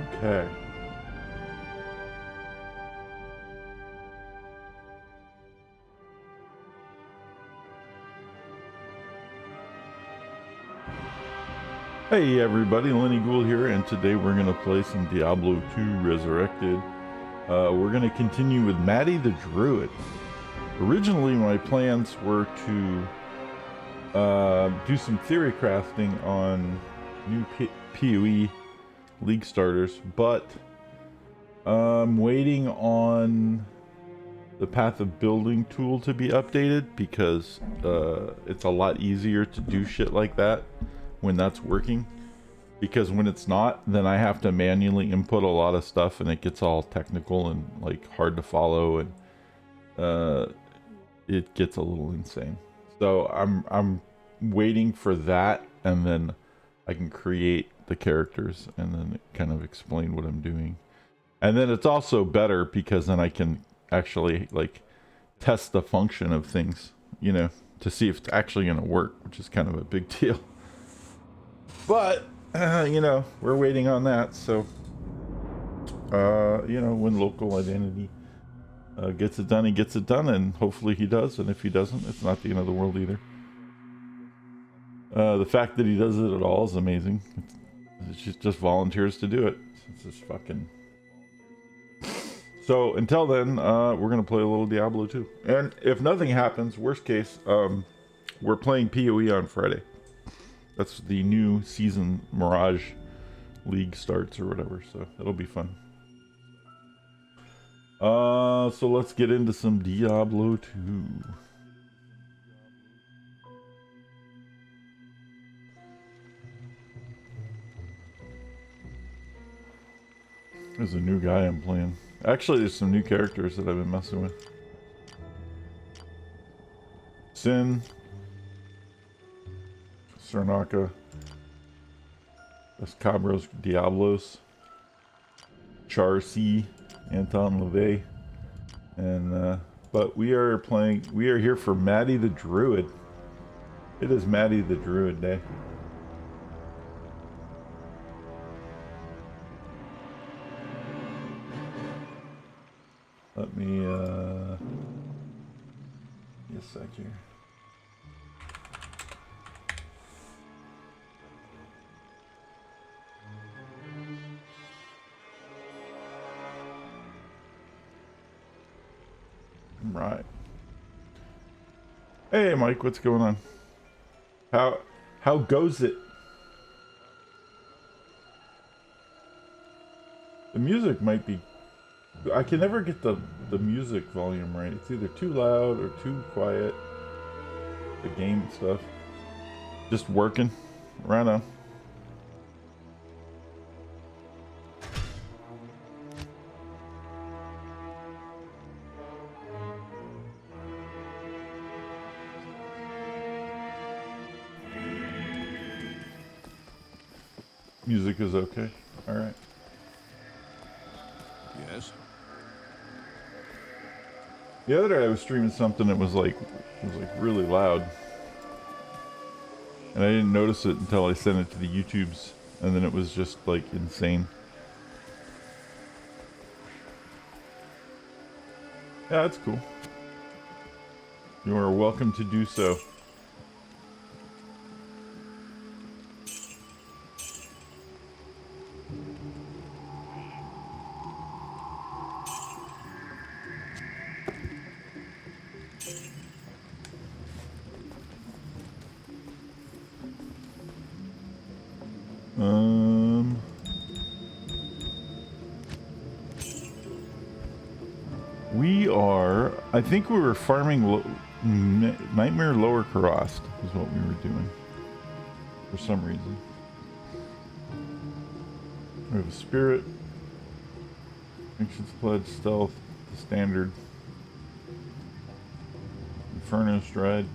Okay. Hey everybody, Lenny Ghoul here, and today we're going to play some Diablo 2 Resurrected. We're going to continue with Matty the Druid. Originally my plans were to do some theory crafting on new PoE League starters, but I'm waiting on the Path of Building tool to be updated because it's a lot easier to do shit like that when that's working, because when it's not, then I have to manually input a lot of stuff and it gets all technical and like hard to follow, and it gets a little insane. So I'm waiting for that, and then I can create the characters and then kind of explain what I'm doing. And then it's also better because then I can actually like test the function of things, you know, to see if it's actually going to work, which is kind of a big deal. But you know, we're waiting on that. So you know, when local identity gets it done, he gets it done, and hopefully he does. And if he doesn't, it's not the end of the world either. The fact that he does it at all is amazing. It's just volunteers to do it. It's just fucking. So until then, we're gonna play a little Diablo 2. And if nothing happens, worst case, we're playing PoE on Friday. That's the new season Mirage League starts or whatever, so it'll be fun. So let's get into some Diablo 2. There's a new guy I'm playing. Actually, there's some new characters that I've been messing with. Sin, Cernaka, Cabros Diablos, Char C, Anton LaVey, and but we are here for Matty the Druid. It is Matty the Druid day. Let me get a sec here. Right. Hey Mike, what's going on? How goes it? The music might be, I can never get the music volume right. It's either too loud or too quiet. The game stuff just working right now. Music is okay. All right. Yes. The other day I was streaming something that was like really loud, and I didn't notice it until I sent it to the YouTubes, and then it was just like insane. Yeah, that's cool. You are welcome to do so. We are, I think we were farming Nightmare Lower Karast is what we were doing for some reason. We have a Spirit, Ancient's Pledge, Stealth, the Standard, Inferno Stride.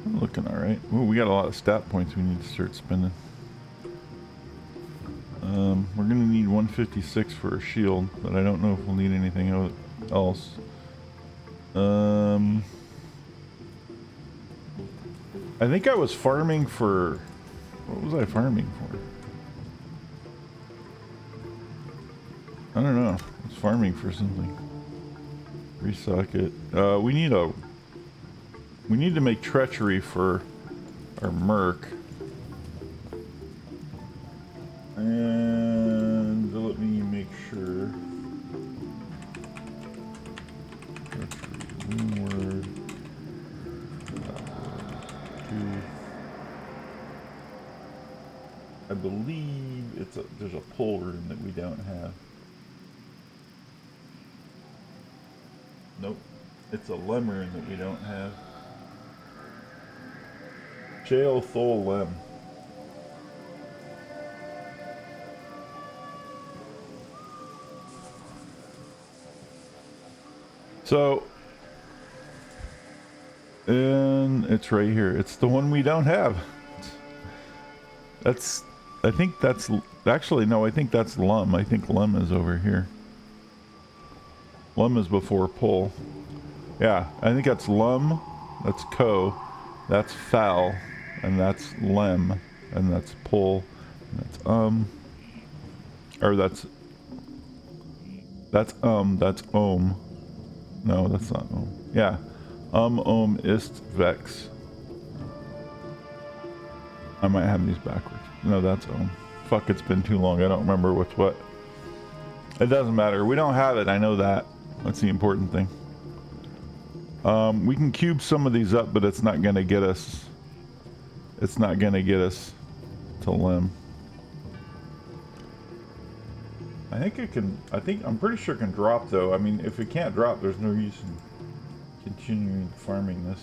I'm looking alright. Ooh, we got a lot of stat points we need to start spending. We're gonna need 156 for a shield, but I don't know if we'll need anything else. I think I was farming for What was I farming for? I don't know. I was farming for something. Restock it. We need to make treachery for our merc. And let me make sure. Treachery, one word. Two. I believe there's a pull rune that we don't have. Nope. It's a lem rune that we don't have. Jail Thol Lem. So, and it's right here. It's the one we don't have. I think that's, actually, no, I think that's Lum. I think Lum is over here. Lum is before Pull. Yeah, I think that's Lum, that's Ko, that's Foul, and that's Lem, and that's Pull, and that's or that's Ohm. No, that's not Ohm. Yeah. Ohm, Ist, Vex. I might have these backwards. No, that's Ohm. Fuck, it's been too long. I don't remember what's what. It doesn't matter. We don't have it. I know that. That's the important thing. We can cube some of these up, but it's not going to get us... It's not going to get us to Lim. I'm pretty sure it can drop, though. I mean, if it can't drop, there's no use in continuing farming this.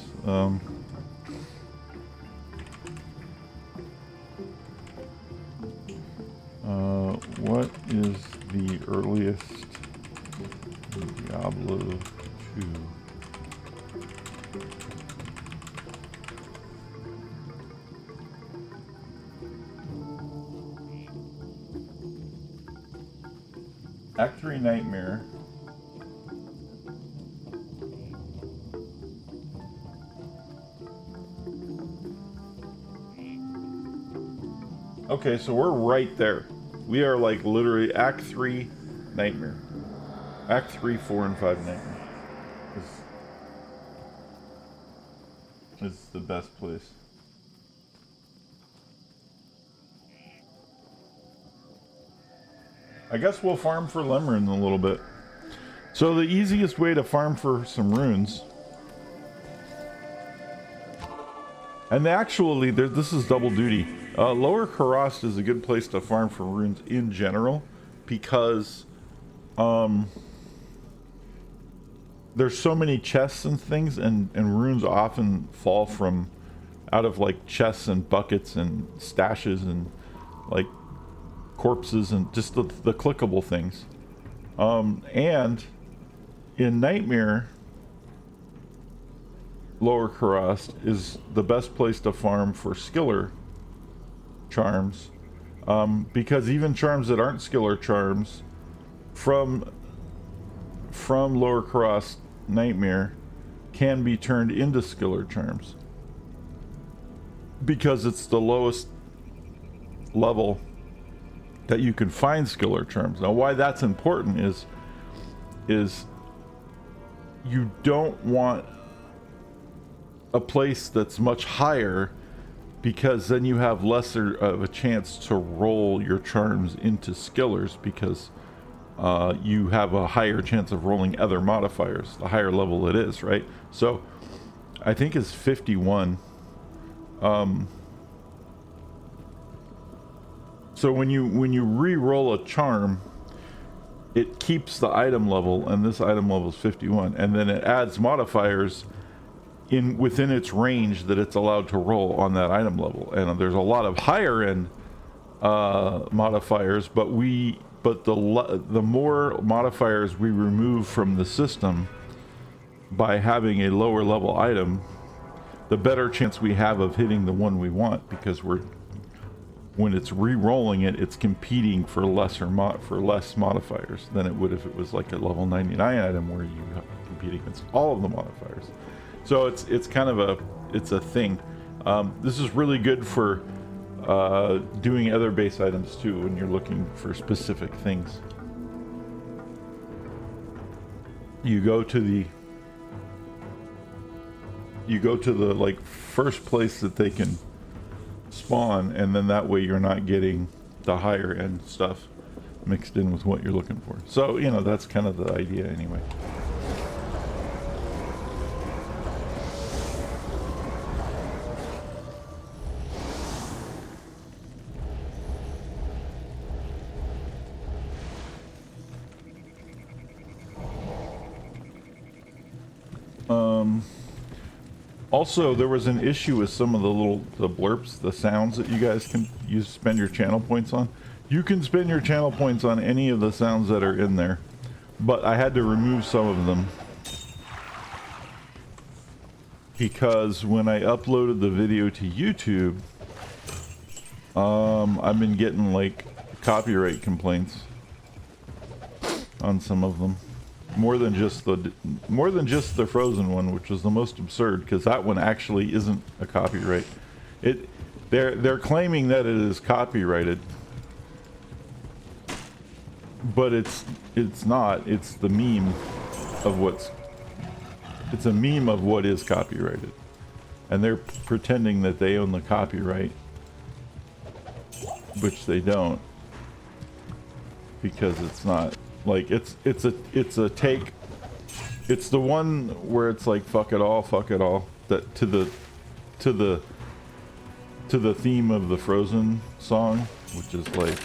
What is the earliest Diablo 2? Act 3 Nightmare. Okay, so we're right there. We are like literally Act 3 Nightmare. Act 3, 4, and 5 Nightmare. Is the best place. I guess we'll farm for Lemmer in a little bit. So the easiest way to farm for some runes, and actually this is double duty. Lower Karast is a good place to farm for runes in general, because there's so many chests and things, and runes often fall from out of like chests and buckets and stashes and like corpses and just the clickable things. And in Nightmare, Lower Karast is the best place to farm for skiller charms, because even charms that aren't skiller charms from Lower Karast Nightmare can be turned into skiller charms, because it's the lowest level that you can find skiller charms. Now, why that's important is you don't want a place that's much higher, because then you have lesser of a chance to roll your charms into skillers, because you have a higher chance of rolling other modifiers the higher level it is, right? So I think it's 51. So when you re-roll a charm, it keeps the item level, and this item level is 51, and then it adds modifiers within its range that it's allowed to roll on that item level. And there's a lot of higher end modifiers, but the more modifiers we remove from the system by having a lower level item, the better chance we have of hitting the one we want, because when it's re-rolling it, it's competing for less modifiers than it would if it was like a level 99 item where you compete against all of the modifiers. So it's kind of a thing. This is really good for doing other base items too when you're looking for specific things. You go to the like first place that they can spawn, and then that way you're not getting the higher end stuff mixed in with what you're looking for. So, you know, that's kind of the idea anyway. Also, there was an issue with some of the blurps, the sounds that you guys can spend your channel points on. You can spend your channel points on any of the sounds that are in there, but I had to remove some of them because when I uploaded the video to YouTube, I've been getting like copyright complaints on some of them. More than just the Frozen one, which was the most absurd, because that one actually isn't a copyright. They're claiming that it is copyrighted, but it's not. It's the meme of it's a meme of what is copyrighted, and they're pretending that they own the copyright, which they don't, because it's not. Like it's a take. It's the one where it's like fuck it all, that to the theme of the Frozen song, which is like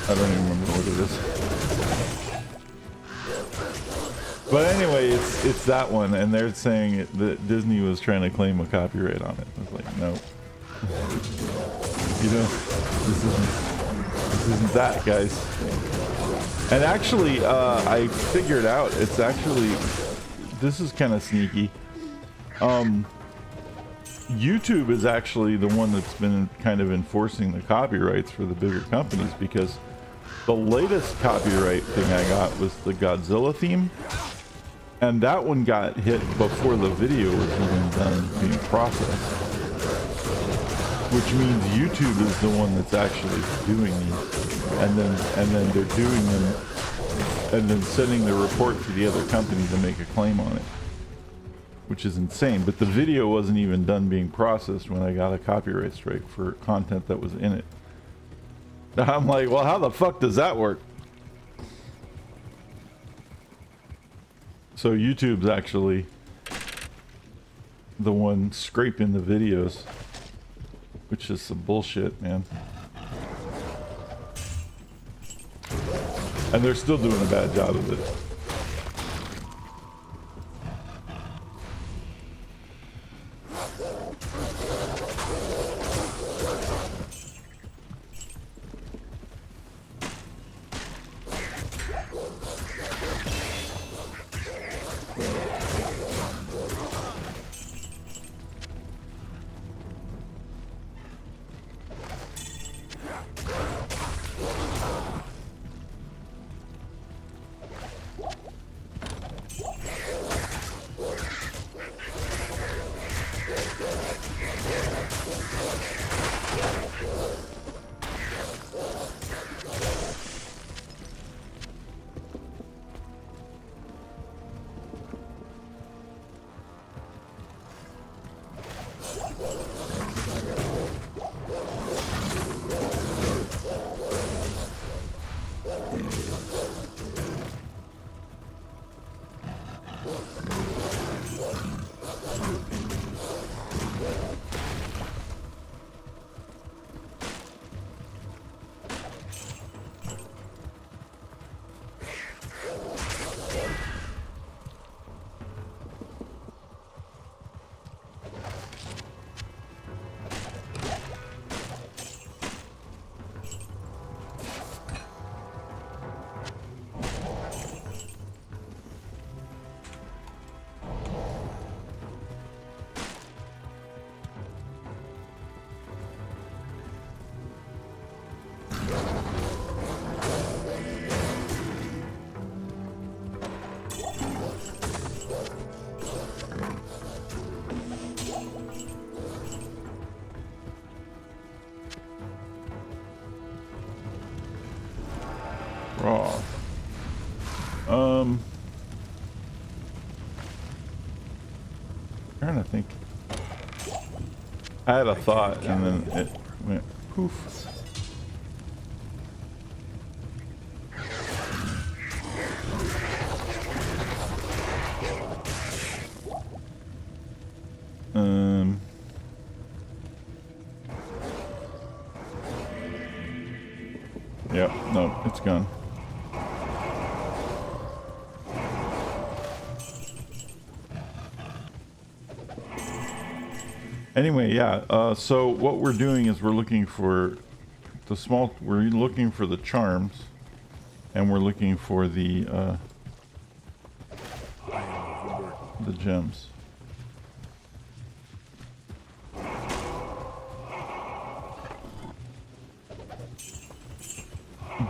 I don't even remember what it is. But anyway, it's that one, and they're saying that Disney was trying to claim a copyright on it. I was like, no. You know, this isn't that, guys. And actually, I figured out it's actually, this is kind of sneaky. YouTube is actually the one that's been kind of enforcing the copyrights for the bigger companies, because the latest copyright thing I got was the Godzilla theme, and that one got hit before the video was even done being processed. Which means YouTube is the one that's actually doing these, and then they're doing them, and then sending the report to the other company to make a claim on it, which is insane. But the video wasn't even done being processed when I got a copyright strike for content that was in it. I'm like, well, how the fuck does that work? So YouTube's actually the one scraping the videos. Which is some bullshit, man. And they're still doing a bad job of it. Trying to think. I had a thought and then it went poof. Yep, no, it's gone. Anyway, yeah, so what we're doing is we're looking for we're looking for the charms, and we're looking for the gems.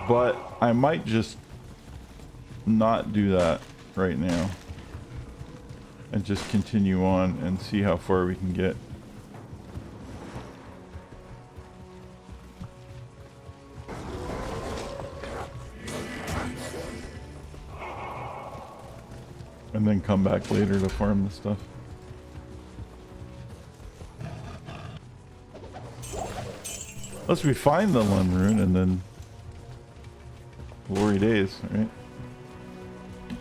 But I might just not do that right now and just continue on and see how far we can get. And then come back later to farm the stuff. Unless we find the Lun rune and then glory days, right? I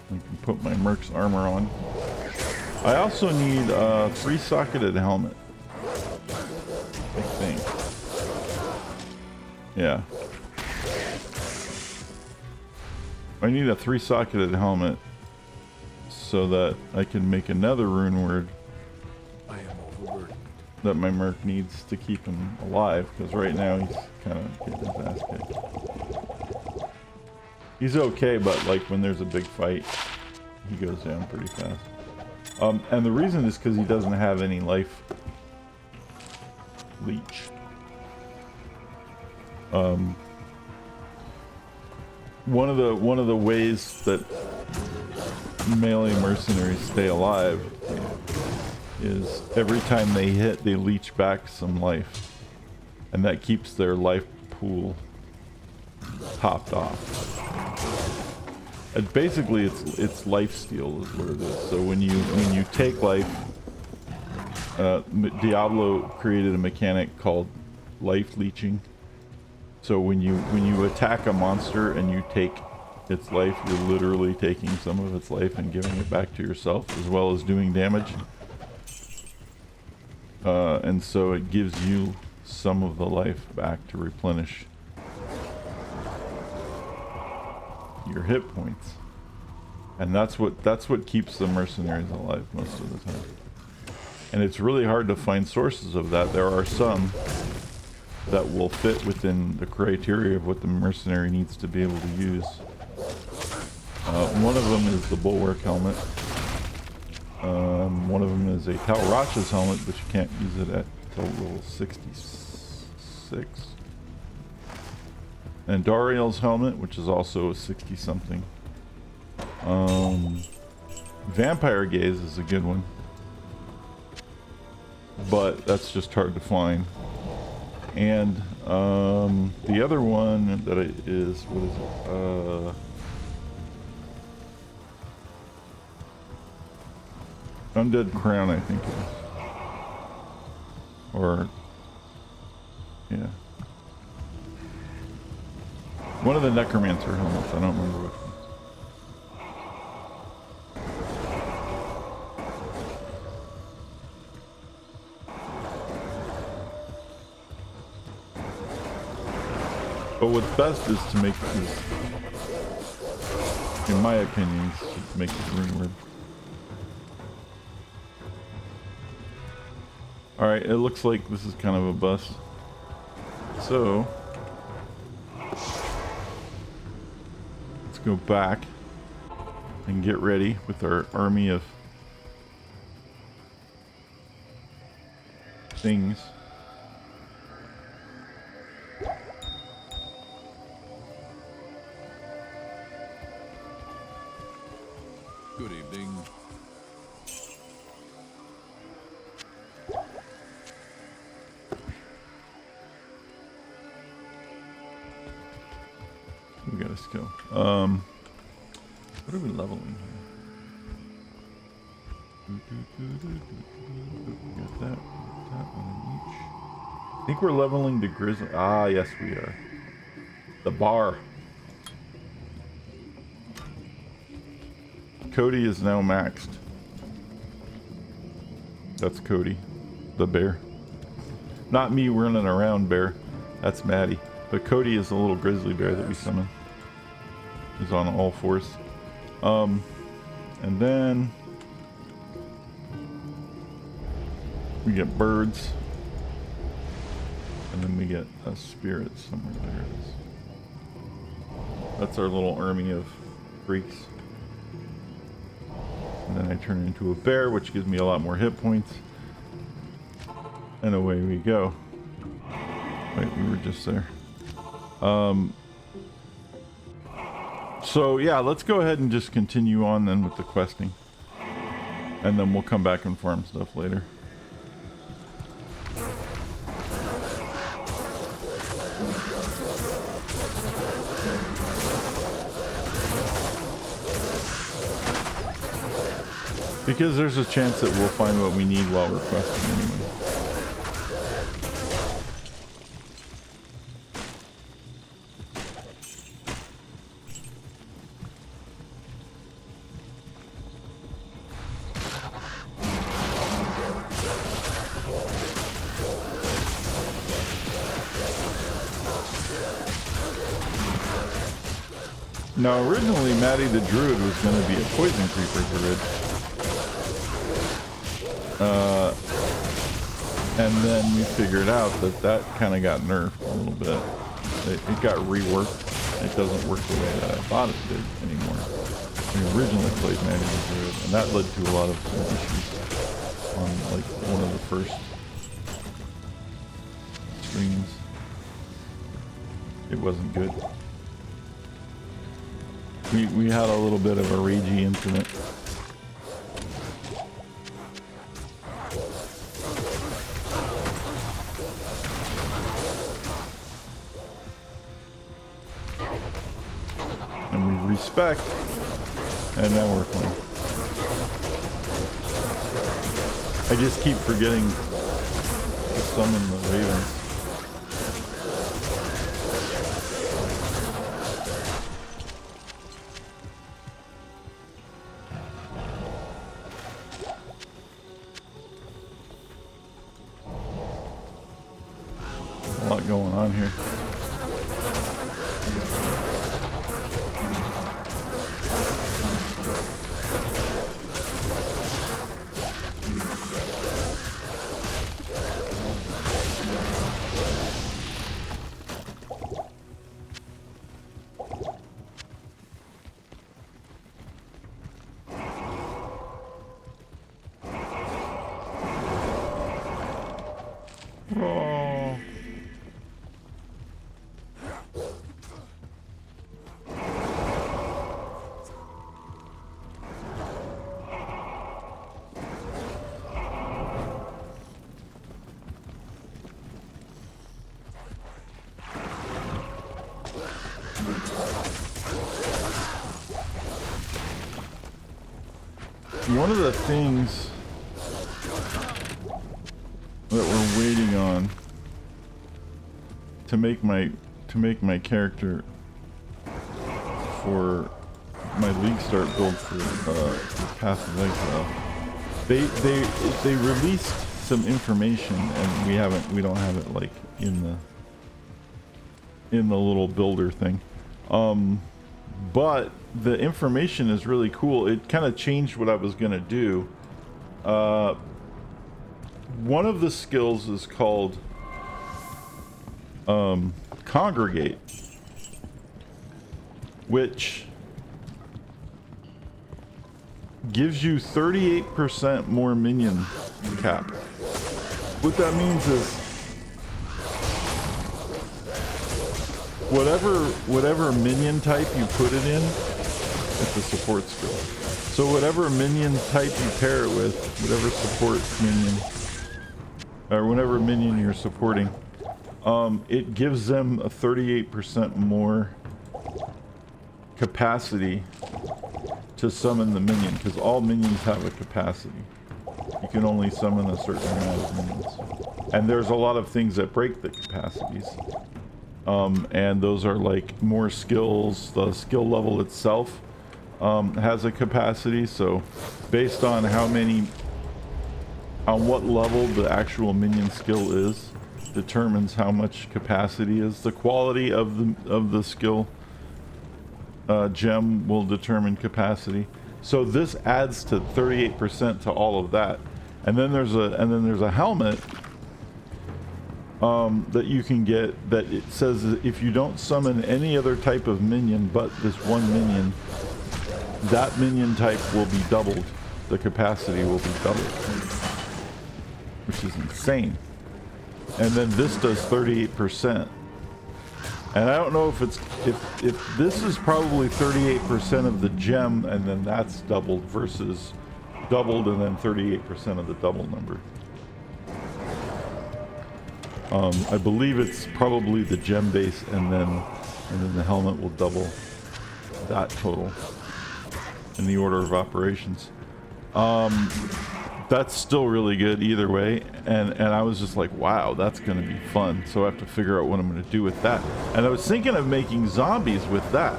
can put my Merc's armor on. I also need a 3-socketed helmet, I think. Yeah. I need a 3-socketed helmet so that I can make another rune word that my Merc needs to keep him alive, because right now he's kind of getting his ass kicked. He's okay, but like when there's a big fight, he goes down pretty fast. And the reason is because he doesn't have any life leech. One of the ways that melee mercenaries stay alive is every time they hit, they leech back some life, and that keeps their life pool topped off. And basically, it's life steal is what it is. So when you take life, Diablo created a mechanic called life leeching. So when you attack a monster and you take its life, you're literally taking some of its life and giving it back to yourself, as well as doing damage. And so it gives you some of the life back to replenish your hit points, and that's what keeps the mercenaries alive most of the time. And it's really hard to find sources of that. There are some that will fit within the criteria of what the mercenary needs to be able to use. One of them is the Bulwark helmet. One of them is a Talrach's helmet, but you can't use it at till level 66. And Dariel's helmet, which is also a 60-something. Vampire Gaze is a good one, but that's just hard to find. And the other one that is, what is it? Undead Crown, I think it is. Or, yeah. One of the Necromancer helmets, I don't remember which one. But what's best is to make these, in my opinion, is to make this rune word. Alright, it looks like this is kind of a bust. So, let's go back and get ready with our army of things. Good evening. We got a skill. What are we leveling here? Got that one each. I think we're leveling the grizzly. Ah, yes, we are. The bar. Cody is now maxed. That's Cody, the bear. Not me running around bear. That's Matty. But Cody is a little grizzly bear that we summon. He's on all fours. And then we get birds. And then we get a spirit somewhere. There it is. That's our little army of freaks. And then I turn into a bear, which gives me a lot more hit points. And away we go. Wait, we were just there. So yeah, let's go ahead and just continue on then with the questing. And then we'll come back and farm stuff later. Because there's a chance that we'll find what we need while we're questing anyway. Now originally Matty the Druid was going to be a poison creeper druid. And then we figured out that that kind of got nerfed a little bit. It got reworked. It doesn't work the way that I thought it did anymore. We originally played Matty the Druid, and that led to a lot of issues on like one of the first streams. It wasn't good. We had a little bit of a ragey incident. And we respect, and now we're fine. I just keep forgetting to summon the ravens. A lot going on here. One of the things that we're waiting on to make my character for my League Start build for Path of Exile, they released some information, and we don't have it like in the little builder thing. But the information is really cool. It kind of changed what I was gonna do. One of the skills is called Congregate, which gives you 38% more minion cap. What that means is whatever minion type you put it in, it's a support skill. So whatever minion type you pair it with, whatever support minion, or whatever minion you're supporting, it gives them a 38% more capacity to summon the minion, because all minions have a capacity. You can only summon a certain amount of minions. And there's a lot of things that break the capacities. And those are like more skills. The skill level itself has a capacity, so based on on what level the actual minion skill is, determines how much capacity is. The quality of the skill gem will determine capacity. So this adds to 38% to all of that. And then there's a helmet that you can get that it says that if you don't summon any other type of minion but this one minion, that minion type will be doubled. The capacity will be doubled, which is insane. And then this does 38%. And I don't know if it's if this is probably 38% of the gem, and then that's doubled versus doubled and then 38% of the double number. I believe it's probably the gem base, and then the helmet will double that total in the order of operations. That's still really good either way, and I was just like, wow, that's gonna be fun. So I have to figure out what I'm gonna do with that. And I was thinking of making zombies with that.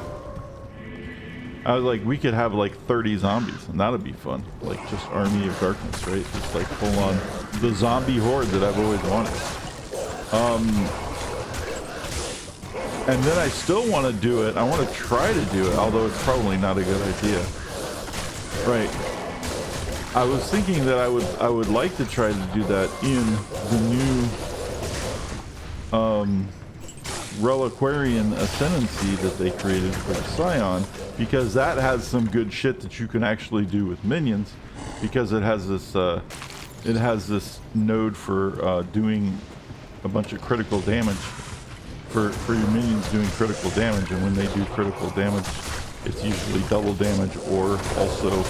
I was like, we could have like 30 zombies, and that'd be fun. Like just Army of Darkness, right? Just like full on the zombie horde that I've always wanted. And then I still want to do it. I want to try to do it, although it's probably not a good idea. Right. I was thinking that I would like to try to do that in the new Reliquarian Ascendancy that they created for the Scion, because that has some good shit that you can actually do with minions, because it has this node for doing a bunch of critical damage for your minions doing critical damage, and when they do critical damage, it's usually double damage or also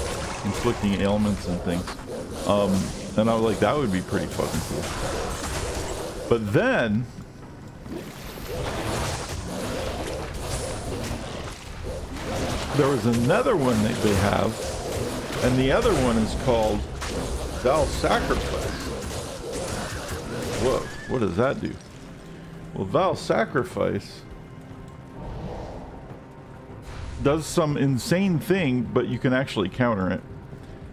inflicting ailments and things. And I was like, that would be pretty fucking cool. But then there was another one that they have, and the other one is called Val Sacrifice. Whoa, what does that do? Well, Val Sacrifice does some insane thing, but you can actually counter it.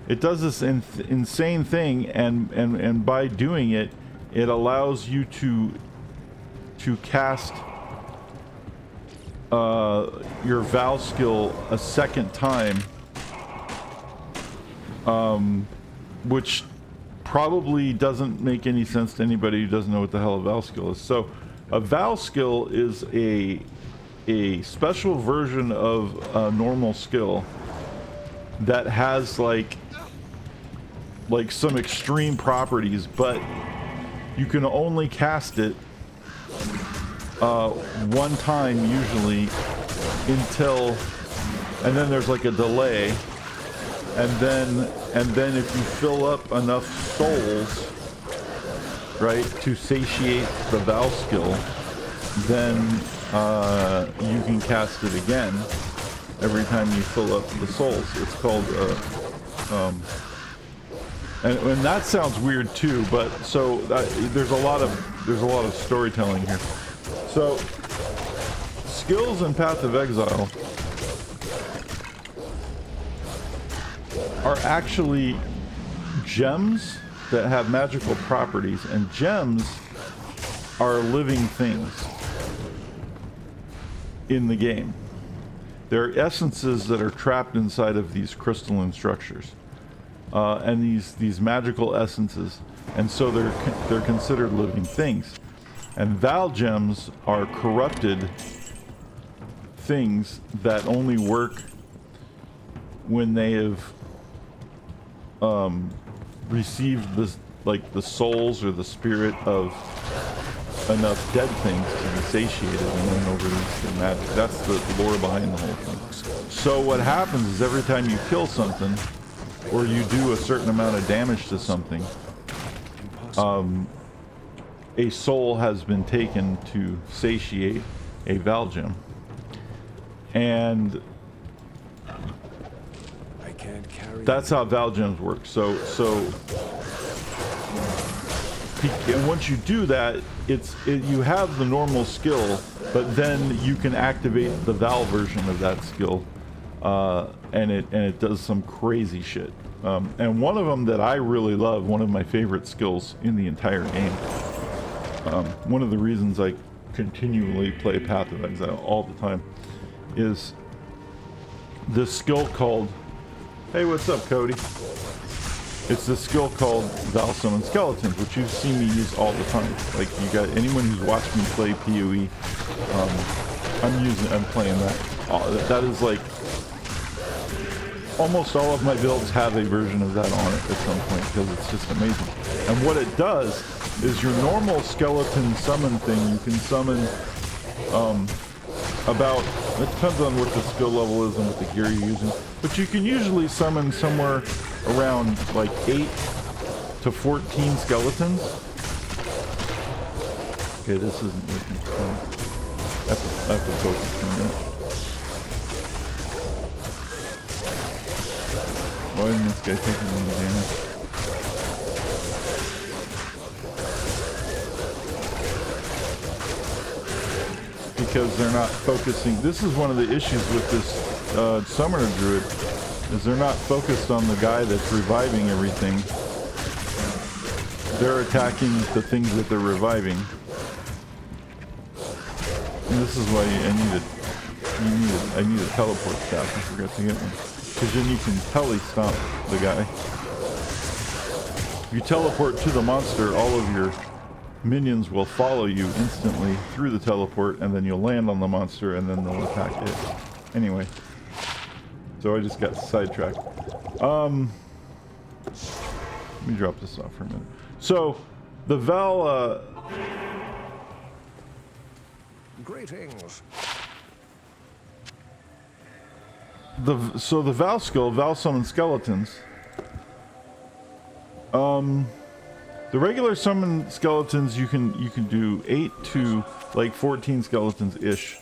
It does this insane thing, and by doing it, it allows you to cast your Val skill a second time, which probably doesn't make any sense to anybody who doesn't know what the hell a Val skill is. So a Val skill is a special version of a normal skill that has like some extreme properties, but you can only cast it one time usually, and then there's like a delay, and then if you fill up enough souls, right, to satiate the Val skill, then you can cast it again every time you fill up the souls. It's called and that sounds weird too, but so there's a lot of storytelling here. So skills in Path of Exile are actually gems that have magical properties, and gems are living things in the game. They're essences that are trapped inside of these crystalline structures, and these magical essences, and so they're considered living things. And Val gems are corrupted things that only work when they have received this, like the souls or the spirit of enough dead things to be satiated and then over their magic. That's the lore behind the whole thing. So what happens is every time you kill something or you do a certain amount of damage to something, a soul has been taken to satiate a Val gem. And can't carry. That's how Val gems work. And once you do that, you have the normal skill, but then you can activate the Val version of that skill, and it does some crazy shit. And one of them that I really love, one of my favorite skills in the entire game. One of the reasons I continually play Path of Exile all the time is this skill called, hey, what's up, Cody? It's this skill called Val Summon Skeletons, which you've seen me use all the time. Like, you got anyone who's watched me play PoE, I'm playing that. That is like, almost all of my builds have a version of that on it at some point, because it's just amazing. And what it does is your normal skeleton summon thing, you can summon about, it depends on what the skill level is and what the gear you're using, but you can usually summon somewhere around like 8 to 14 skeletons. Okay, this isn't working. I have to focus for a minute. Why isn't this guy taking any damage? Because they're not focusing. This is one of the issues with this Summoner Druid, is they're not focused on the guy that's reviving everything. They're attacking the things that they're reviving. And this is why I need a teleport staff. I forgot to get one. Because then you can tele-stomp the guy. If you teleport to the monster, all of your minions will follow you instantly through the teleport, and then you'll land on the monster, and then they'll attack it. Anyway, so I just got sidetracked. Let me drop this off for a minute. So the Val Greetings. the Val skill, Val Summon Skeletons. The regular summon skeletons, you can do 8 to like 14 skeletons ish,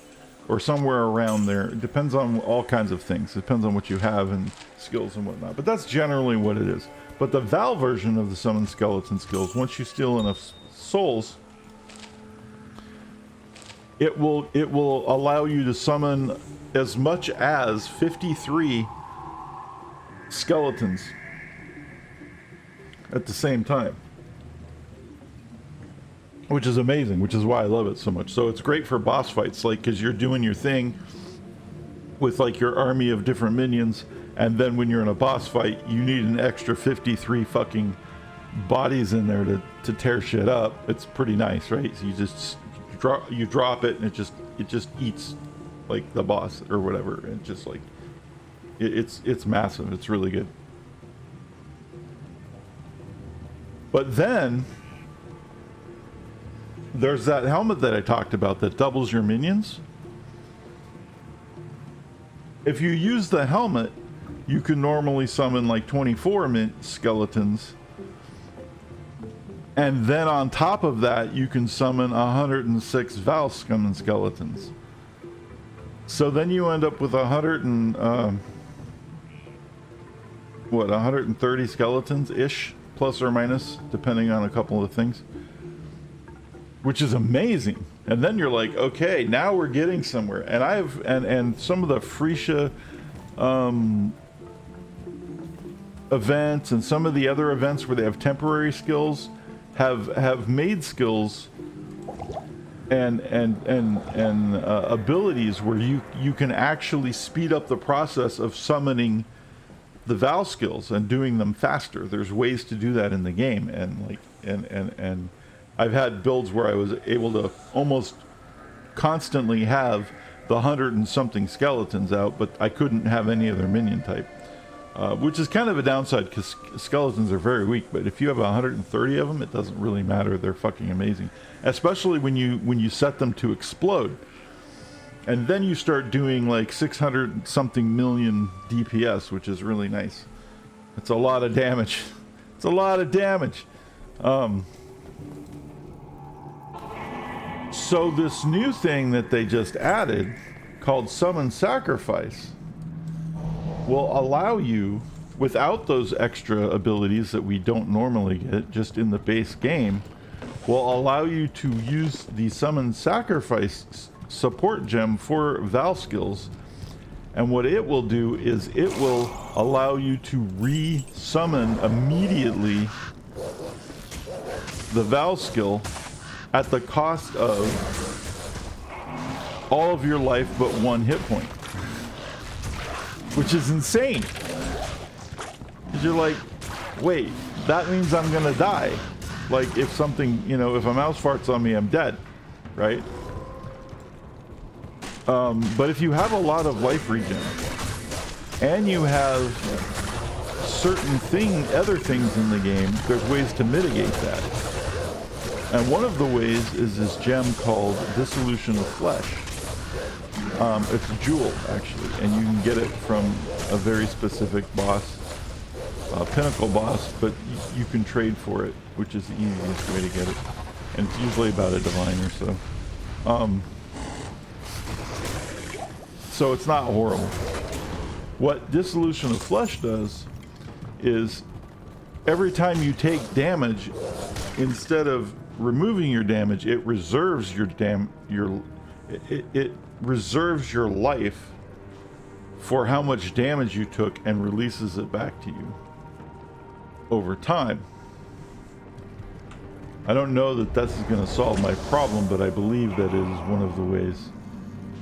or somewhere around there. It depends on all kinds of things. It depends on what you have and skills and whatnot. But that's generally what it is. But the Val version of the summon skeleton skills, once you steal enough souls, it will allow you to summon as much as 53 skeletons at the same time. Which is amazing, which is why I love it so much. So it's great for boss fights, like, because you're doing your thing with like your army of different minions, and then when you're in a boss fight, you need an extra 53 fucking bodies in there to tear shit up. It's pretty nice, right? So you drop it, and it just eats like the boss or whatever, and just like it's massive. It's really good. But then there's that helmet that I talked about that doubles your minions. If you use the helmet, you can normally summon like 24 skeletons. And then on top of that, you can summon 106 Val Summon Skeletons. So then you end up with 130 skeletons-ish, plus or minus, depending on a couple of things. Which is amazing. And then you're like, okay, now we're getting somewhere. And and some of the Freesia events and some of the other events where they have temporary skills have made skills and abilities where you can actually speed up the process of summoning the Val skills and doing them faster. There's ways to do that in the game, and like and I've had builds where I was able to almost constantly have the 100 and something skeletons out, but I couldn't have any other minion type, which is kind of a downside because skeletons are very weak. But if you have 130 of them, it doesn't really matter. They're fucking amazing, especially when you set them to explode, and then you start doing like 600 something million DPS, which is really nice. It's a lot of damage. It's a lot of damage. So this new thing that they just added called Summon Sacrifice will allow you without those extra abilities that we don't normally get just in the base game, will allow you to use the Summon Sacrifice support gem for Val skills. And what it will do is it will allow you to re-summon immediately the Val skill at the cost of all of your life but 1 hit point. Which is insane. Because you're like, wait, that means I'm gonna die. Like if something, you know, if a mouse farts on me, I'm dead, right? But if you have a lot of life regen and you have certain other things in the game, there's ways to mitigate that. And one of the ways is this gem called Dissolution of Flesh. It's a jewel, actually, and you can get it from a very specific boss, pinnacle boss, but you can trade for it, which is the easiest way to get it. And it's usually about a divine or so. So it's not horrible. What Dissolution of Flesh does is every time you take damage, instead of removing your damage, it reserves it reserves your life for how much damage you took and releases it back to you over time. I don't know that this is going to solve my problem, but I believe that it is one of the ways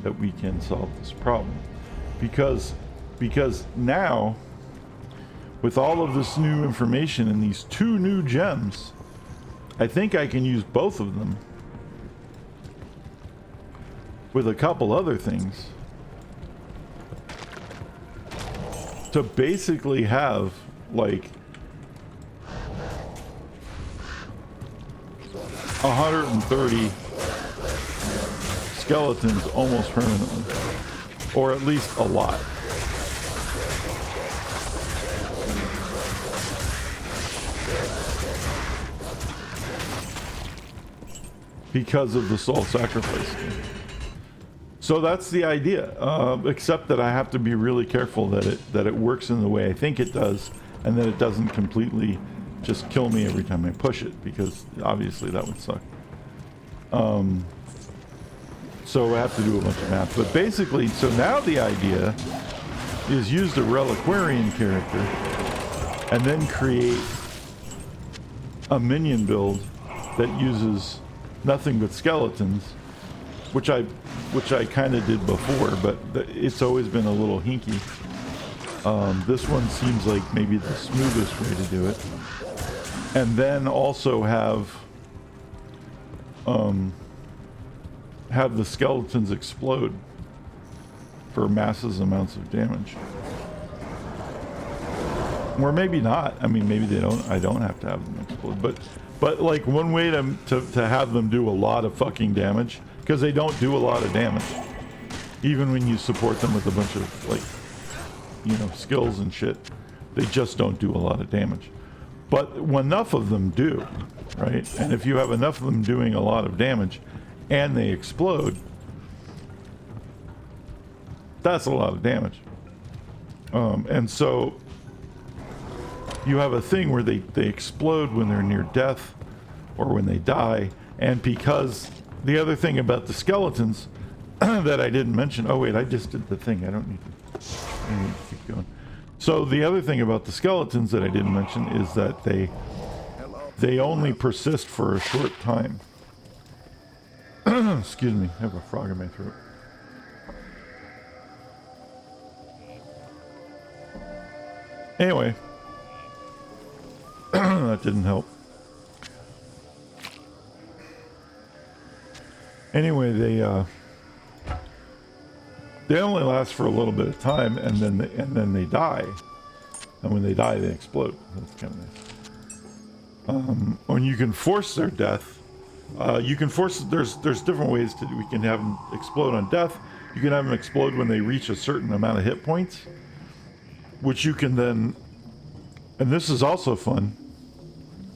that we can solve this problem. Because now, with all of this new information and these 2 new gems, I think I can use both of them with a couple other things to basically have like 130 skeletons almost permanently, or at least a lot. Because of the soul sacrifice. So that's the idea, except that I have to be really careful that it works in the way I think it does, and that it doesn't completely just kill me every time I push it, because obviously that would suck. So I have to do a bunch of math. But basically, so now the idea is use the Reliquarian character and then create a minion build that uses nothing but skeletons, which I kind of did before, but it's always been a little hinky. This one seems like maybe the smoothest way to do it. And then also have the skeletons explode for massive amounts of damage. Or maybe not. I mean, maybe I don't have to have them explode, but like one way to have them do a lot of fucking damage, because they don't do a lot of damage, even when you support them with a bunch of, like, you know, skills and shit. They just don't do a lot of damage. But enough of them do, right? And if you have enough of them doing a lot of damage and they explode, that's a lot of damage. And so you have a thing where they explode when they're near death or when they die. And because the other thing about the skeletons that I didn't mention, oh wait, I just did the thing. I don't need to keep going. So the other thing about the skeletons that I didn't mention is that they only persist for a short time. Excuse me, I have a frog in my throat. Anyway, that didn't help. Anyway, they only last for a little bit of time, and then they die. And when they die, they explode. That's kind of nice. When you can force their death, you can force. There's different ways we can have them explode on death. You can have them explode when they reach a certain amount of hit points, which you can then. And this is also fun.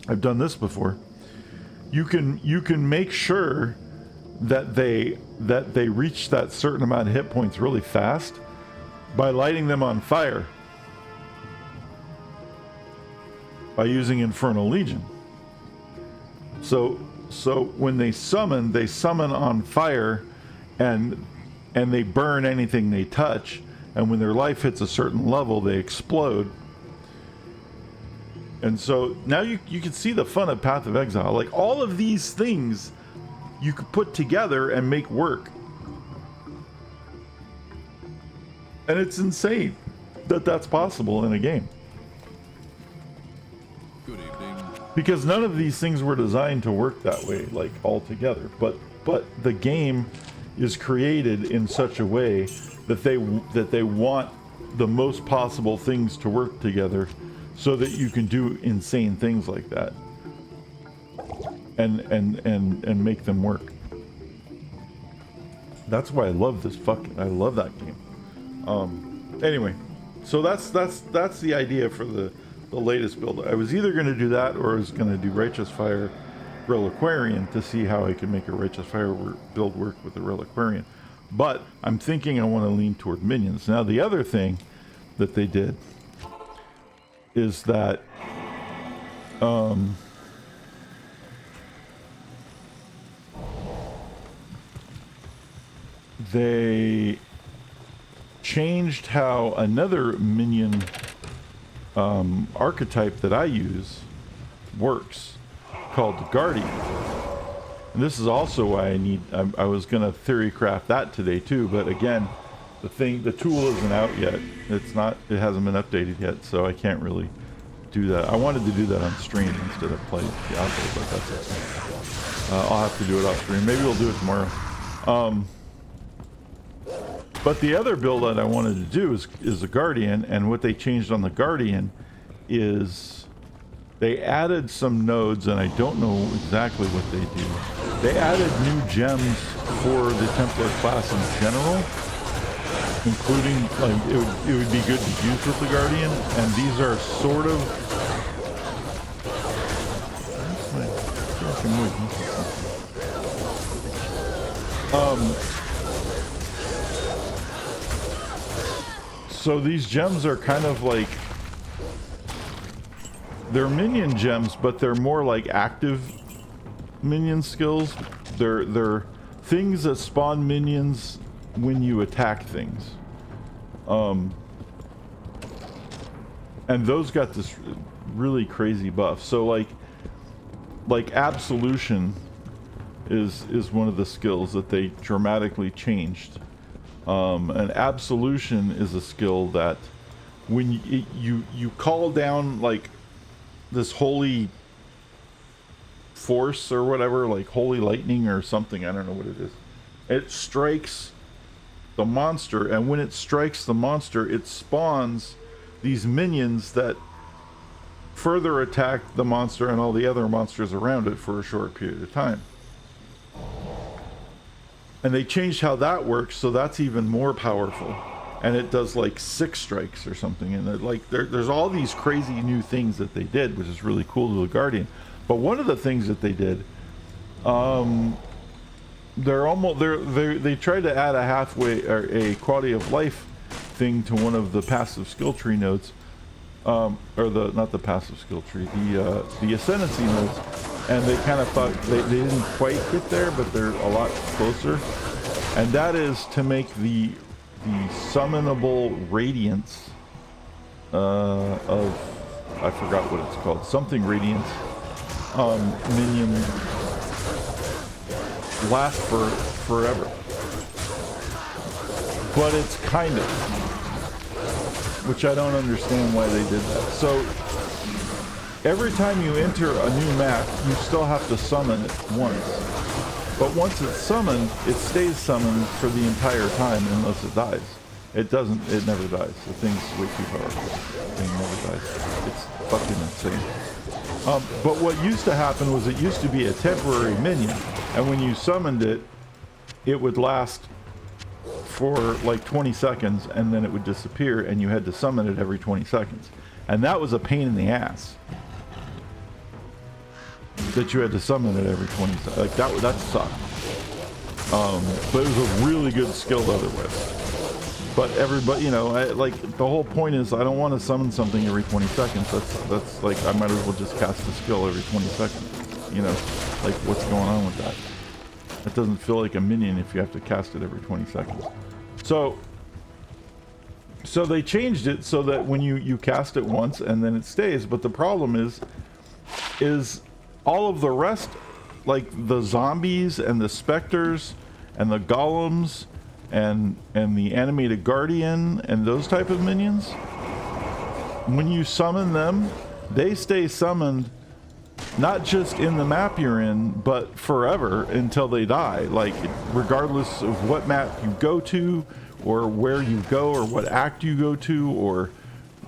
I've done this before. You can make sure that they reach that certain amount of hit points really fast by lighting them on fire. by using Infernal Legion. So when they summon on fire, and they burn anything they touch, and when their life hits a certain level, they explode. And so now you can see the fun of Path of Exile. Like, all of these things you could put together and make work. And it's insane that that's possible in a game. Good evening. Because none of these things were designed to work that way, like, all together. But the game is created in such a way that they want the most possible things to work together, so that you can do insane things like that, and make them work. That's why I love I love that game. Anyway, so that's the idea for the latest build. I was either going to do that, or I was going to do Righteous Fire Reliquarian to see how I could make a Righteous Fire build work with the Reliquarian. But I'm thinking I want to lean toward minions. Now, the other thing that they did is that they changed how another minion archetype that I use works, called the Guardian. And this is also why I was gonna theory craft that today too, but again, the tool isn't out yet. It hasn't been updated yet, so I can't really do that. I wanted to do that on stream instead of play Diablo, but that's okay. I'll have to do it off stream. Maybe we'll do it tomorrow. But the other build that I wanted to do is a Guardian, and what they changed on the Guardian is they added some nodes, and I don't know exactly what they do. They added new gems for the Templar class in general, including, like, it would be good to use with the Guardian, and these are sort of... So these gems are kind of like... They're minion gems, but they're more like active minion skills. They're things that spawn minions when you attack things. And those got this really crazy buff. So like Absolution is one of the skills that they dramatically changed. And Absolution is a skill that when you call down like this holy force or whatever, like holy lightning or something, I don't know what it is. It strikes the monster, and when it strikes the monster, it spawns these minions that further attack the monster and all the other monsters around it for a short period of time. And they changed how that works, so that's even more powerful. And it does like 6 strikes or something. And like there's all these crazy new things that they did, which is really cool to the Guardian. But one of the things that they did, they tried to add a halfway or a quality of life thing to one of the passive skill tree nodes, or not the passive skill tree, the ascendancy nodes, and they kind of thought they didn't quite get there, but they're a lot closer. And that is to make the summonable radiance of, I forgot what it's called, something radiance minion last for forever. But it's kind of, which I don't understand why they did that. So every time you enter a new map, you still have to summon it once. But once it's summoned, it stays summoned for the entire time unless it dies. It never dies. The thing's way too powerful. The thing never dies. It's fucking insane. But what used to happen was it used to be a temporary minion, and when you summoned it, it would last for like 20 seconds, and then it would disappear, and you had to summon it every 20 seconds. And that was a pain in the ass. That you had to summon it every 20 seconds. Like that sucked. But it was a really good skill otherwise. But everybody, you know, like the whole point is I don't want to summon something every 20 seconds. That's like I might as well just cast a skill every 20 seconds. You know, like what's going on with that? It doesn't feel like a minion if you have to cast it every 20 seconds. So they changed it so that when you cast it once and then it stays. But the problem is all of the rest, like the zombies and the specters and the golems and the animated guardian and those type of minions, when you summon them, they stay summoned not just in the map you're in, but forever until they die. Like regardless of what map you go to or where you go or what act you go to or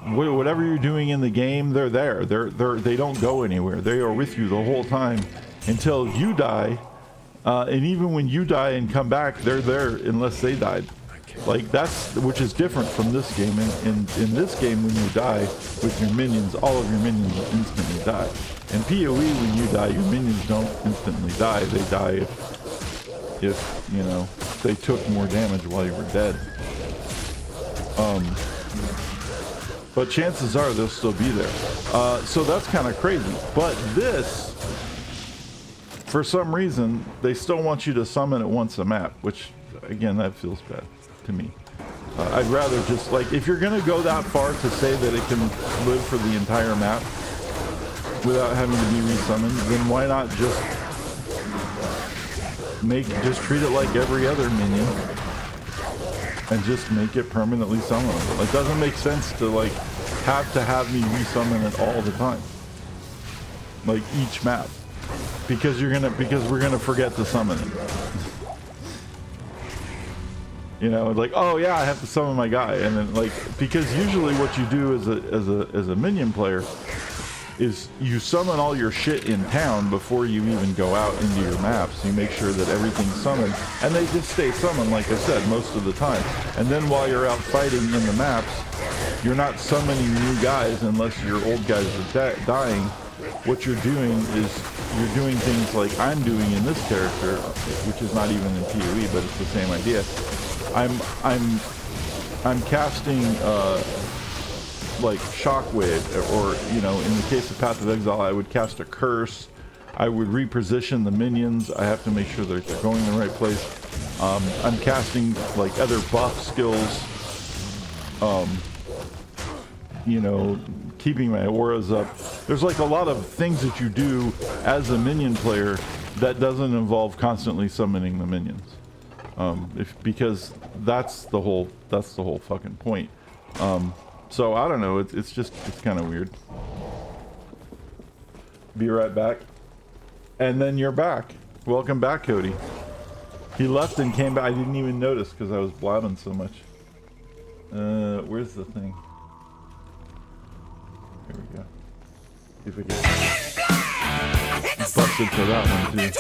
whatever you're doing in the game, they're there. They don't go anywhere. They are with you the whole time until you die. And even when you die and come back, they're there unless they died. Like that's, which is different from this game. In this game, when you die with your minions, all of your minions instantly die. In PoE, when you die, your minions don't instantly die. They die if you know, they took more damage while you were dead. But chances are they'll still be there. So that's kind of crazy. But this, for some reason, they still want you to summon it once a map, which, again, that feels bad to me. I'd rather just, like, if you're going to go that far to say that it can live for the entire map without having to be resummoned, then why not just treat it like every other minion and just make it permanently summonable? It doesn't make sense to, like, have me resummon it all the time, like each map, because we're gonna forget to summon it. You know, like, oh yeah, I have to summon my guy, and then like, because usually what you do as a minion player is you summon all your shit in town before you even go out into your maps. You make sure that everything's summoned, and they just stay summoned, like I said, most of the time. And then while you're out fighting in the maps, you're not summoning new guys unless your old guys are dying. What you're doing is you're doing things like I'm doing in this character, which is not even in PoE, but it's the same idea. I'm casting like Shockwave, or you know, in the case of Path of Exile, I would cast a curse. I would reposition the minions. I have to make sure that they're going in the right place. I'm casting like other buff skills. You know, keeping my auras up. There's like a lot of things that you do as a minion player that doesn't involve constantly summoning the minions. Because that's the whole fucking point. So I don't know, it's kind of weird. Be right back. And then you're back. Welcome back, Cody. He left and came back. I didn't even notice because I was blabbing so much. Where's the thing? Here we go. See if we can busted for that one too.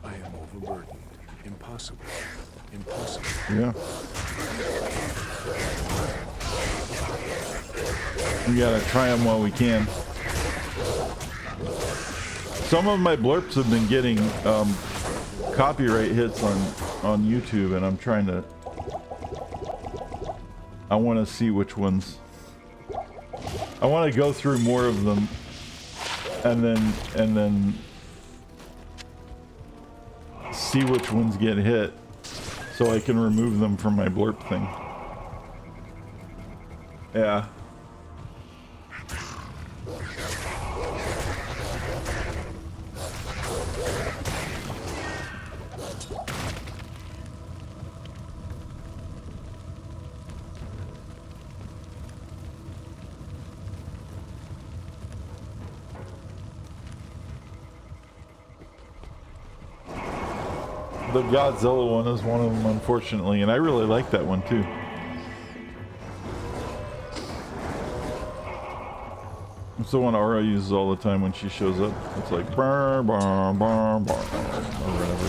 I am overburdened. Impossible. Impossible. Yeah. We gotta try them while we can. Some of my blurps have been getting copyright hits on YouTube, and I'm trying to. I want to see which ones. I want to go through more of them, and then see which ones get hit, so I can remove them from my blurp thing. Yeah. The Godzilla one is one of them, unfortunately, and I really like that one too. It's the one Aura uses all the time when she shows up. It's like brr, brr, brr, brr, or whatever.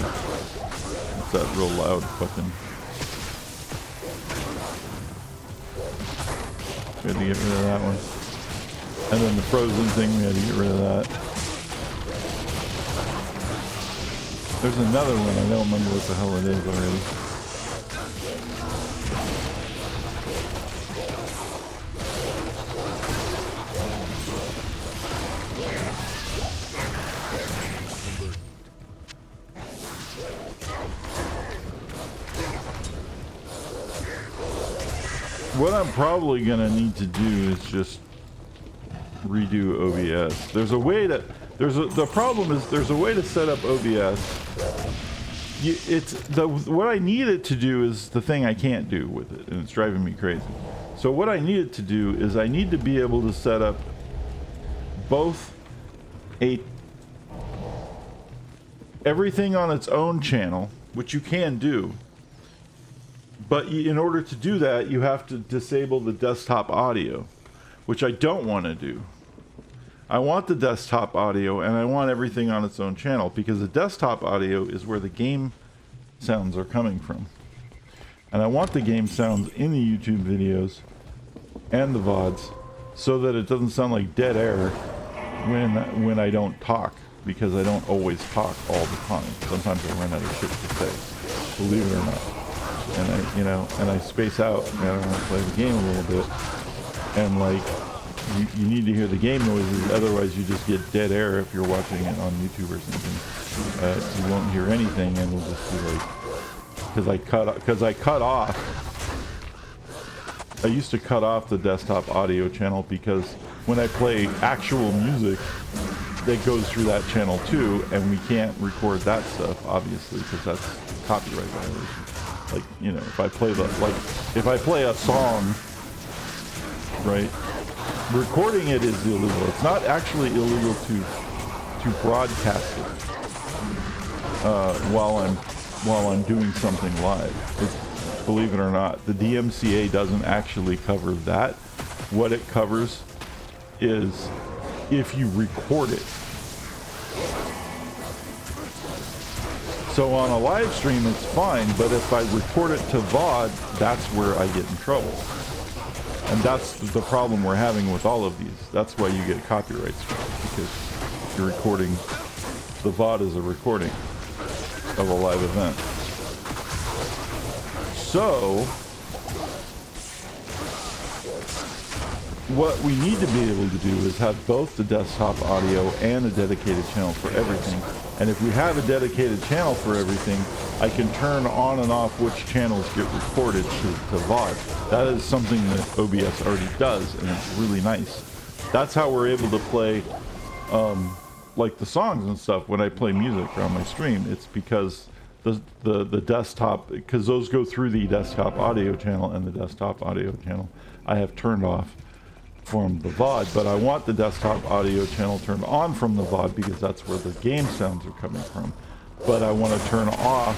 It's that real loud fucking. We had to get rid of that one. And then the frozen thing, we had to get rid of that. There's another one. I don't remember what the hell it is already. What I'm probably gonna need to do is just redo OBS. There's a way to, the problem is there's a way to set up OBS. What I need it to do is the thing I can't do with it, and it's driving me crazy. So what I need it to do is I need to be able to set up both everything on its own channel, which you can do. But in order to do that, you have to disable the desktop audio, which I don't want to do. I want the desktop audio, and I want everything on its own channel, because the desktop audio is where the game sounds are coming from. And I want the game sounds in the YouTube videos and the VODs, so that it doesn't sound like dead air when I don't talk, because I don't always talk all the time. Sometimes I run out of shit to say, believe it or not. And I space out, and I want to play the game a little bit, and like, you need to hear the game noises, otherwise you just get dead air if you're watching it on YouTube or something. You won't hear anything, and it'll just be like, because I cut off, I used to cut off the desktop audio channel, because when I play actual music, that goes through that channel too, and we can't record that stuff, obviously, because that's copyright violation. Like, you know, if I play a song, right, recording it is illegal. It's not actually illegal to broadcast it while I'm doing something live. Believe it or not, the DMCA doesn't actually cover that. What it covers is if you record it. So on a live stream it's fine, but if I record it to VOD, that's where I get in trouble. And that's the problem we're having with all of these. That's why you get copyright strikes, because you're recording, the VOD is a recording of a live event. So what we need to be able to do is have both the desktop audio and a dedicated channel for everything. And if we have a dedicated channel for everything, I can turn on and off which channels get recorded to VOD. That is something that OBS already does, and it's really nice. That's how we're able to play like the songs and stuff when I play music on my stream. It's because the desktop, because those go through the desktop audio channel, and the desktop audio channel I have turned off from the VOD, but I want the desktop audio channel turned on from the VOD, because that's where the game sounds are coming from. But I want to turn off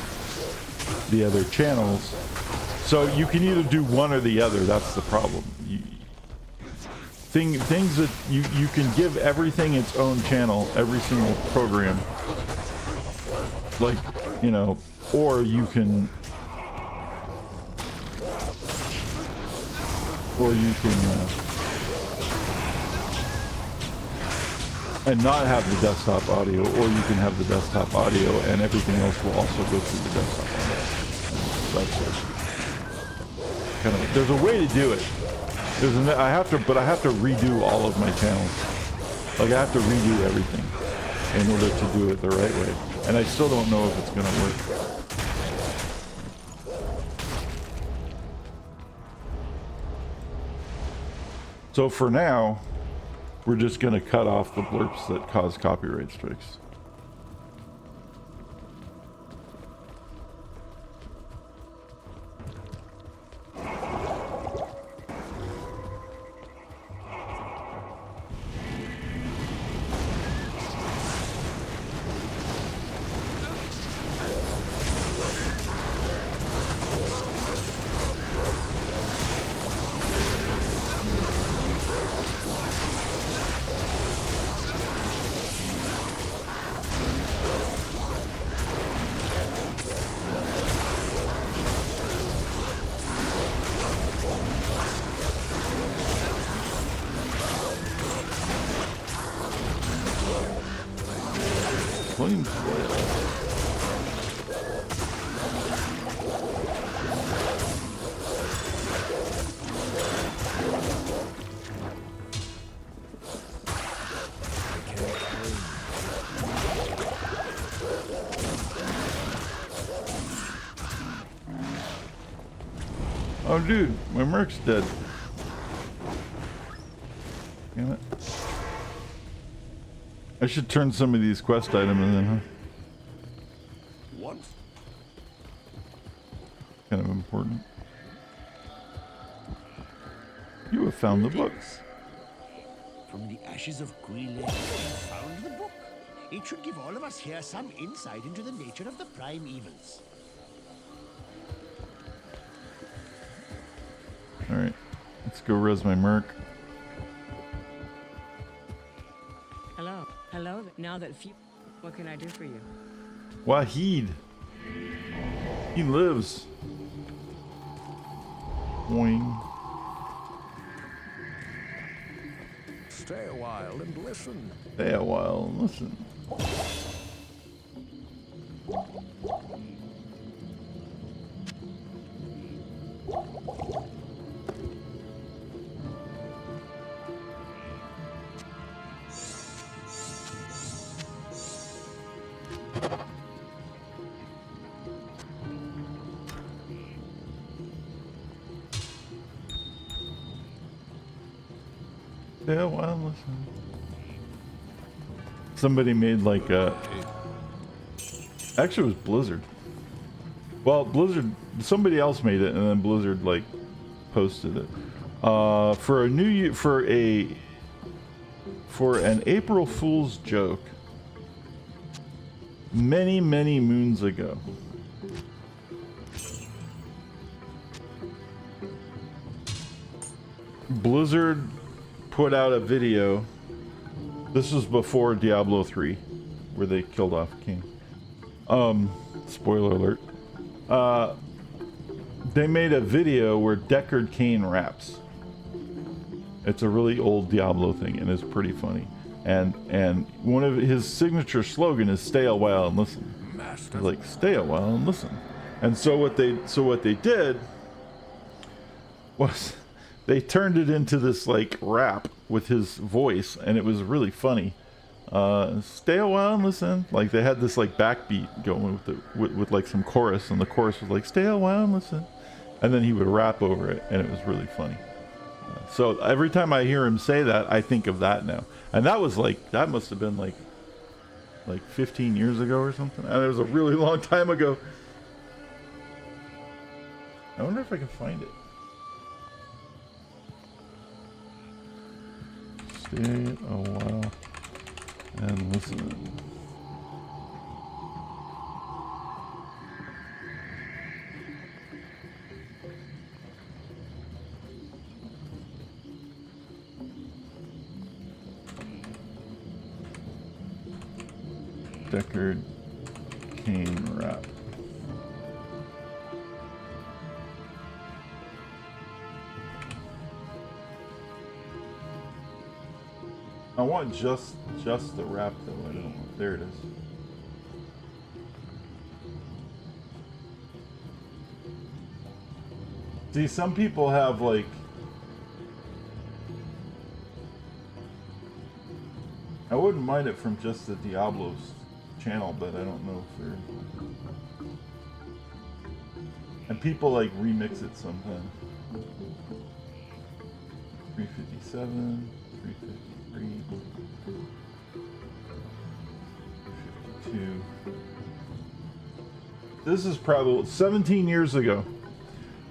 the other channels. So you can either do one or the other. That's the problem. Things that you can give everything its own channel, every single program, like, you know, or you can and not have the desktop audio, or you can have the desktop audio and everything else will also go through the desktop audio. That's kind of, there's a way to do it. I have to redo all of my channels. Like, I have to redo everything in order to do it the right way. And I still don't know if it's gonna work. So for now, we're just going to cut off the blurps that cause copyright strikes. Flame flail. Oh, dude, my merc's dead. Damn it. I should turn some of these quest items in, huh? What? Kind of important. You have found the book. From the ashes of Ghoul, you found the book. It should give all of us here some insight into the nature of the prime evils. Alright, let's go res my merc. Hello. Hello. Now that few. What can I do for you? Wahid. He lives. Boing. Stay a while and listen. Stay a while and listen. Stay a while and listen. Somebody made like a... Actually, it was Blizzard. Well, Blizzard... Somebody else made it, and then Blizzard like posted it. For a new year... For an April Fool's joke. Many, many moons ago. Blizzard put out a video. This was before Diablo 3, where they killed off King. Spoiler alert. They made a video where Deckard Cain raps. It's a really old Diablo thing, and it's pretty funny. And one of his signature slogan is "Stay a while and listen." Master. Like, stay a while and listen. And so what they did was they turned it into this like rap with his voice, and it was really funny. Stay a while and listen. Like they had this like backbeat going with like some chorus, and the chorus was like "Stay a while and listen," and then he would rap over it, and it was really funny. So every time I hear him say that, I think of that now. And that was like, that must have been like 15 years ago or something. And it was a really long time ago. I wonder if I can find it. Stay a while and listen. Deckard Cain rap. I want just the rap though. I don't want. There it is. See, some people have like. I wouldn't mind it from just the Diablo's channel, but I don't know if they're... And people like remix it sometimes. 357, 353, 52. This is probably 17 years ago.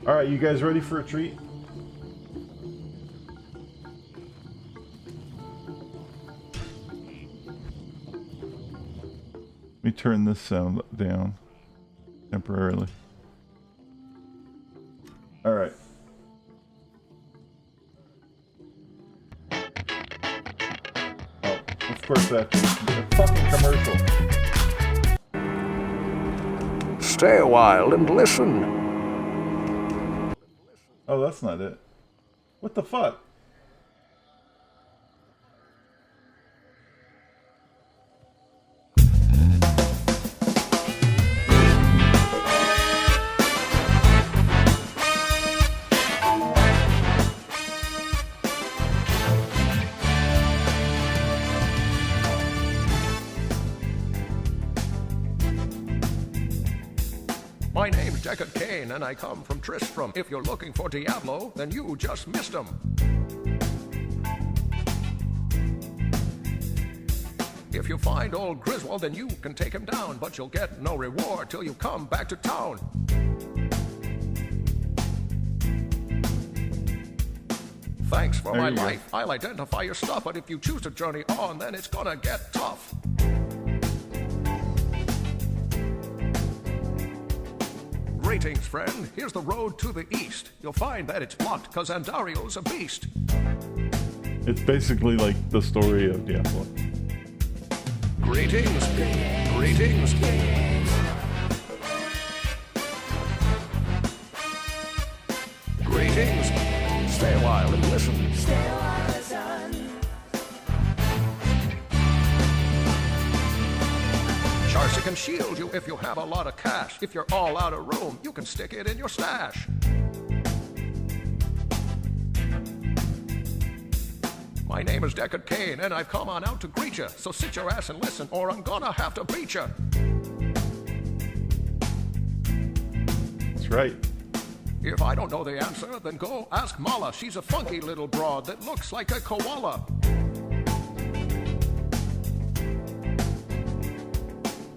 All right, you guys ready for a treat? Let me turn this sound down temporarily. All right. Oh, of course that's a fucking commercial. Stay a while and listen. Oh, that's not it. What the fuck? My name's Deckard Cain, and I come from Tristram. If you're looking for Diablo, then you just missed him. If you find old Griswold, then you can take him down, but you'll get no reward till you come back to town. Thanks for my life. I'll identify your stuff, but if you choose to journey on, then it's gonna get tough. Greetings, friend. Here's the road to the east. You'll find that it's blocked, cause Andario's a beast. It's basically like the story of Diablo. Greetings. Greetings. Greetings. Stay a while and listen. Charcy can shield you if you have a lot of cash. If you're all out of room, you can stick it in your stash. My name is Deckard Cain, and I've come on out to greet you. So sit your ass and listen, or I'm gonna have to beat you. That's right. If I don't know the answer, then go ask Mala. She's a funky little broad that looks like a koala.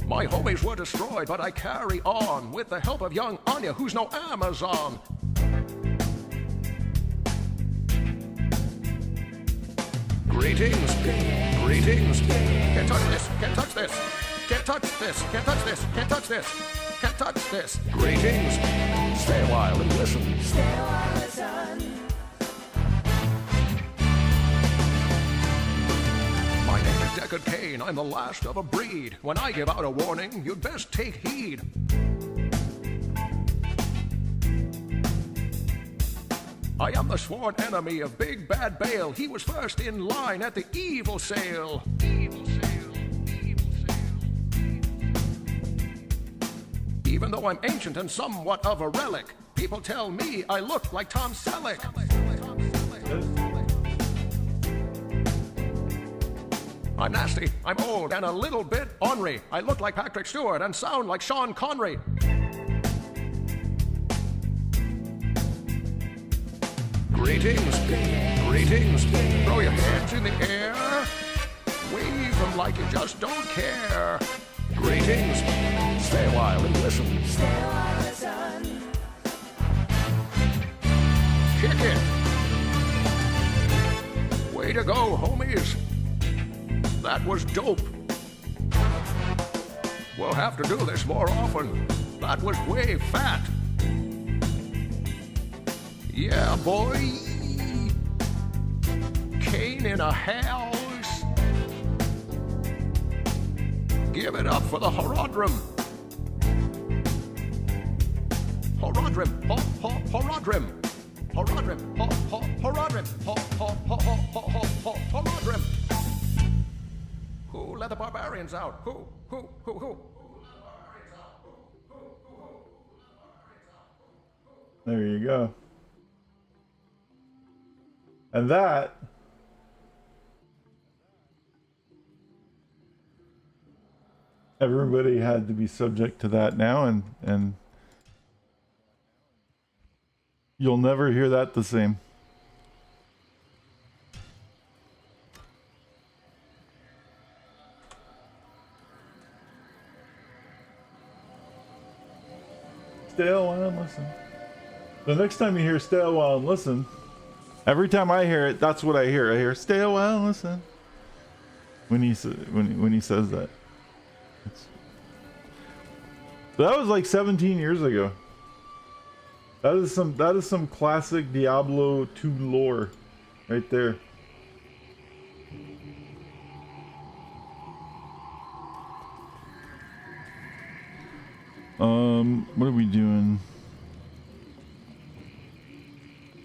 My homies were destroyed, but I carry on with the help of young Anya, who's no Amazon. Greetings. Greetings. Can't touch this. Can't touch this. Can't touch this. Can't touch this. Can't touch this. Can't touch this. Greetings. Stay a while and listen. My name is Deckard Cain. I'm the last of a breed. When I give out a warning, you'd best take heed. I am the sworn enemy of Big Bad Bale. He was first in line at the evil sale. Evil sale. Evil sale. Even though I'm ancient and somewhat of a relic, people tell me I look like Tom Selleck. I'm nasty, I'm old, and a little bit ornery. I look like Patrick Stewart and sound like Sean Connery. Greetings, greetings. Throw your hands in the air. Wave them like you just don't care. Greetings. Stay a while and listen. Kick it. Way to go, homies. That was dope. We'll have to do this more often. That was way fat. Yeah, boy. Cain in a house. Give it up for the Horodrim. Horodrim. Horodrim. Horodrim. Horodrim. Horodrim. Who let the barbarians out? Who? There you go. And that everybody had to be subject to that now, and you'll never hear that the same. Stay a while and listen. The next time you hear stay a while and listen, every time I hear it, that's what I hear. I hear stay a while and listen. When he says that. That was like 17 years ago. That is some classic Diablo 2 lore right there. What are we doing?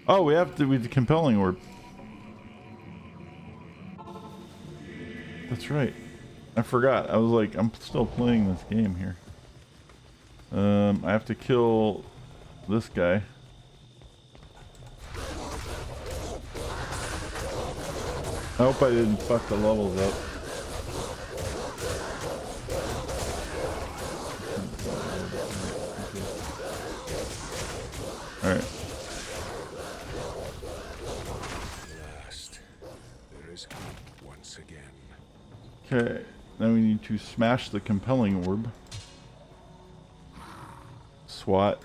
Oh, we have the compelling orb. That's right. I forgot. I was like, I'm still playing this game here. I have to kill this guy. I hope I didn't fuck the levels up. Alright. Last, there is hope once again. Okay. Then we need to smash the compelling orb. SWAT.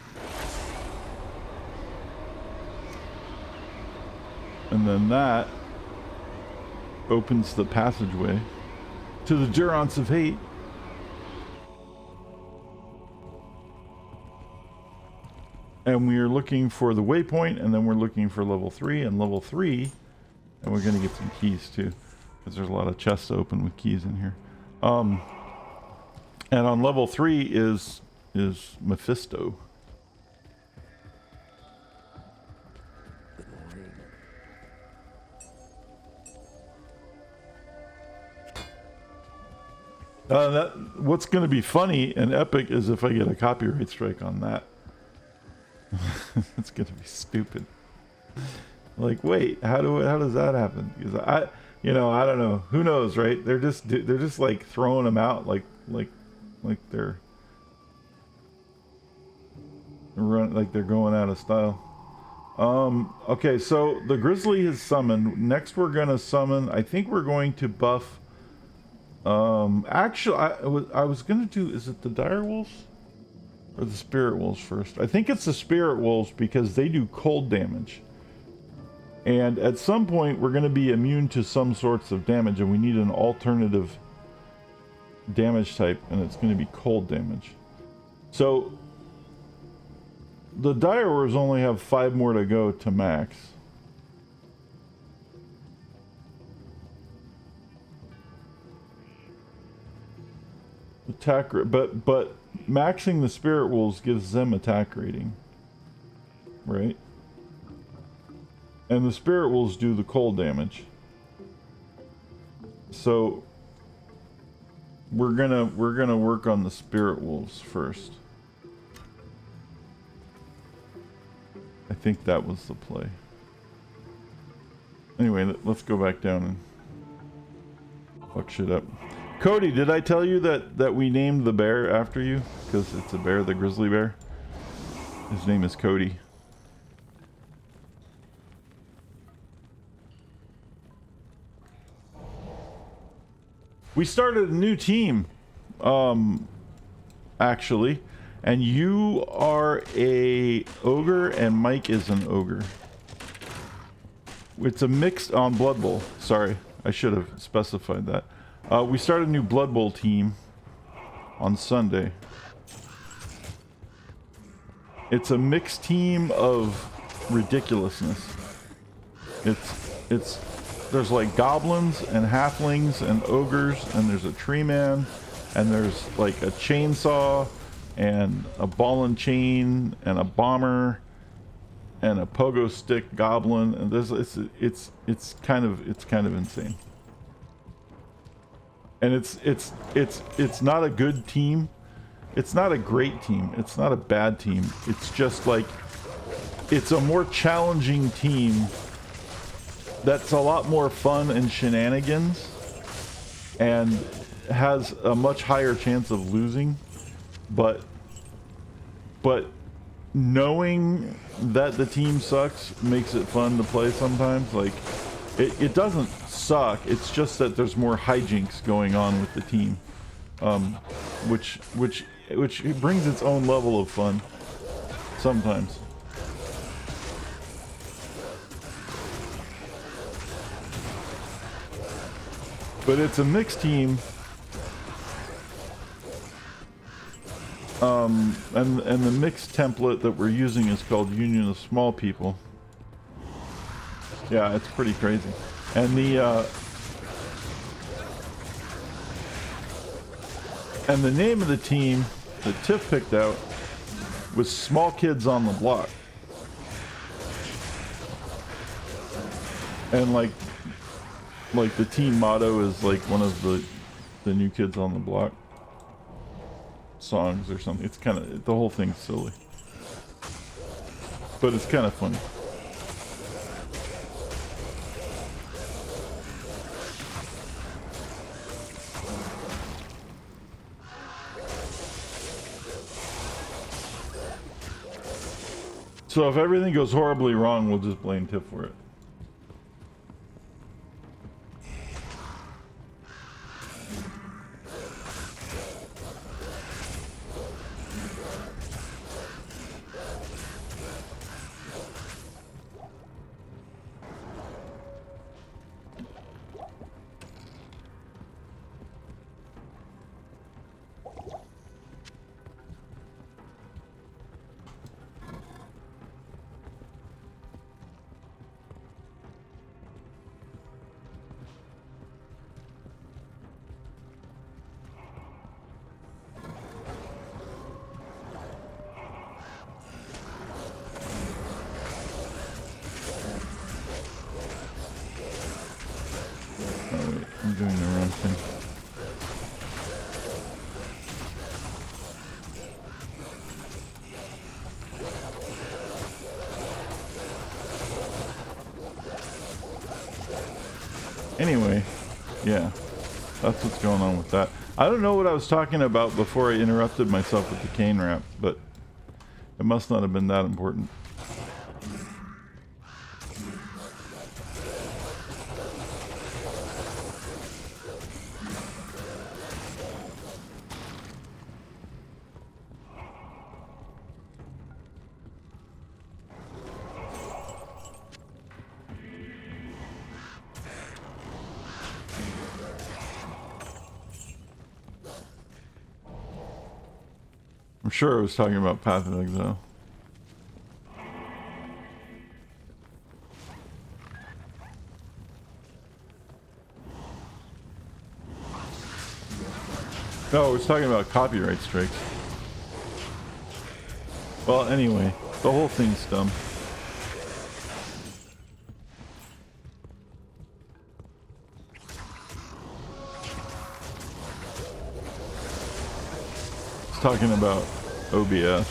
And then that opens the passageway to the Durance of Hate. And we are looking for the waypoint, and then we're looking for level 3 and level 3. And we're going to get some keys too, because there's a lot of chests open with keys in here. And on level 3 is Mephisto. What's going to be funny and epic is if I get a copyright strike on that. It's going to be stupid. Like, wait, how does that happen? Because I don't know. Who knows, right? They're just like throwing them out like they're going out of style. Okay, so the Grizzly is summoned. Next we're going to summon, I think we're going to buff. Actually, I was gonna do, is it the Dire Wolves or the Spirit Wolves first? I think it's the Spirit Wolves because they do cold damage. And at some point we're gonna be immune to some sorts of damage, and we need an alternative damage type, and it's gonna be cold damage. So the Dire Wolves only have 5 more to go to max. Attack, but maxing the Spirit Wolves gives them attack rating, right? And the Spirit Wolves do the cold damage. So we're gonna work on the Spirit Wolves first. I think that was the play. Anyway, let's go back down and fuck shit up. Cody, did I tell you that we named the bear after you? Because it's a bear, the grizzly bear. His name is Cody. We started a new team, actually, and you are a ogre and Mike is an ogre. It's a mixed on Blood Bowl. Sorry, I should have specified that. We started a new Blood Bowl team on Sunday. It's a mixed team of ridiculousness. There's like goblins and halflings and ogres, and there's a tree man, and there's like a chainsaw and a ball and chain and a bomber and a pogo stick goblin, and it's kind of insane. And it's not a good team. It's not a great team. It's not a bad team. It's just like, it's a more challenging team that's a lot more fun and shenanigans and has a much higher chance of losing. But knowing that the team sucks makes it fun to play sometimes. Like, it doesn't suck, it's just that there's more hijinks going on with the team, which brings its own level of fun sometimes. But it's a mixed team, and the mixed template that we're using is called Union of Small People. Yeah, it's pretty crazy. And the name of the team that Tiff picked out was Small Kids on the Block. And like the team motto is like one of the New Kids on the Block songs or something. It's kind of, the whole thing's silly, but it's kind of funny. So if everything goes horribly wrong, we'll just blame Tiff for it. I'm doing the wrong thing. Anyway, yeah, that's what's going on with that. I don't know what I was talking about before I interrupted myself with the cane wrap, but it must not have been that important. I'm sure I was talking about Path of Exile. No, I was talking about copyright strikes. Well, anyway, the whole thing's dumb. It's talking about OBS.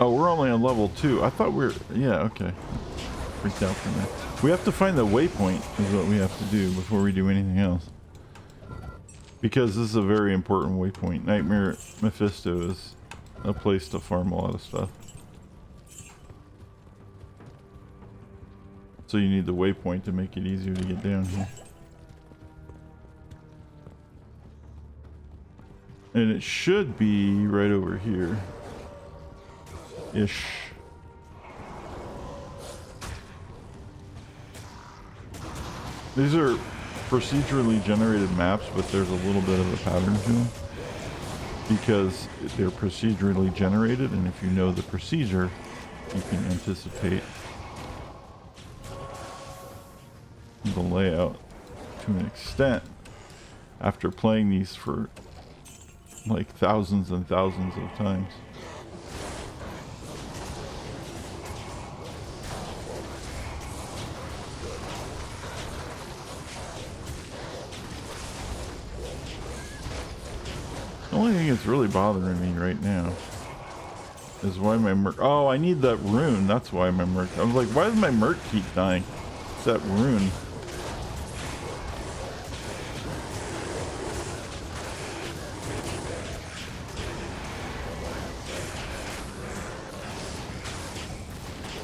Oh, we're only on level 2. I thought we were... Yeah, okay. Freaked out for a minute. We have to find the waypoint is what we have to do before we do anything else. Because this is a very important waypoint. Nightmare Mephisto is a place to farm a lot of stuff. So you need the waypoint to make it easier to get down here. And it should be right over here. Ish. These are procedurally generated maps, but there's a little bit of a pattern to them because they're procedurally generated, and if you know the procedure, you can anticipate the layout to an extent after playing these for like thousands and thousands of times. The only thing that's really bothering me right now is why my merc... Oh, I need that rune. That's why my merc... I was like, why does my merc keep dying? It's that rune.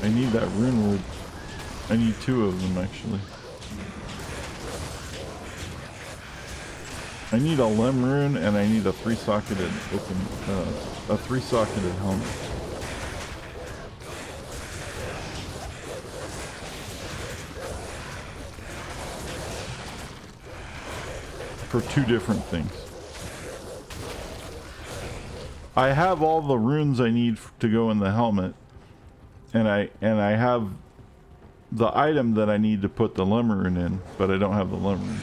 I need that rune wood. I need 2 of them, actually. I need a lem rune and I need a 3-socketed open, a 3-socketed helmet. For 2 different things. I have all the runes I need to go in the helmet, and I have the item that I need to put the lemon in, but I don't have the lemon.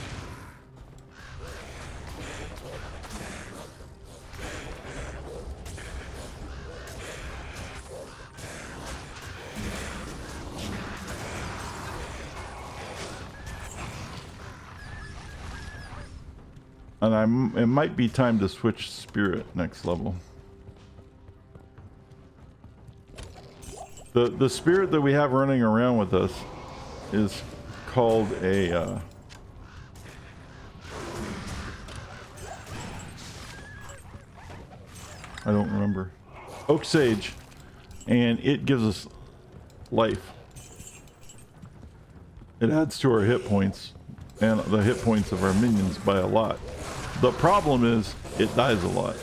And it might be time to switch spirit next level. The spirit that we have running around with us is called a I don't remember. Oak Sage, and it gives us life. It adds to our hit points and the hit points of our minions by a lot. The problem is it dies a lot.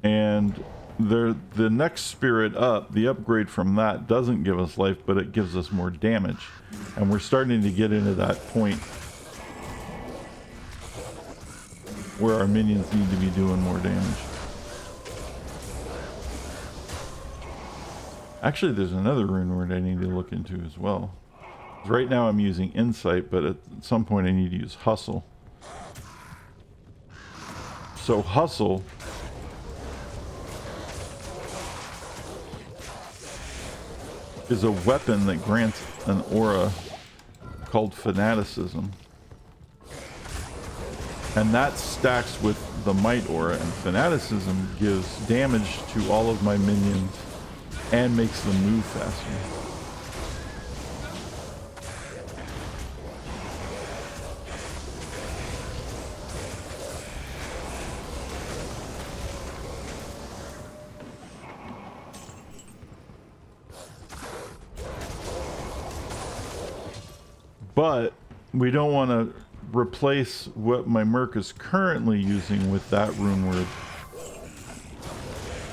And the next spirit up, the upgrade from that doesn't give us life, but it gives us more damage. And we're starting to get into that point where our minions need to be doing more damage. Actually, there's another rune word I need to look into as well. Right now I'm using Insight, but at some point I need to use Hustle. So Hustle is a weapon that grants an aura called Fanaticism. And that stacks with the Might aura, and Fanaticism gives damage to all of my minions and makes them move faster. But we don't want to replace what my Merc is currently using with that rune word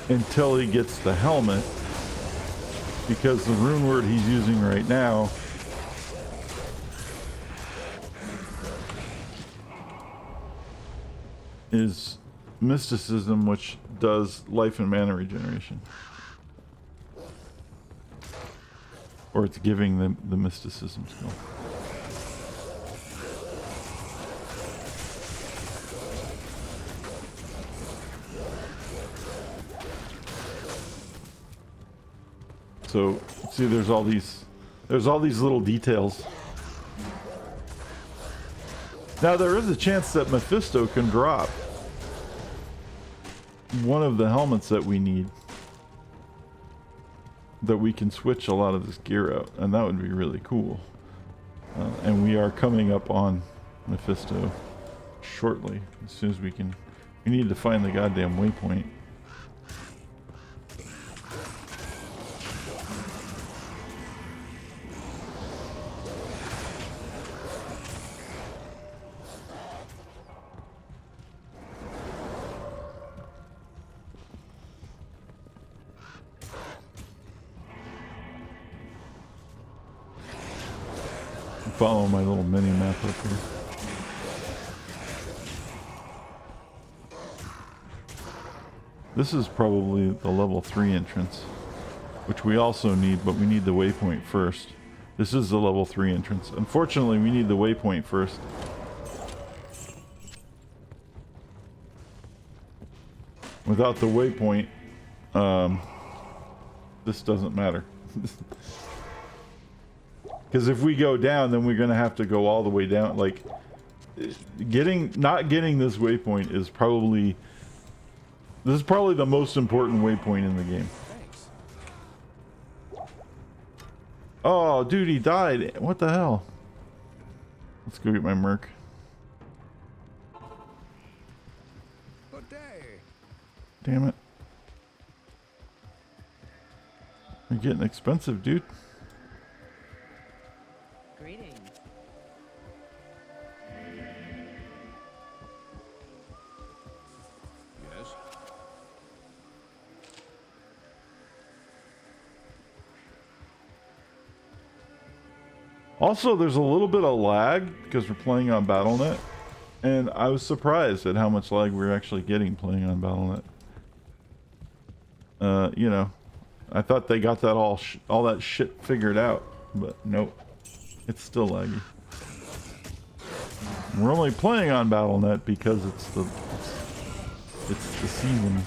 until he gets the helmet, because the rune word he's using right now is Mysticism, which does life and mana regeneration. Or it's giving them the Mysticism skill. So see, there's all these little details. Now there is a chance that Mephisto can drop one of the helmets that we need, that we can switch a lot of this gear out, and that would be really cool. And we are coming up on Mephisto shortly, as soon as we can. We need to find the goddamn waypoint. Follow my little mini map up here. This is probably the level 3 entrance, which we also need, but we need the waypoint first. This is the level 3 entrance. Unfortunately, we need the waypoint first. Without the waypoint, this doesn't matter. Because if we go down, then we're going to have to go all the way down. Like, not getting this waypoint is probably... This is probably the most important waypoint in the game. Thanks. Oh, dude, he died. What the hell? Let's go get my Merc. Good day. Damn it. You're getting expensive, dude. Greetings. Yes. Also, there's a little bit of lag because we're playing on BattleNet. And I was surprised at how much lag we were actually getting playing on Battle.net. You know, I thought they got that all that shit figured out, but nope, it's still laggy. We're only playing on Battle.net because it's the season,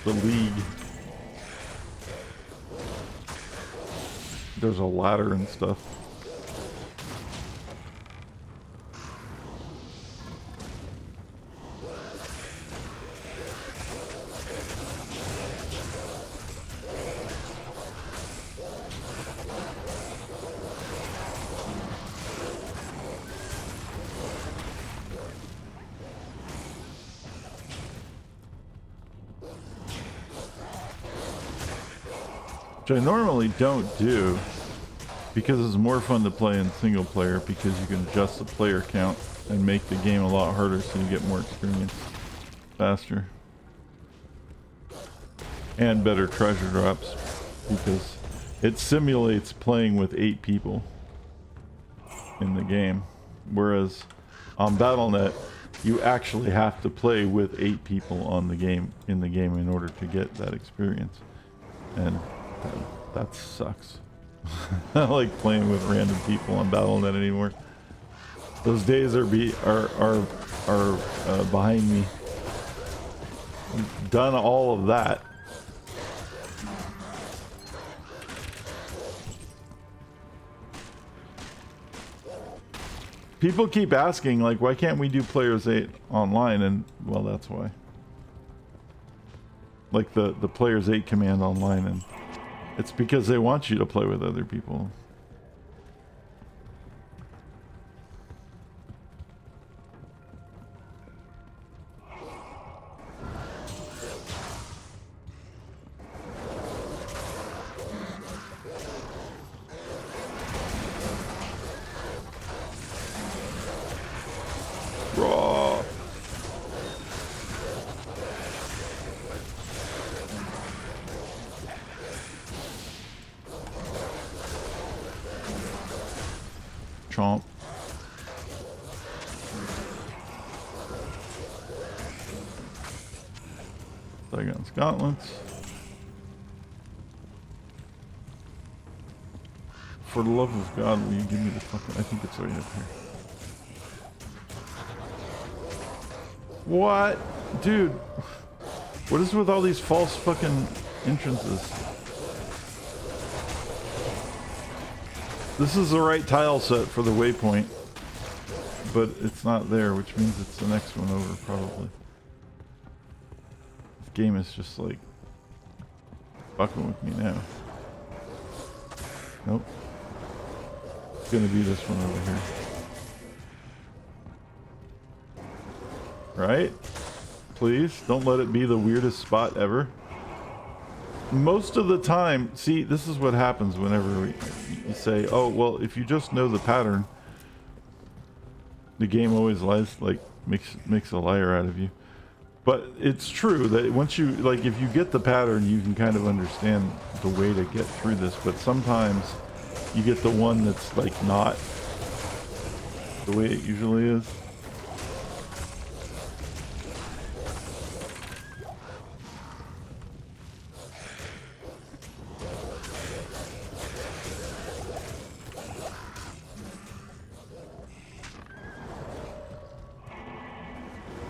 the league. There's a ladder and stuff. Which I normally don't do because it's more fun to play in single player because you can adjust the player count and make the game a lot harder so you get more experience faster and better treasure drops because it simulates playing with 8 people in the game, whereas on Battle.net you actually have to play with 8 people on the game in order to get that experience, and that sucks. I don't like playing with random people on Battle.net anymore. Those days are behind me. I've done all of that. People keep asking, like, why can't we do Players 8 online? And, well, that's why. Like, the Players 8 command online, and it's because they want you to play with other people. Raw. Chomp. Saigon's gauntlets. For the love of God, will you give me the fucking... I think it's right up here. What? Dude. What is with all these false fucking entrances? This is the right tile set for the waypoint, but it's not there, which means it's the next one over, probably. This game is just like fucking with me now. Nope. It's gonna be this one over here. Right? Please, don't let it be the weirdest spot ever. Most of the time, see, this is what happens whenever you say, oh, well, if you just know the pattern, the game always lies, like, makes a liar out of you. But it's true that once you, like, if you get the pattern, you can kind of understand the way to get through this, but sometimes you get the one that's, like, not the way it usually is.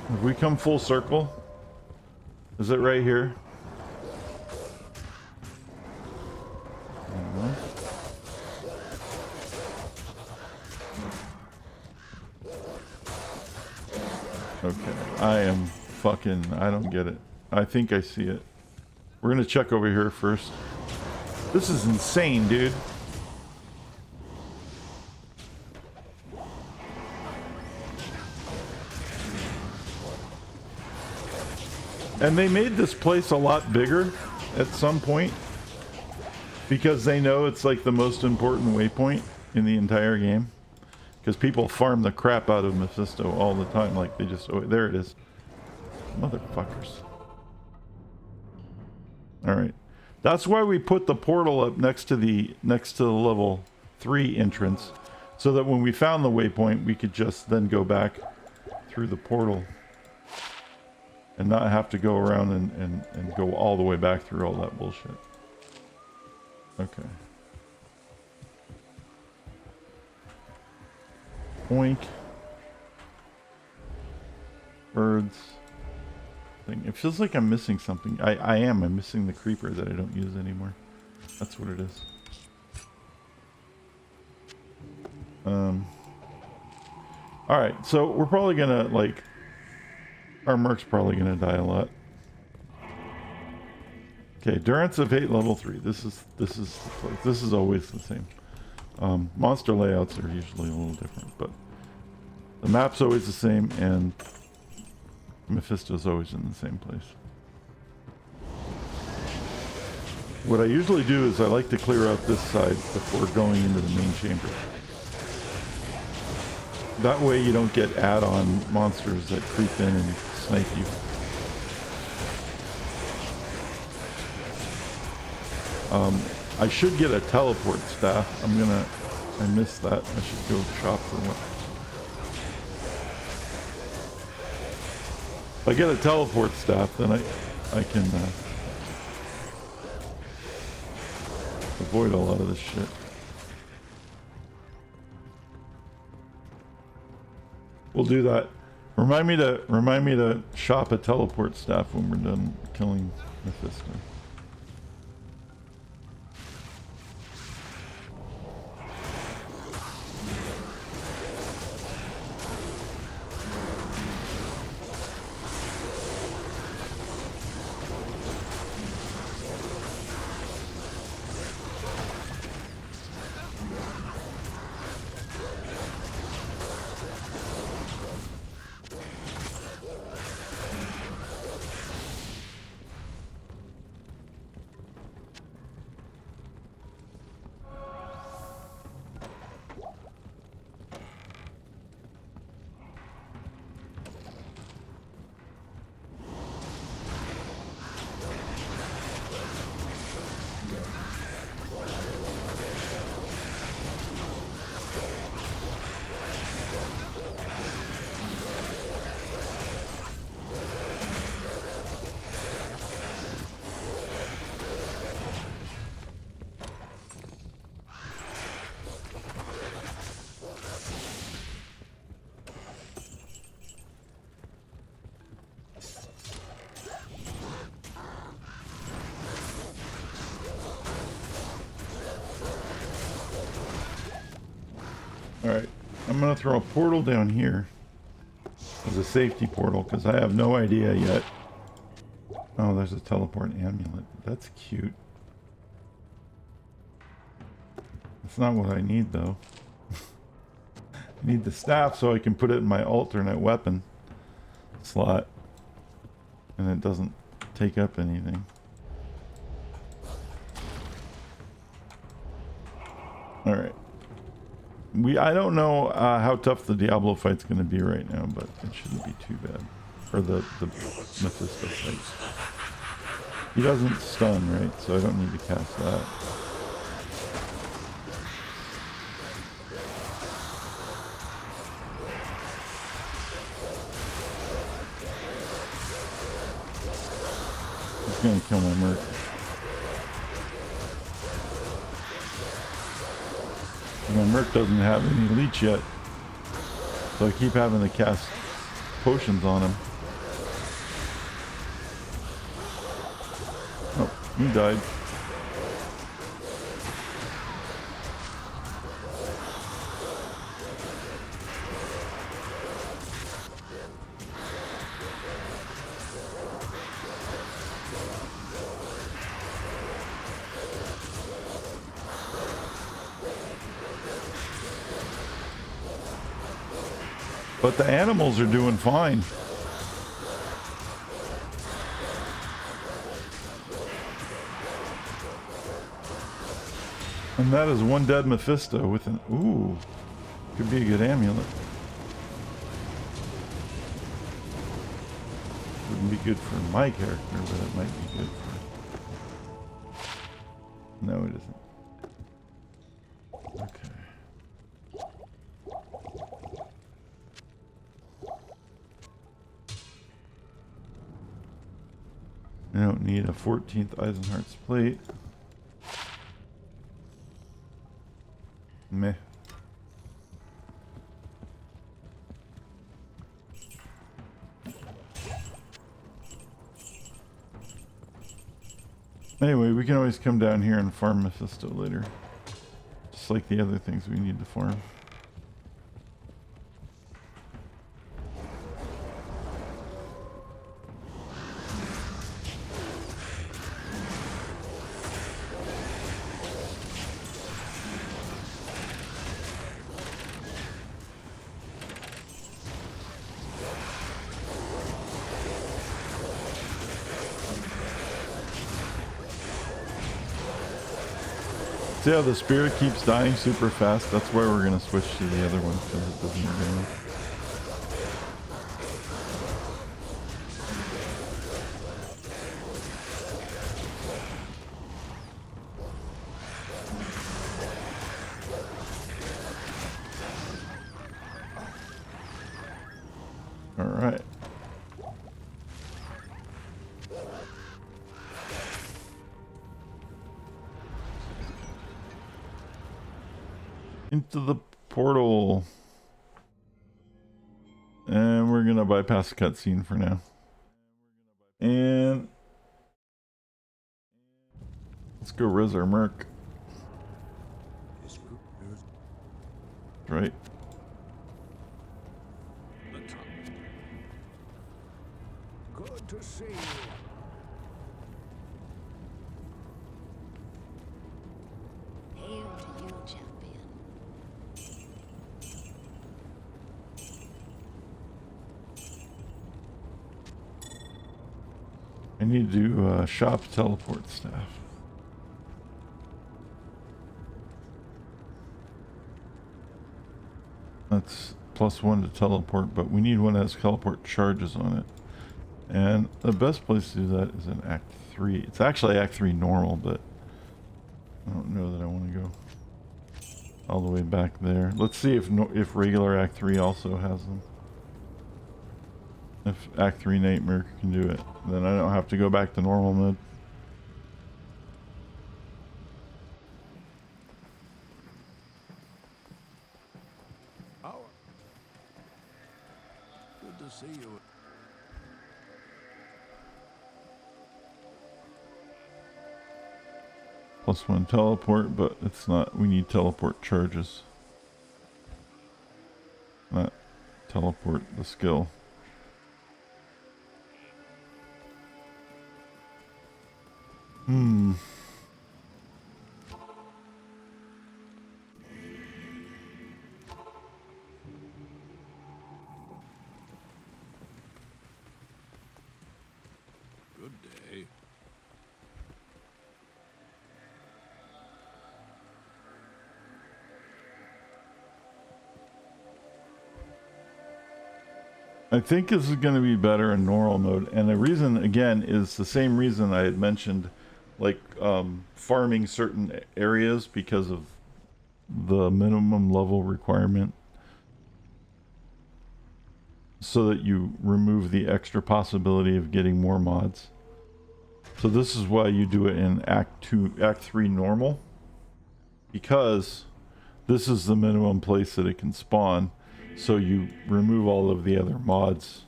Have we come full circle? Is it right here? Okay, I am fucking... I don't get it. I think I see it. We're gonna check over here first. This is insane, dude. And they made this place a lot bigger at some point because they know it's like the most important waypoint in the entire game. Because people farm the crap out of Mephisto all the time. Like they just, oh, there it is. Motherfuckers. Alright. That's why we put the portal up next to the level 3 entrance. So that when we found the waypoint, we could just then go back through the portal and not have to go around and go all the way back through all that bullshit. Okay. Oink. Birds. Thing. It feels like I'm missing something. I am. I'm missing the creeper that I don't use anymore. That's what it is. Alright, so we're probably gonna, like... Our merc's probably gonna die a lot. Okay, Durance of 8, level 3. This is the place. This is always the same. Monster layouts are usually a little different, but... The map's always the same, and... Mephisto's always in the same place. What I usually do is I like to clear out this side before going into the main chamber. That way you don't get add-on monsters that creep in and snipe you. I should get a teleport staff. I missed that. I should go shop for one. If I get a teleport staff, then I can avoid a lot of this shit. We'll do that. Remind me to shop a teleport staff when we're done killing Mephisto. Alright, I'm going to throw a portal down here as a safety portal because I have no idea yet. Oh, there's a teleport amulet. That's cute. That's not what I need though. I need the staff so I can put it in my alternate weapon slot and it doesn't take up anything. Alright. I don't know how tough the Diablo fight's going to be right now, but it shouldn't be too bad. Or the Mephisto fight. He doesn't stun, right? So I don't need to cast that. He's going to kill my merc. My merc doesn't have any leech yet, so I keep having to cast potions on him. Oh, he died. But the animals are doing fine. And that is one dead Mephisto with an... Ooh. Could be a good amulet. Wouldn't be good for my character, but it might be good for... No, it isn't. Okay. Don't need a 14th Eisenhart's plate. Meh. Anyway, we can always come down here and farm Mephisto later. Just like the other things we need to farm. See how the spirit keeps dying super fast? That's why we're going to switch to the other one, because it doesn't damage. Alright. Into the portal. And we're gonna bypass the cutscene for now. And let's go res our merc. Right. Good to see you. Hail to you, champion. I need to shop teleport staff. That's +1 to teleport, but we need one that has teleport charges on it. And the best place to do that is in Act 3. It's actually Act 3 normal, but I don't know that I want to go all the way back there. Let's see if regular Act 3 also has them. If Act 3 Nightmare can do it, then I don't have to go back to normal mode. Good to see you. +1 teleport, but it's not, we need teleport charges. Not teleport the skill. Good day. I think this is going to be better in normal mode, and the reason again is the same reason I had mentioned, like farming certain areas because of the minimum level requirement, so that you remove the extra possibility of getting more mods. So this is why you do it in Act 3 normal, because this is the minimum place that it can spawn. So you remove all of the other mods,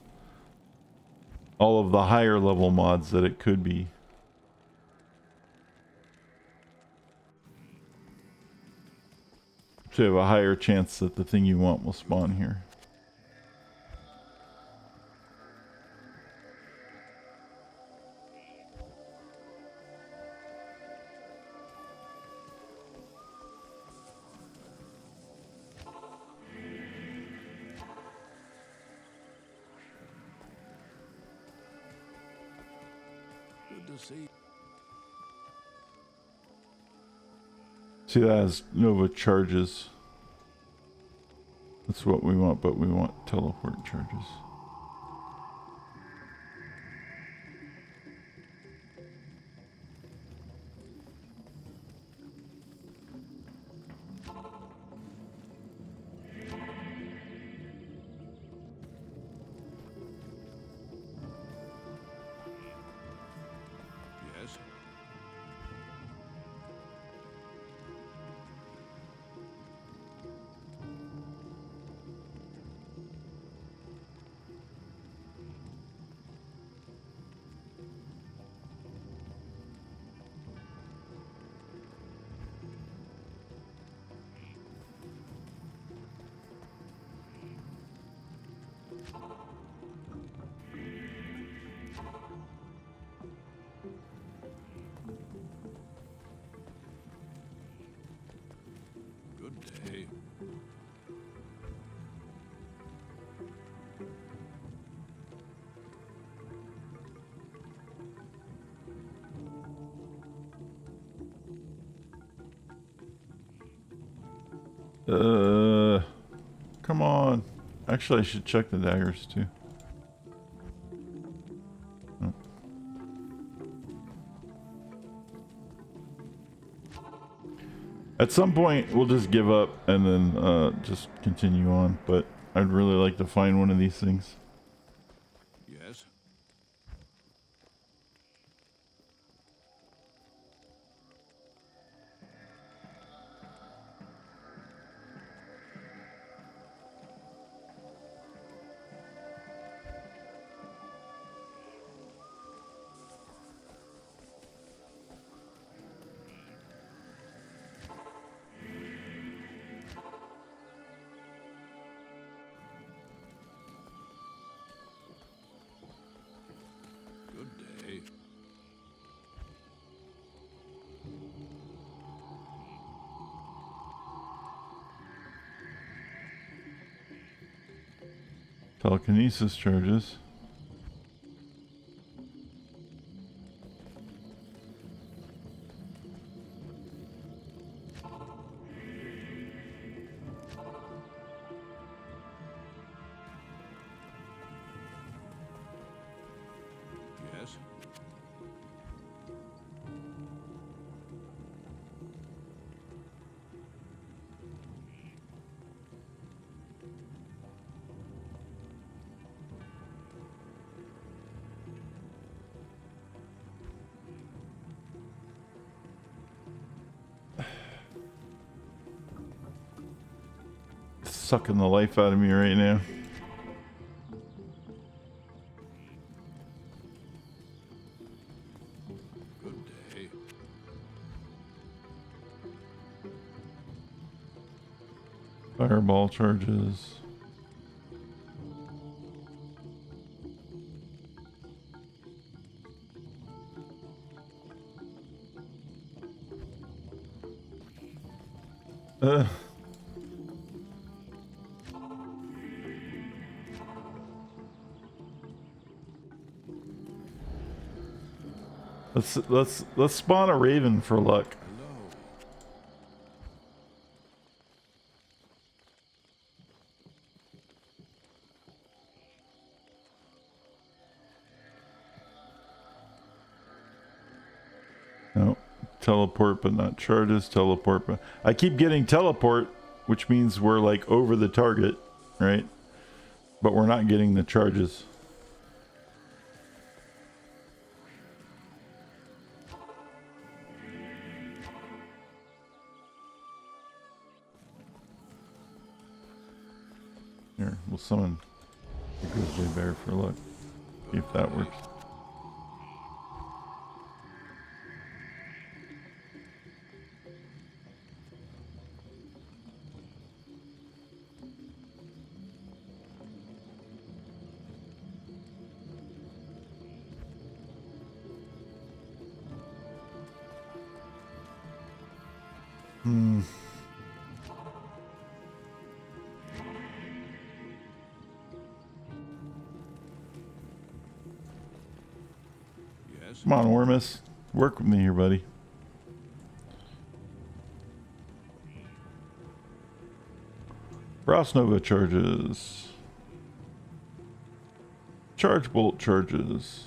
all of the higher level mods that it could be. So you have a higher chance that the thing you want will spawn here. See. See, that has Nova charges. That's what we want, but we want teleport charges. Come on. Actually, I should check the daggers too. Oh. At some point, we'll just give up and then just continue on. But I'd really like to find one of these things. Yes? Good day. Telekinesis charges. Yes? Sucking the life out of me right now. Good day. Fireball charges. Uh. Let's spawn a raven for luck. Hello. No, teleport but not charges. Teleport but I keep getting teleport, which means we're like over the target, right? But we're not getting the charges. Here, we'll summon the grizzly bear for luck. See if that works. Yes? Come on, Wormus. Work with me here, buddy. Frost Nova charges. Charge Bolt charges.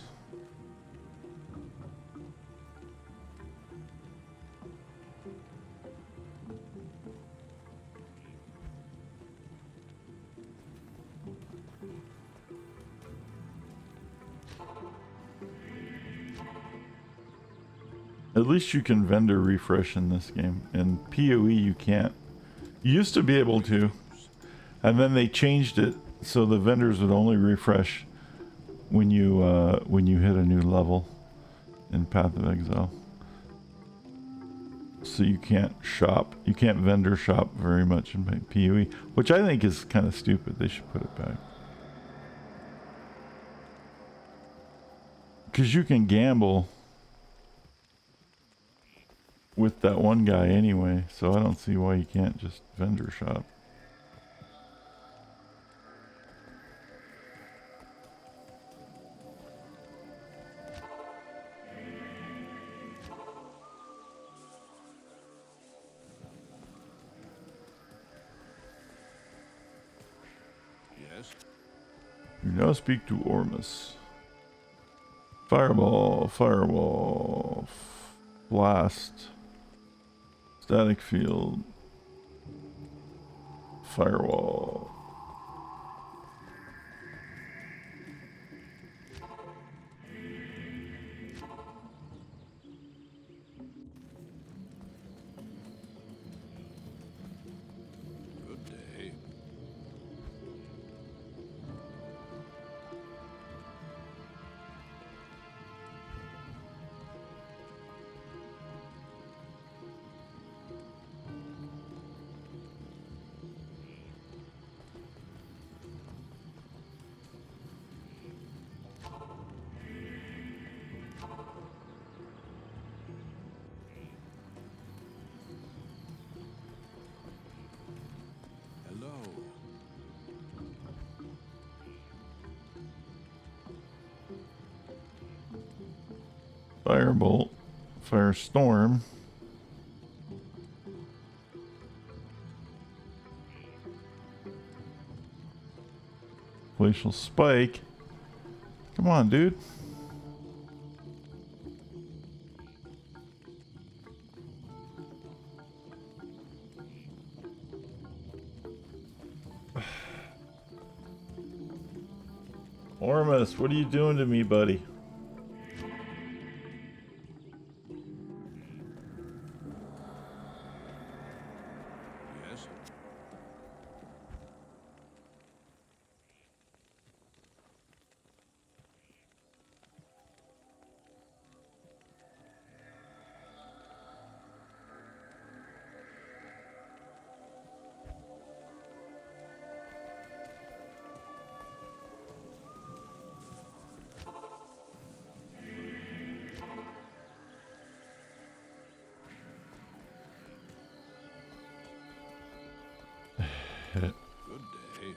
At least you can vendor refresh in this game. In PoE you can't. You used to be able to, and then they changed it so the vendors would only refresh when you hit a new level in Path of Exile. So you can't shop. You can't vendor shop very much in PoE, which I think is kind of stupid. They should put it back. Because you can gamble with that one guy anyway, so I don't see why you can't just vendor shop. Yes. You now speak to Ormus. Fireball, firewall, blast, static field, firewall. Good day. Hello. Firebolt, firestorm. Glacial spike. Come on, dude. Ormus, what are you doing to me, buddy? Yes. Good day.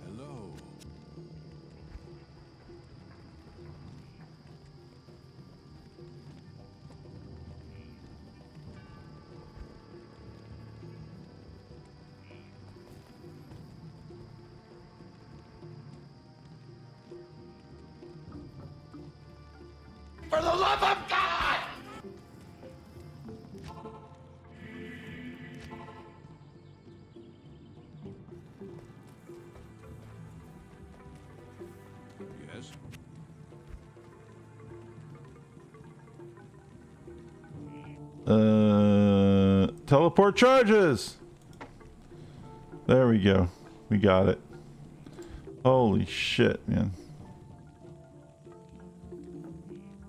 Hello. For the love of God! Yes. Teleport charges. There we go. We got it. Holy shit, man.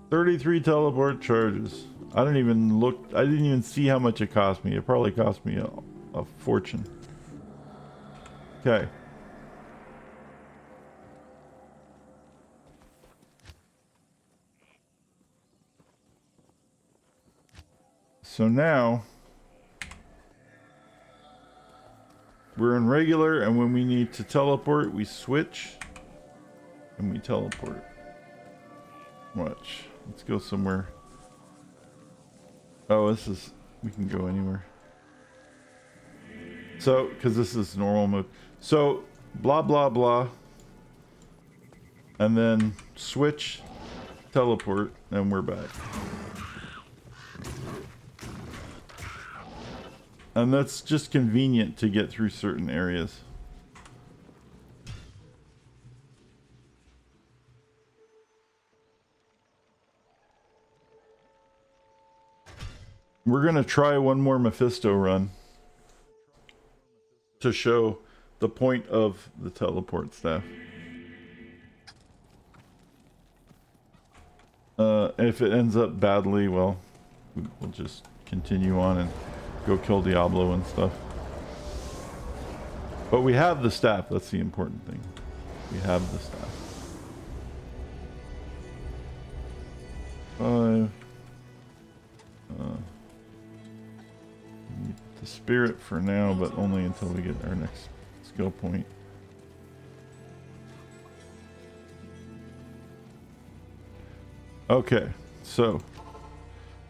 33 teleport charges. I don't even look. I didn't even see how much it cost me. It probably cost me a fortune. Okay. So now we're in regular, and when we need to teleport, we switch and we teleport. Watch. Let's go somewhere. Oh, this is, we can go anywhere. So, because this is normal mode. So, blah, blah, blah. And then switch, teleport, and we're back. And that's just convenient to get through certain areas. We're gonna try one more Mephisto run to show the point of the teleport staff. If it ends up badly, well, we'll just continue on and go kill Diablo and stuff. But we have the staff. That's the important thing. We have the staff. 5. The spirit for now, but only until we get our next skill point. Okay, so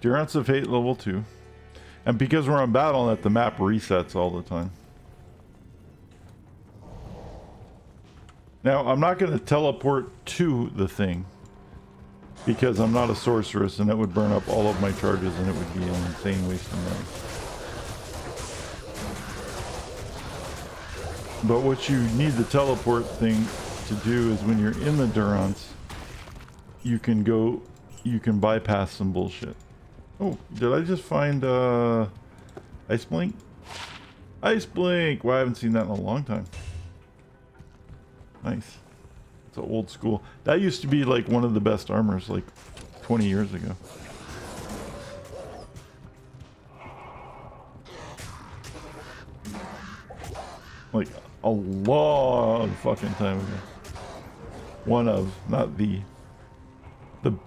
Durance of Hate level 2. And because we're on BattleNet, the map resets all the time. Now, I'm not going to teleport to the thing because I'm not a sorceress and it would burn up all of my charges and it would be an insane waste of money. But what you need the teleport thing to do is when you're in the Durance, you can bypass some bullshit. Oh, did I just find Ice Blink? Ice Blink! Well, I haven't seen that in a long time. Nice. It's an old school. That used to be like one of the best armors like 20 years ago. Like a long fucking time ago. One of, not the.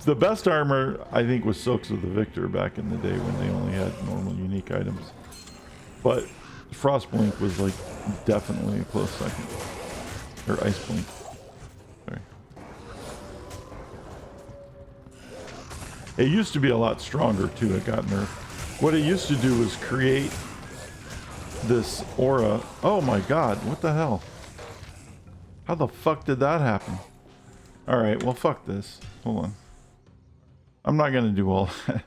The best armor, I think, was Silks of the Victor back in the day when they only had normal unique items. But Frostblink was like definitely a close second. Or Iceblink. Sorry. It used to be a lot stronger too. It got nerfed. What it used to do was create this aura. Oh my god, what the hell? How the fuck did that happen? Alright, well fuck this. Hold on. I'm not gonna do all that.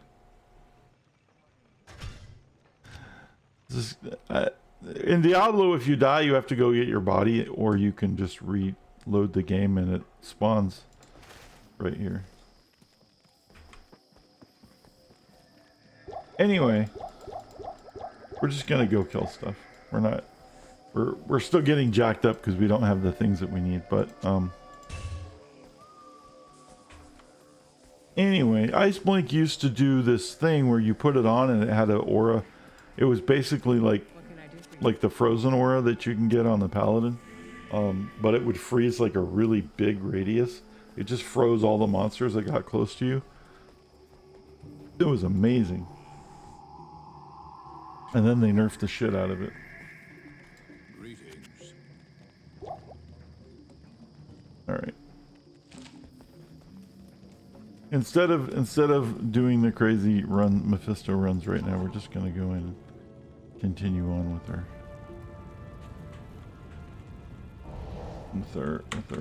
In Diablo, if you die, you have to go get your body, or you can just reload the game and it spawns right here. Anyway, we're just gonna go kill stuff. We're still getting jacked up because we don't have the things that we need, but anyway, Ice Blink used to do this thing where you put it on and it had an aura. It was basically like the frozen aura that you can get on the Paladin, but it would freeze like a really big radius. It just froze all the monsters that got close to you. It was amazing. And then they nerfed the shit out of it. Greetings. All right. Instead of doing the crazy Mephisto runs right now, we're just gonna go in and continue on with our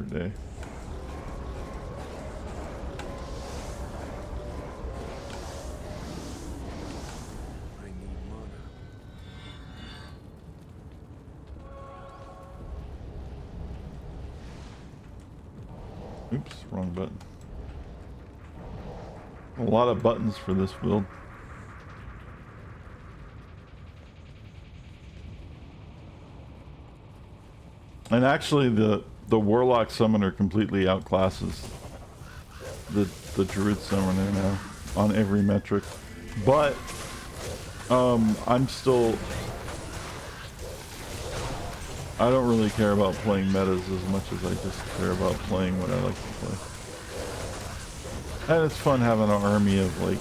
day. I need mana. Oops, wrong button. A lot of buttons for this build. And actually the Warlock Summoner completely outclasses the Druid Summoner now on every metric. But I'm still, I don't really care about playing metas as much as I just care about playing what I like to play. And it's fun having an army of like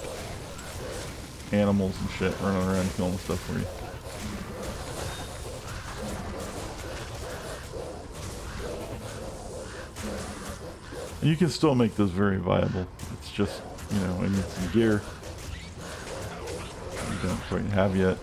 animals and shit running around killing stuff for you. And you can still make those very viable. It's just, you know, I need some gear you don't quite have yet.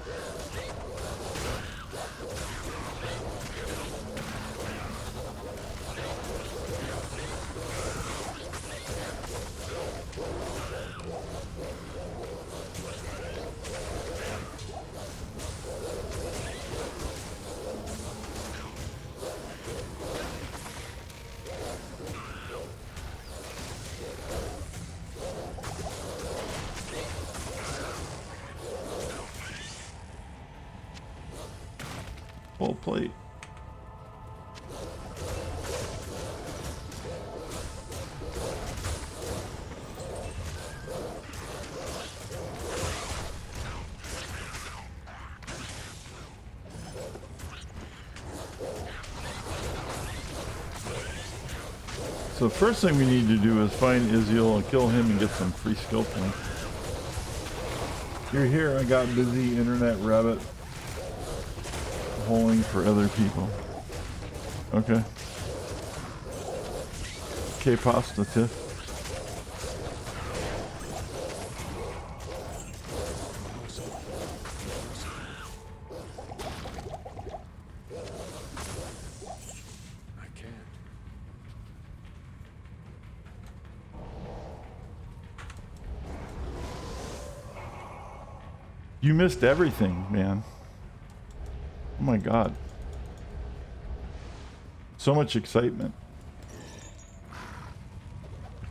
Full plate. So the first thing we need to do is find Israel and kill him and get some free skill points. You're here, I got busy internet rabbit holing for other people. Okay. Okay, pasta tiff. I can't. You missed everything, man. Oh my god. So much excitement.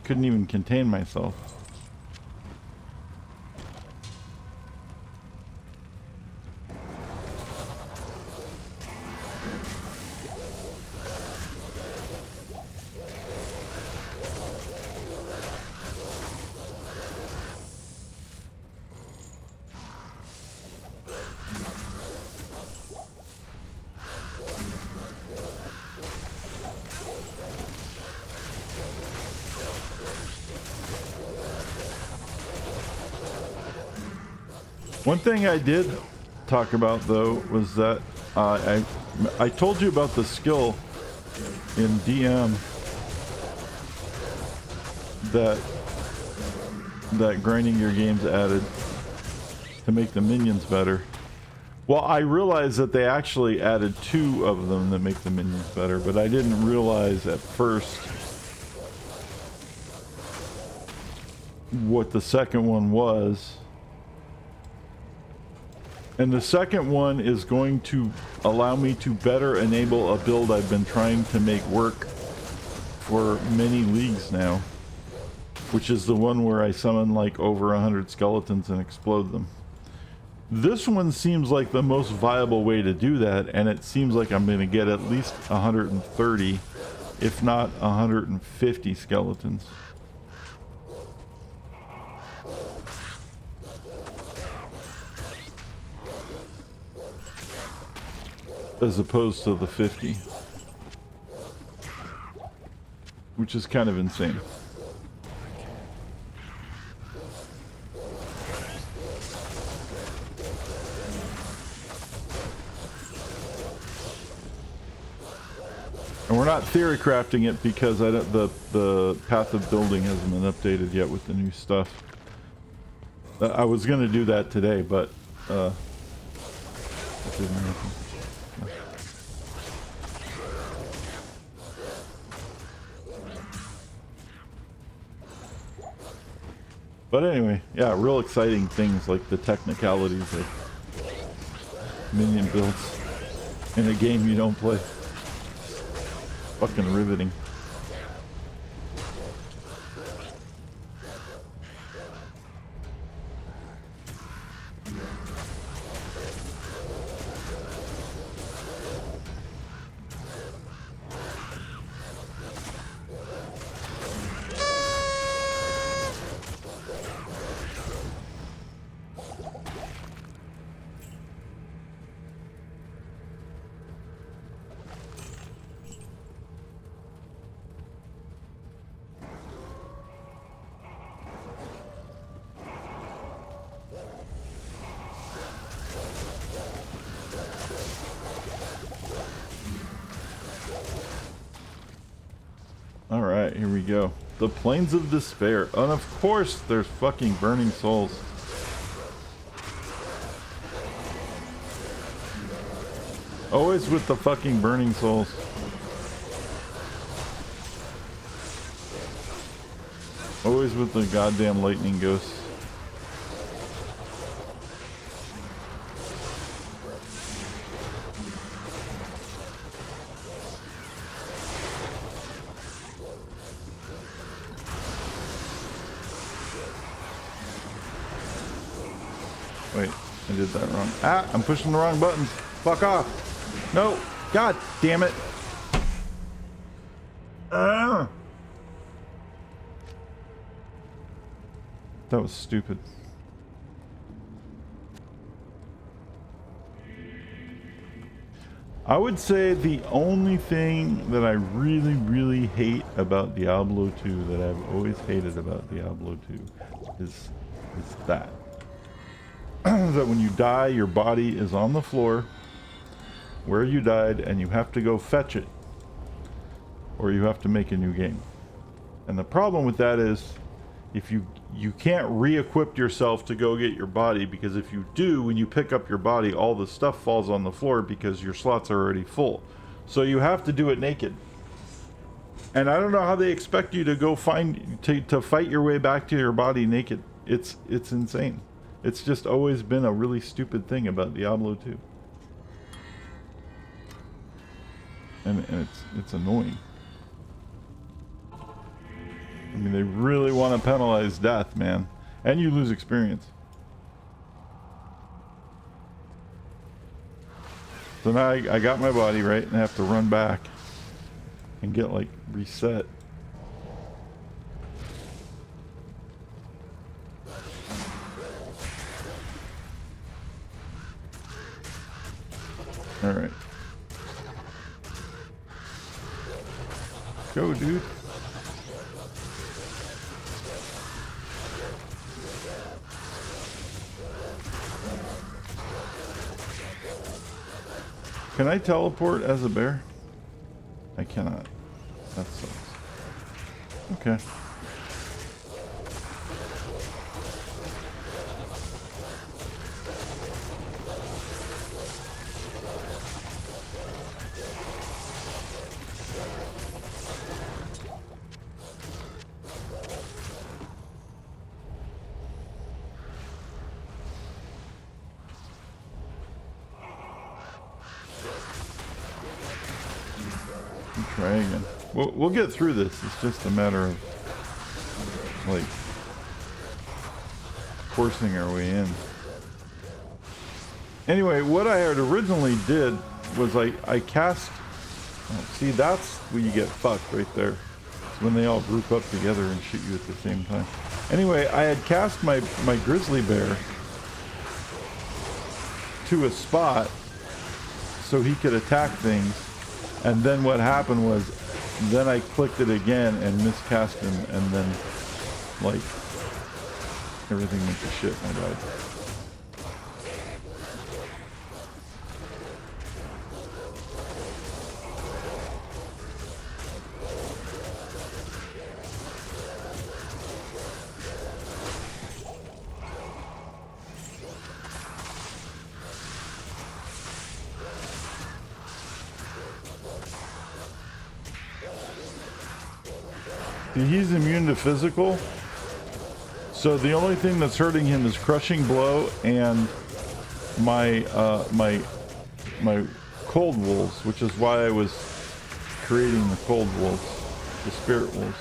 Couldn't even contain myself. One thing I did talk about though was that I told you about the skill in DM that grinding your games added to make the minions better. Well, I realized that they actually added 2 of them that make the minions better, but I didn't realize at first what the second one was. And the second one is going to allow me to better enable a build I've been trying to make work for many leagues now, which is the one where I summon like over 100 skeletons and explode them. This one seems like the most viable way to do that, and it seems like I'm going to get at least 130, if not 150 skeletons. As opposed to the 50, which is kind of insane. And we're not theory crafting it because the path of building hasn't been updated yet with the new stuff. I was going to do that today, but it didn't happen. But anyway, yeah, real exciting things like the technicalities of minion builds in a game you don't play. Fucking riveting. Alright, here we go. The Plains of Despair. And of course, there's fucking burning souls. Always with the fucking burning souls. Always with the goddamn lightning ghosts. Wait, I did that wrong. Ah, I'm pushing the wrong buttons. Fuck off. No. God damn it. That was stupid. I would say the only thing that I really, really hate about Diablo 2, that I've always hated about Diablo 2, is that. That when you die, your body is on the floor where you died, and you have to go fetch it, or you have to make a new game. And the problem with that is, if you can't re-equip yourself to go get your body, because if you do, when you pick up your body, all the stuff falls on the floor because your slots are already full. So you have to do it naked. And I don't know how they expect you to go to fight your way back to your body naked. It's insane. It's just always been a really stupid thing about Diablo 2. And it's annoying. I mean, they really want to penalize death, man. And you lose experience. So now I got my body, right? And I have to run back and get, like, reset. Alright. Go, dude. Can I teleport as a bear? I cannot. That sucks. Okay. Try again. We'll get through this. It's just a matter of, like, forcing our way in. Anyway, what I had originally did was I cast... Oh, see, that's where you get fucked right there. It's when they all group up together and shoot you at the same time. Anyway, I had cast my grizzly bear to a spot so he could attack things. And then what happened was, then I clicked it again and miscast him, and then, like, everything went to shit and I died. He's immune to physical, so the only thing that's hurting him is crushing blow and my cold wolves, which is why I was creating the cold wolves, the spirit wolves.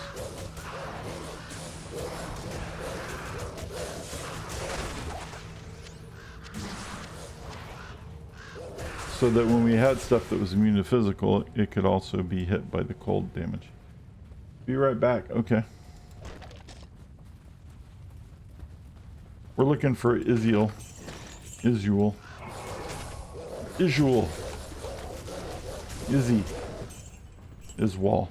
So that when we had stuff that was immune to physical, it could also be hit by the cold damage. Be right back. Okay. We're looking for Isuel. Izzy. Iswal.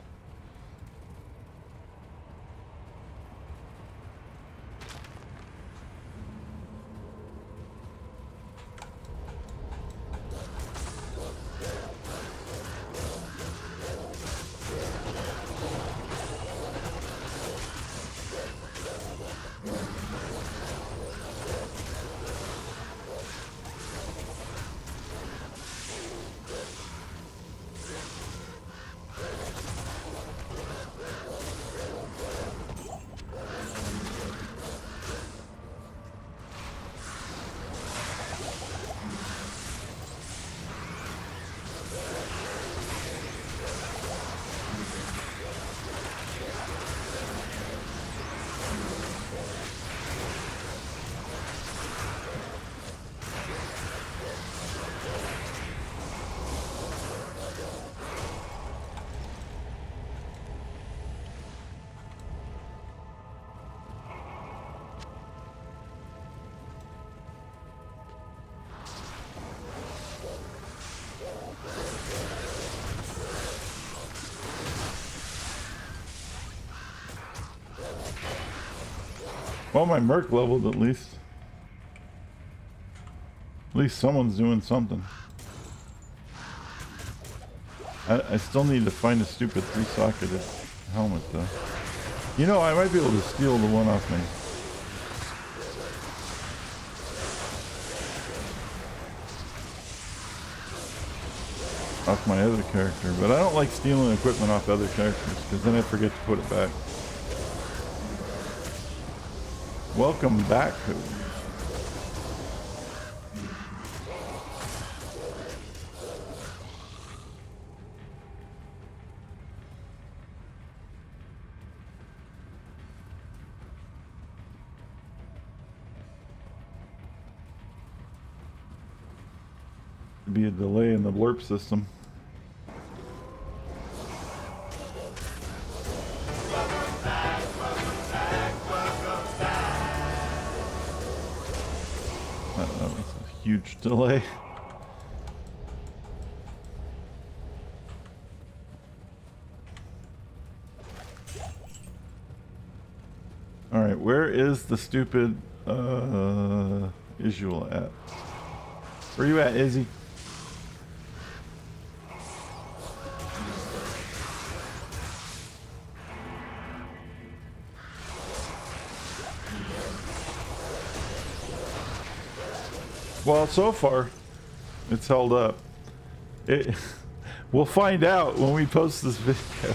Well, my merc leveled at least. At least someone's doing something. I still need to find a stupid 3-socketed helmet though. You know, I might be able to steal the one off me. Off my other character, but I don't like stealing equipment off other characters because then I forget to put it back. Welcome back, Ghoul. Be a delay in the blurp system. That was a huge delay. All right, where is the stupid Isuel at? Where you at, Izzy? Well, so far, it's held up. We'll find out when we post this video.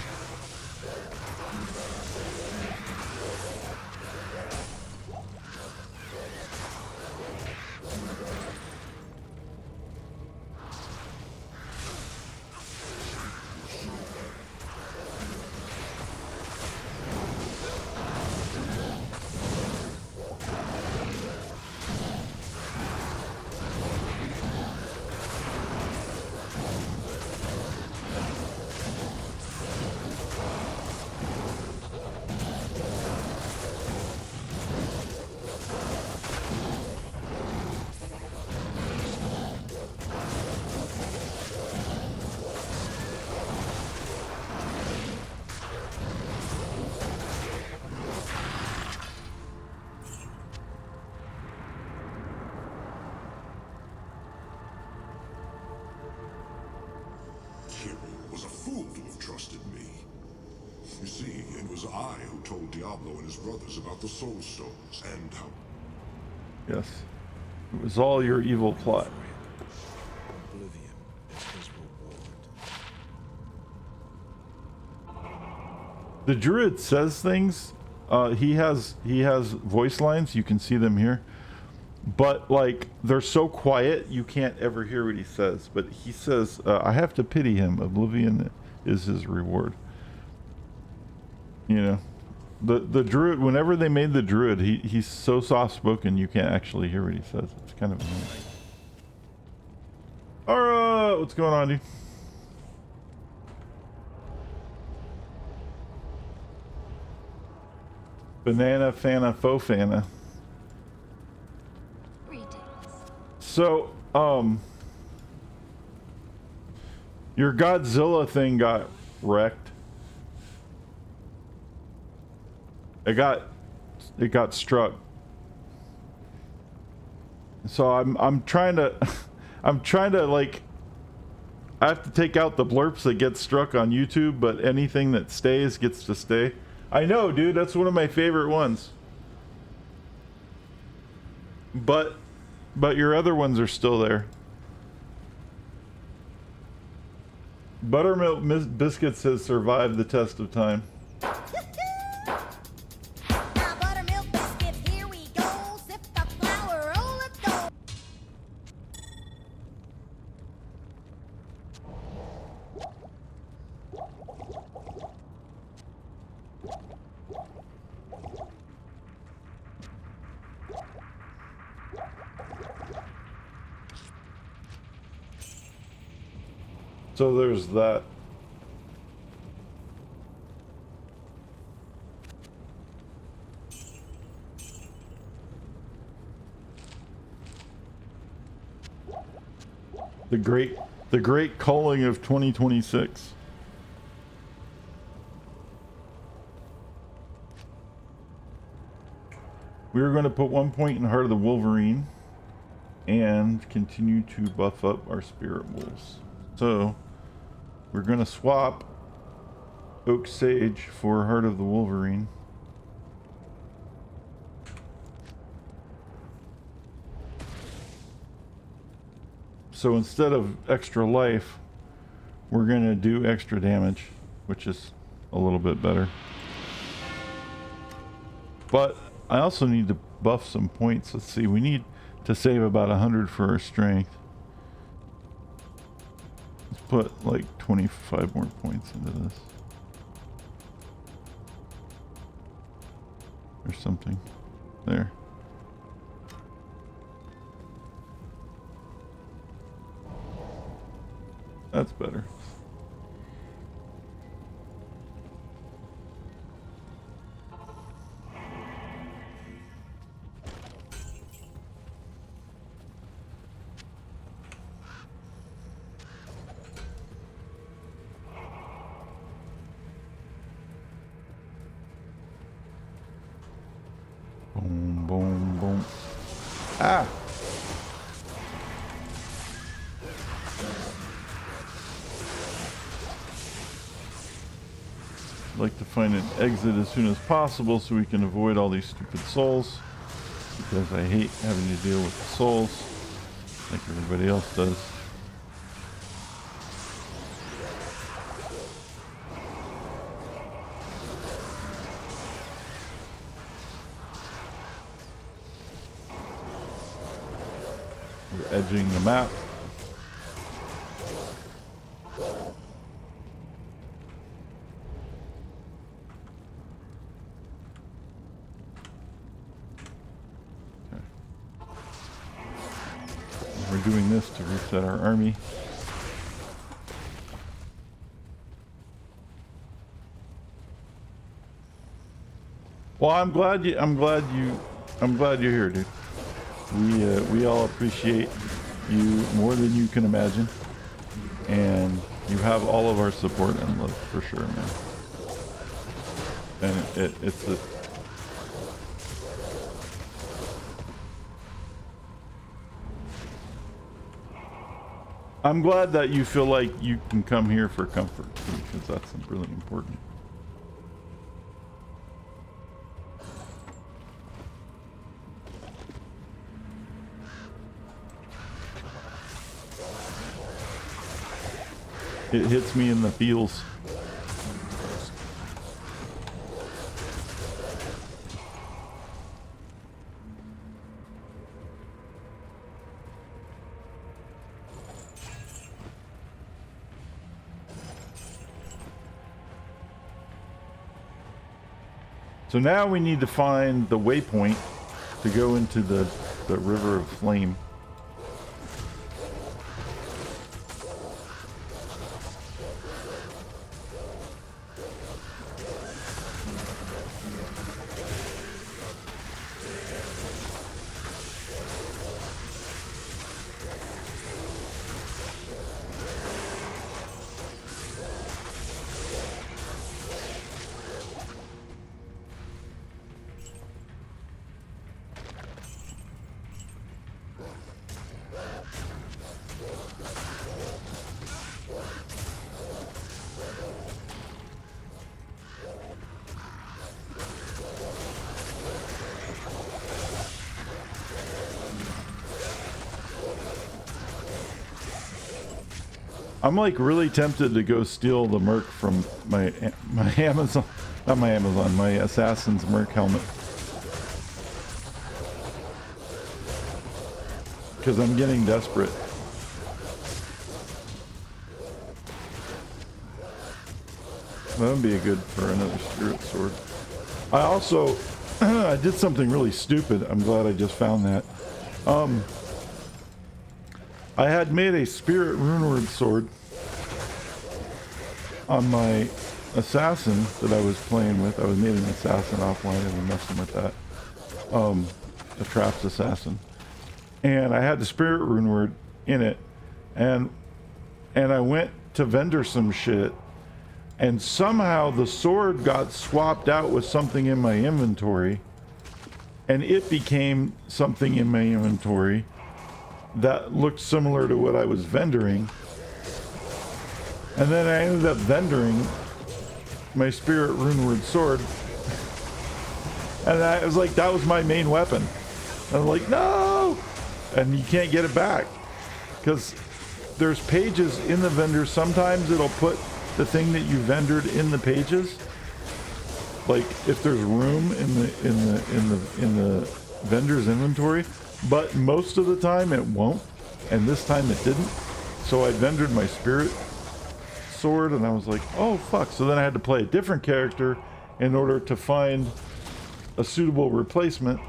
Was a fool to have trusted me. You see, it was I who told Diablo and his brothers about the Soul Stones and how... Yes. It was all your evil plot. Oblivion is his reward. The Druid says things. He has voice lines. You can see them here. But like they're so quiet you can't ever hear what he says. But he says, I have to pity him. Oblivion is his reward. You know, the Druid, whenever they made the Druid, he's so soft spoken you can't actually hear what he says. It's kind of annoying. Alright, what's going on, dude? Banana Fana Fofana. So, your Godzilla thing got wrecked. It got struck. So I'm trying to like, I have to take out the blurps that get struck on YouTube, but anything that stays gets to stay. I know, dude, that's one of my favorite ones. But your other ones are still there. Buttermilk Biscuits has survived the test of time. Buttermilk biscuits, here we go. Sip the flour, roll it go. So there's that. The great calling of 2026. We're going to put 1 point in Heart of the Wolverine and continue to buff up our Spirit Wolves. So we're going to swap Oak Sage for Heart of the Wolverine. So instead of extra life, we're going to do extra damage, which is a little bit better. But I also need to buff some points. Let's see, we need to save about 100 for our strength. Let's put like 25 more points into this. Or something. There. That's better. Boom, boom, boom. Ah! I'd like to find an exit as soon as possible so we can avoid all these stupid souls, because I hate having to deal with the souls like everybody else does. We're edging the map. We're doing this to reset our army. Well, I'm glad you're here, dude. We all appreciate you more than you can imagine, and you have all of our support and love for sure, man. And it's a I'm glad that you feel like you can come here for comfort, because that's really important. It hits me in the feels. So now we need to find the waypoint to go into the River of Flame. I'm like really tempted to go steal the Merc from my Amazon, not my Amazon, my Assassin's Merc helmet. Because I'm getting desperate. That would be good for another spirit sword. I also, I did something really stupid. I'm glad I just found that. I had made a spirit runeward sword on my assassin that I was playing with. I was making an assassin offline and been messing with that. A traps assassin. And I had the spirit runeword in it, and I went to vendor some shit, and somehow the sword got swapped out with something in my inventory, and it became something in my inventory that looked similar to what I was vendoring. And then I ended up vendoring my Spirit Runeward sword. And I was like, that was my main weapon. And I'm like, no! And you can't get it back. Because there's pages in the vendor. Sometimes it'll put the thing that you vendored in the pages. Like if there's room in the vendor's inventory. But most of the time it won't. And this time it didn't. So I vendored my Spirit sword and I was like, oh fuck. So then I had to play a different character in order to find a suitable replacement,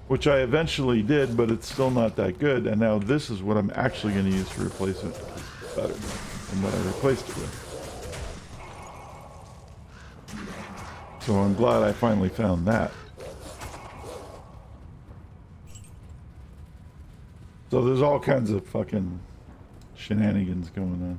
which I eventually did, but it's still not that good. And now this is what I'm actually going to use to replace it. It's better than what I replaced it with. So I'm glad I finally found that. So there's all kinds of fucking shenanigans going on.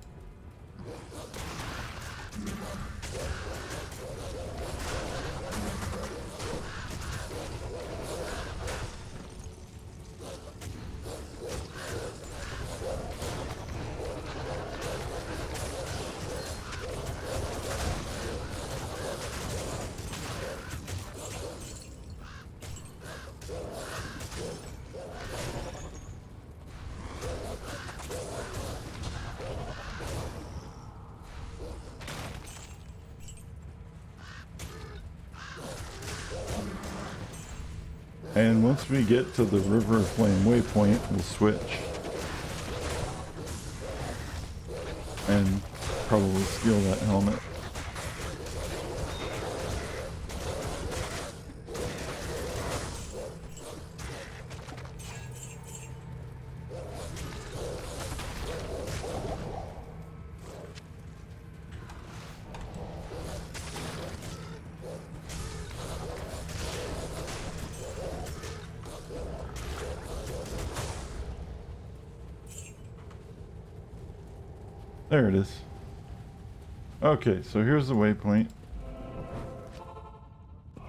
And once we get to the River of Flame waypoint, we'll switch. And probably steal that helmet. There it is. Okay, so here's the waypoint. I'm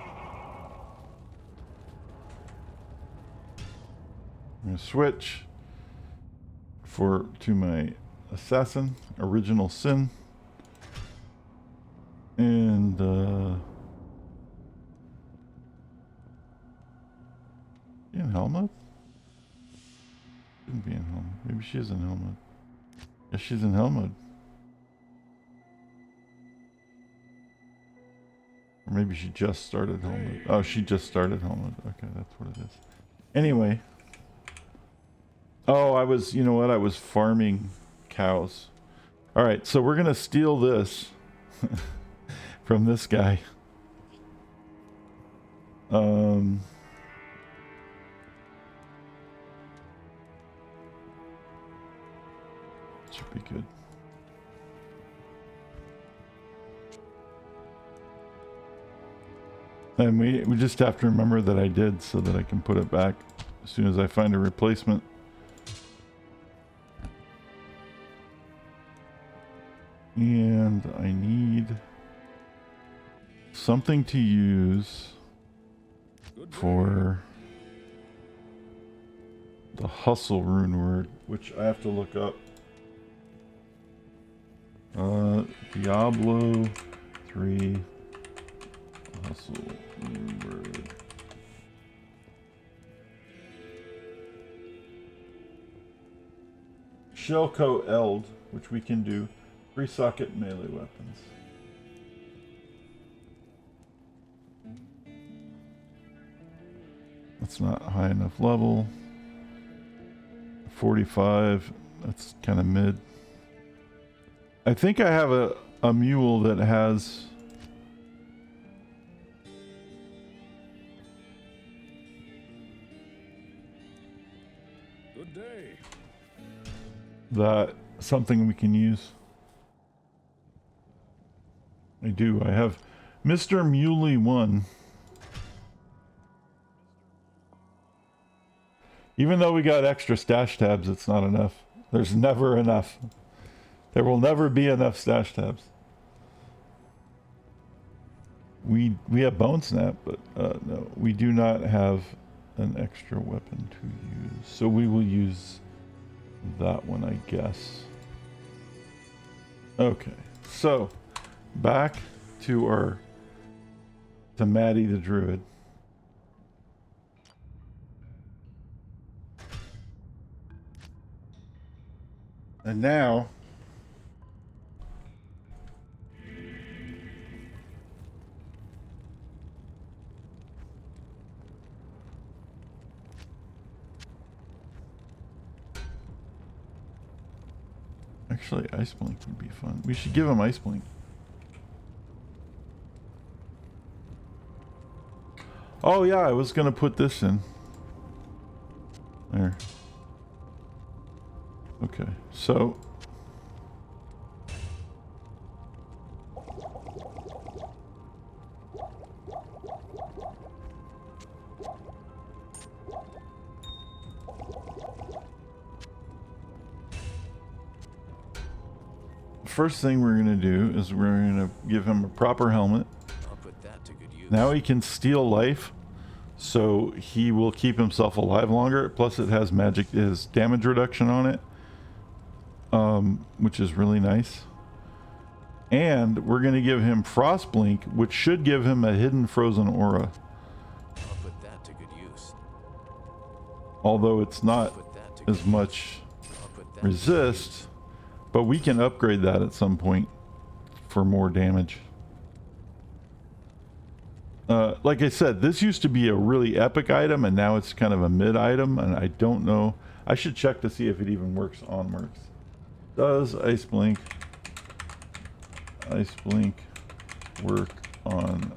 gonna switch to my assassin, original sin, and in hell mode? Shouldn't be in hell mode. Maybe she is in hell mode. Yes, she's in hell mode. Or maybe she just started hell mode. Oh, she just started hell mode. Okay, that's what it is. Anyway. Oh, you know what? I was farming cows. Alright, so we're going to steal this from this guy. Should be good. And we just have to remember that I did so that I can put it back as soon as I find a replacement. And I need something to use for the hustle rune word, which I have to look up. Diablo 3 hustle rune word. Shellco Eld, which we can do. 3 socket melee weapons. That's not high enough level. 45, that's kind of mid. I think I have a mule that has Good day. That something we can use. I do. I have Mr. Muley 1. Even though we got extra stash tabs, it's not enough. There's never enough. There will never be enough stash tabs. We have Bone Snap, but no, we do not have an extra weapon to use. So we will use that one, I guess. Okay, so back to Matty the Druid. And now actually Ice Blink would be fun. We should give him Ice Blink. Oh yeah, I was gonna put this in. There. Okay, so first thing we're gonna do is we're gonna give him a proper helmet. I'll put that to good use. Now he can steal life, so he will keep himself alive longer. Plus it has magic, his damage reduction on it, which is really nice. And we're gonna give him Frost Blink, which should give him a hidden frozen aura. I'll put that to good use. Although it's not Put that to good as much I'll put that to good use. resist, but we can upgrade that at some point for more damage. Like I said, this used to be a really epic item, and now it's kind of a mid item, and I don't know. I should check to see if it even works on Mercs. Does Ice Blink work on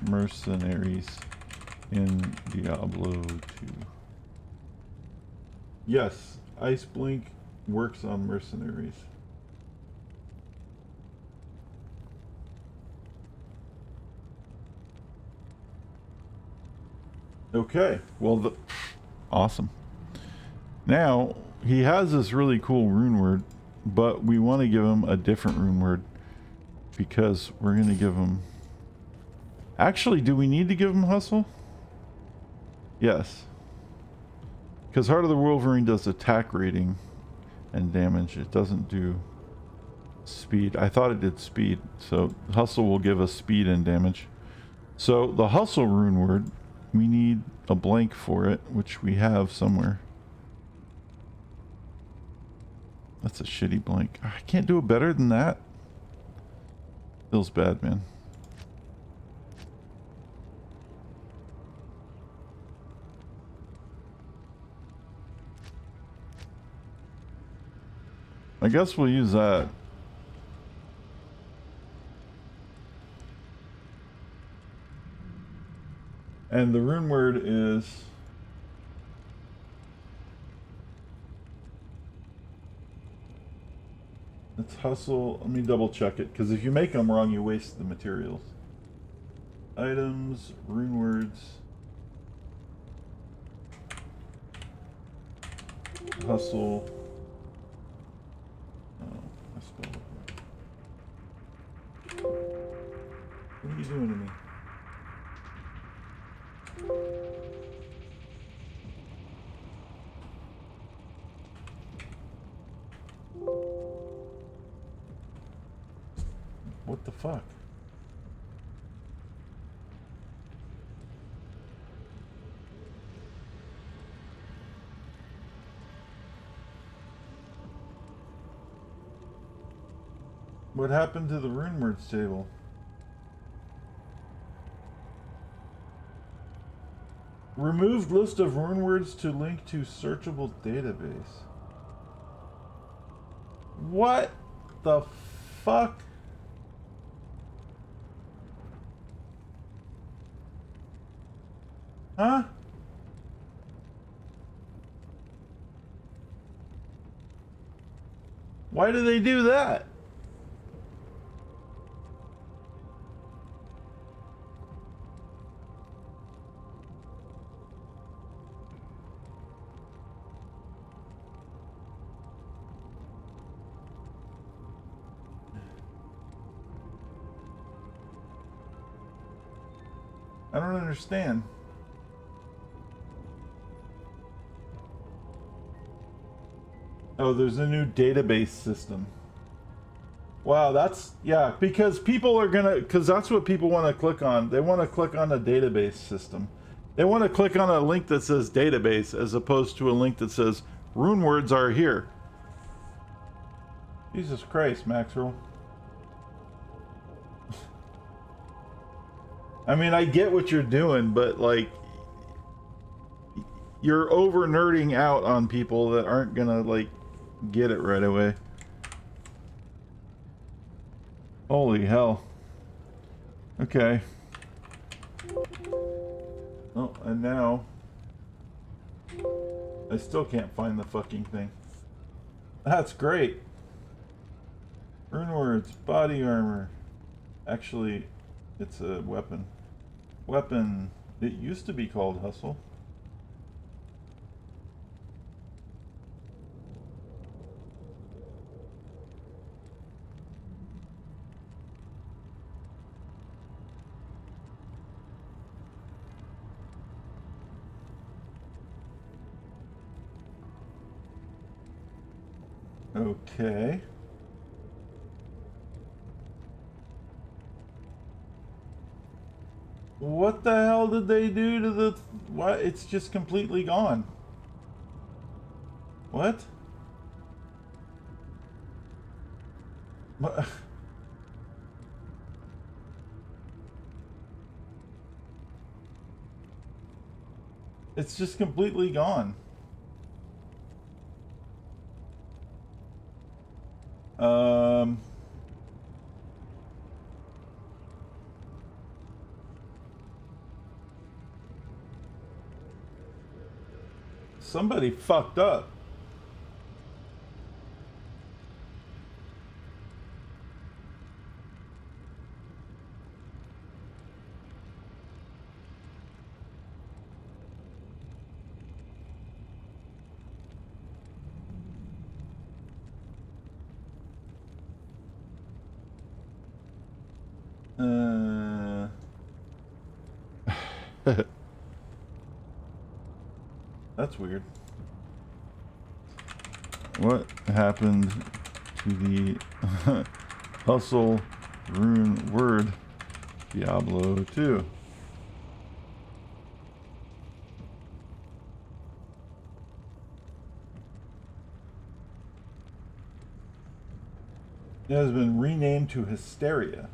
mercenaries in Diablo 2? Yes, Ice Blink works on mercenaries. Okay, well, awesome. Now, he has this really cool rune word, but we want to give him a different rune word because we're going to give him... Actually, do we need to give him Hustle? Yes. Because Heart of the Wolverine does attack rating and damage. It doesn't do speed. I thought it did speed, so Hustle will give us speed and damage. So the Hustle rune word, we need a blank for it, which we have somewhere. That's a shitty blank. I can't do it better than that. Feels bad, man. I guess we'll use that. And the rune word is... It's Hustle. Let me double check it, because if you make them wrong, you waste the materials. Items, rune words. Hustle. Oh, I spelled it wrong. What are you doing to me? What the fuck? What happened to the rune words table? Removed list of rune words to link to searchable database. What the fuck? Huh? Why do they do that? I don't understand. Oh, there's a new database system. Wow, that's, yeah, because people are gonna, because that's what people want to click on. They want to click on a database system. They want to click on a link that says database as opposed to a link that says rune words are here. Jesus Christ, Maxwell. I mean, I get what you're doing, but like, you're over nerding out on people that aren't gonna like get it right away. Holy hell. Okay. Oh, and now I still can't find the fucking thing. That's great. Rune words, body armor. Actually, it's a weapon. Weapon. It used to be called hustle. Okay. What the hell did they do to the... What? It's just completely gone. What? What? It's just completely gone. Somebody fucked up. That's weird. What happened to the hustle rune word Diablo 2? It has been renamed to Hysteria.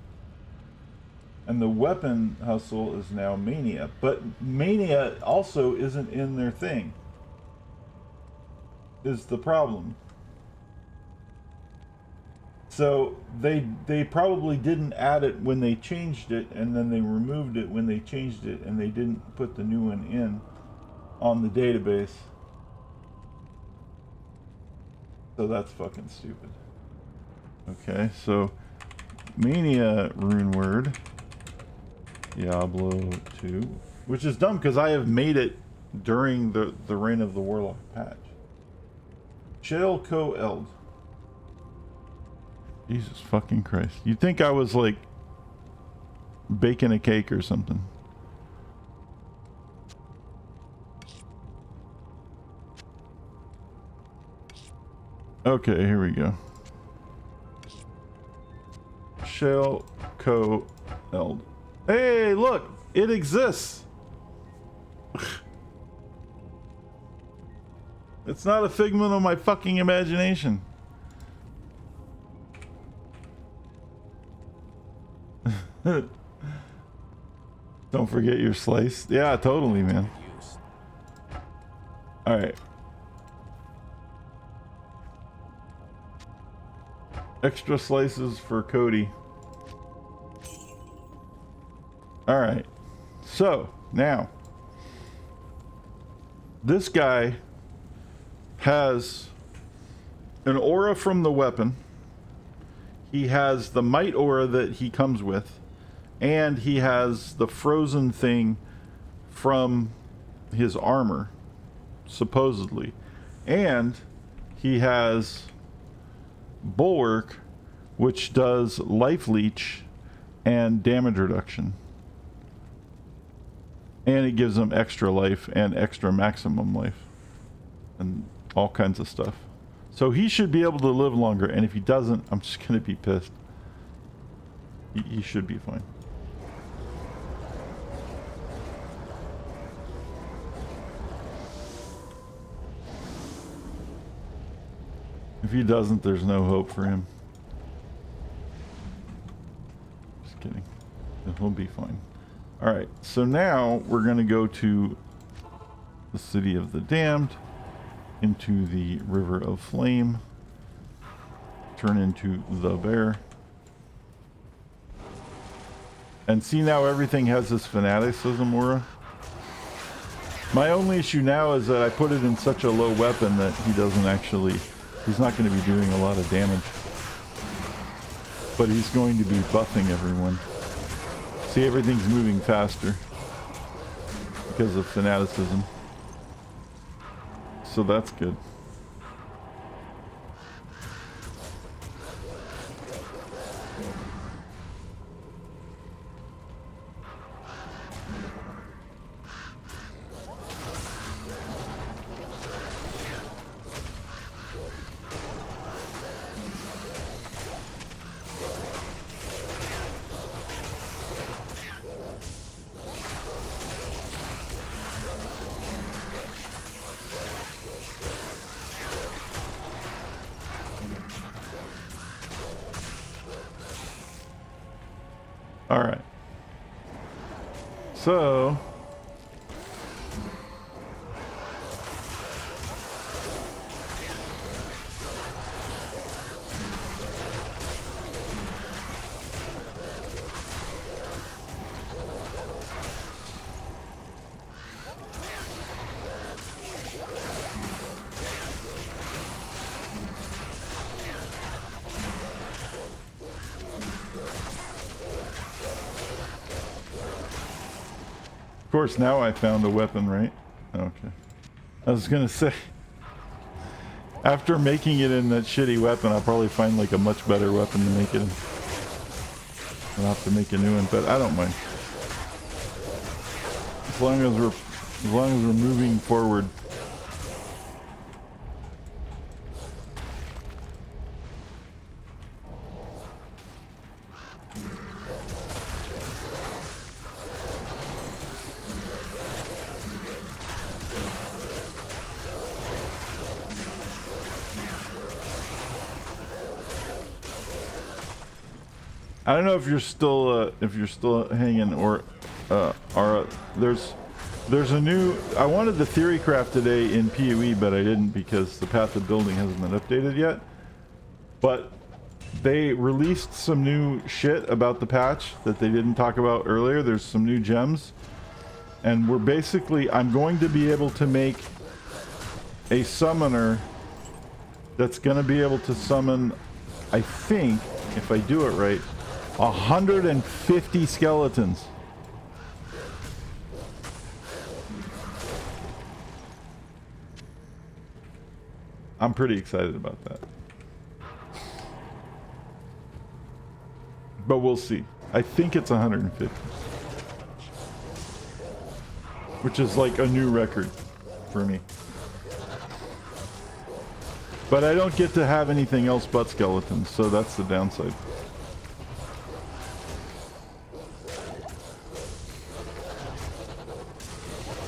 And the weapon hustle is now Mania. But Mania also isn't in their thing. Is the problem. So they probably didn't add it when they changed it, and then they removed it when they changed it, and they didn't put the new one in on the database. So that's fucking stupid. Okay, so Mania rune word Diablo 2, which is dumb because I have made it during the Reign of the Warlock patch. Shell Eld. Jesus fucking Christ. You'd think I was like baking a cake or something. Okay, here we go. Shell Eld. Hey, look! It exists! It's not a figment of my fucking imagination. Don't forget your slice. Yeah, totally, man. Alright. Extra slices for Cody. Alright. So, now. This guy has an aura from the weapon. He has the might aura that he comes with. And he has the frozen thing from his armor, supposedly. And he has Bulwark, which does life leech and damage reduction. And it gives him extra life and extra maximum life. And all kinds of stuff. So he should be able to live longer. And if he doesn't, I'm just going to be pissed. He should be fine. If he doesn't, there's no hope for him. Just kidding. He'll be fine. Alright, so now we're going to go to the City of the Damned, into the River of Flame, turn into the bear. And see, now everything has this fanaticism aura. My only issue now is that I put it in such a low weapon that he doesn't actually... He's not going to be doing a lot of damage. But he's going to be buffing everyone. See, everything's moving faster. Because of fanaticism. So that's good. Alright. So... Of course, now I found a weapon, right? Okay. I was gonna say, after making it in that shitty weapon, I'll probably find like a much better weapon to make it in. I'll have to make a new one, but I don't mind. As long as we're moving forward. I don't know if you're still hanging or there's a new, I wanted the theory craft today in PoE, but I didn't because the path of building hasn't been updated yet. But they released some new shit about the patch that they didn't talk about earlier. There's some new gems, and we're basically, I'm going to be able to make a summoner that's going to be able to summon, I think, if I do it right, 150 skeletons. I'm pretty excited about that. But we'll see. I think it's 150. Which is like a new record for me. But I don't get to have anything else but skeletons, so that's the downside.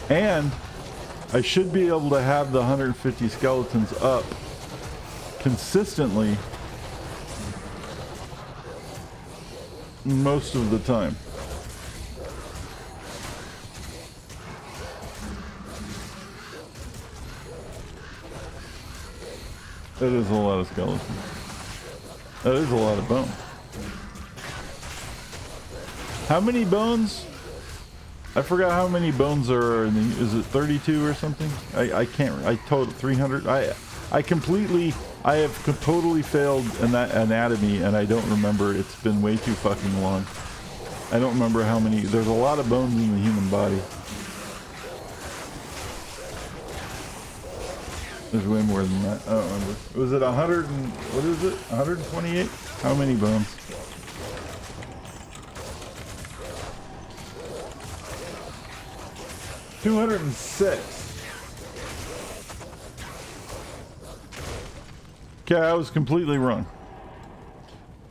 And I should be able to have the 150 skeletons up consistently most of the time. That is a lot of skeletons. That is a lot of bone. How many bones? I forgot how many bones there are in the, is it 32 or something? I can't, I total 300. I have totally failed in that anatomy, and I don't remember. It's been way too fucking long. I don't remember how many. There's a lot of bones in the human body. There's way more than that. I don't remember. Was it 100 and, what is it? 128? How many bones? 206. Okay, I was completely wrong.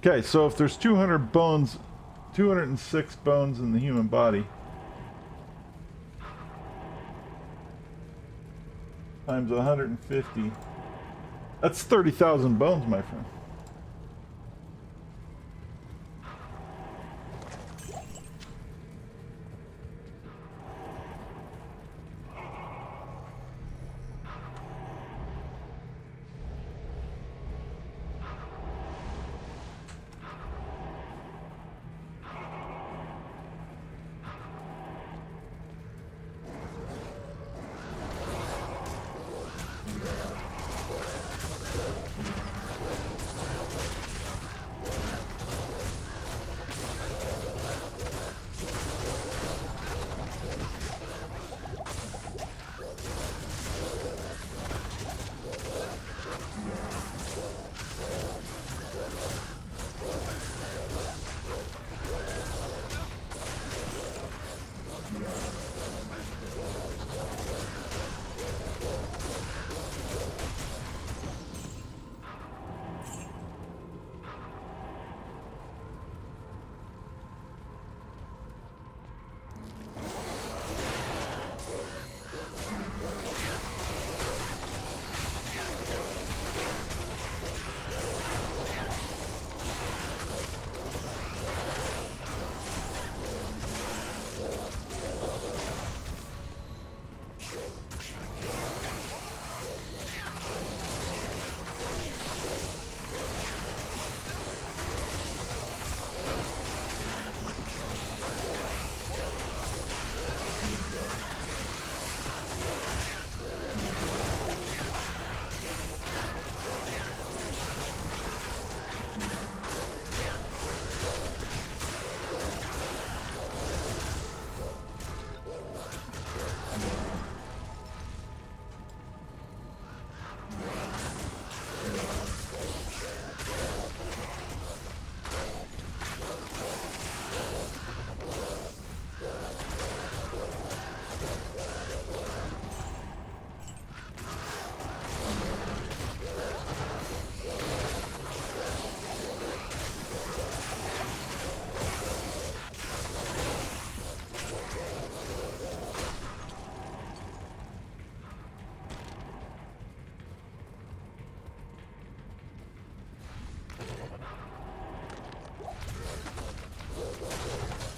Okay, so if there's 200 bones, 206 bones in the human body, times 150, that's 30,000 bones, my friend.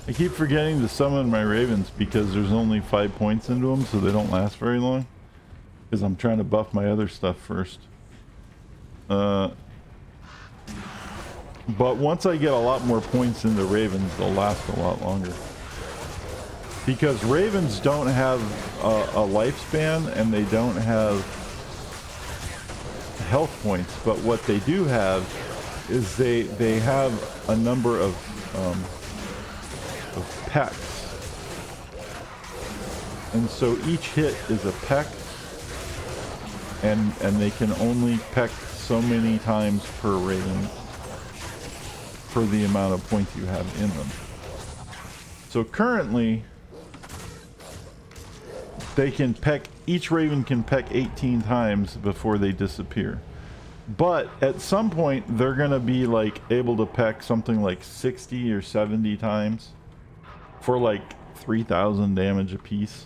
I keep forgetting to summon my ravens because there's only 5 points into them, so they don't last very long. Because I'm trying to buff my other stuff first. But once I get a lot more points into ravens, they'll last a lot longer. Because ravens don't have a lifespan and they don't have health points, but what they do have is they have a number of pecks, and so each hit is a peck, and they can only peck so many times per raven for the amount of points you have in them. So currently they can peck, each raven can peck 18 times before they disappear. But at some point they're gonna be like able to peck something like 60 or 70 times for like 3,000 damage a piece.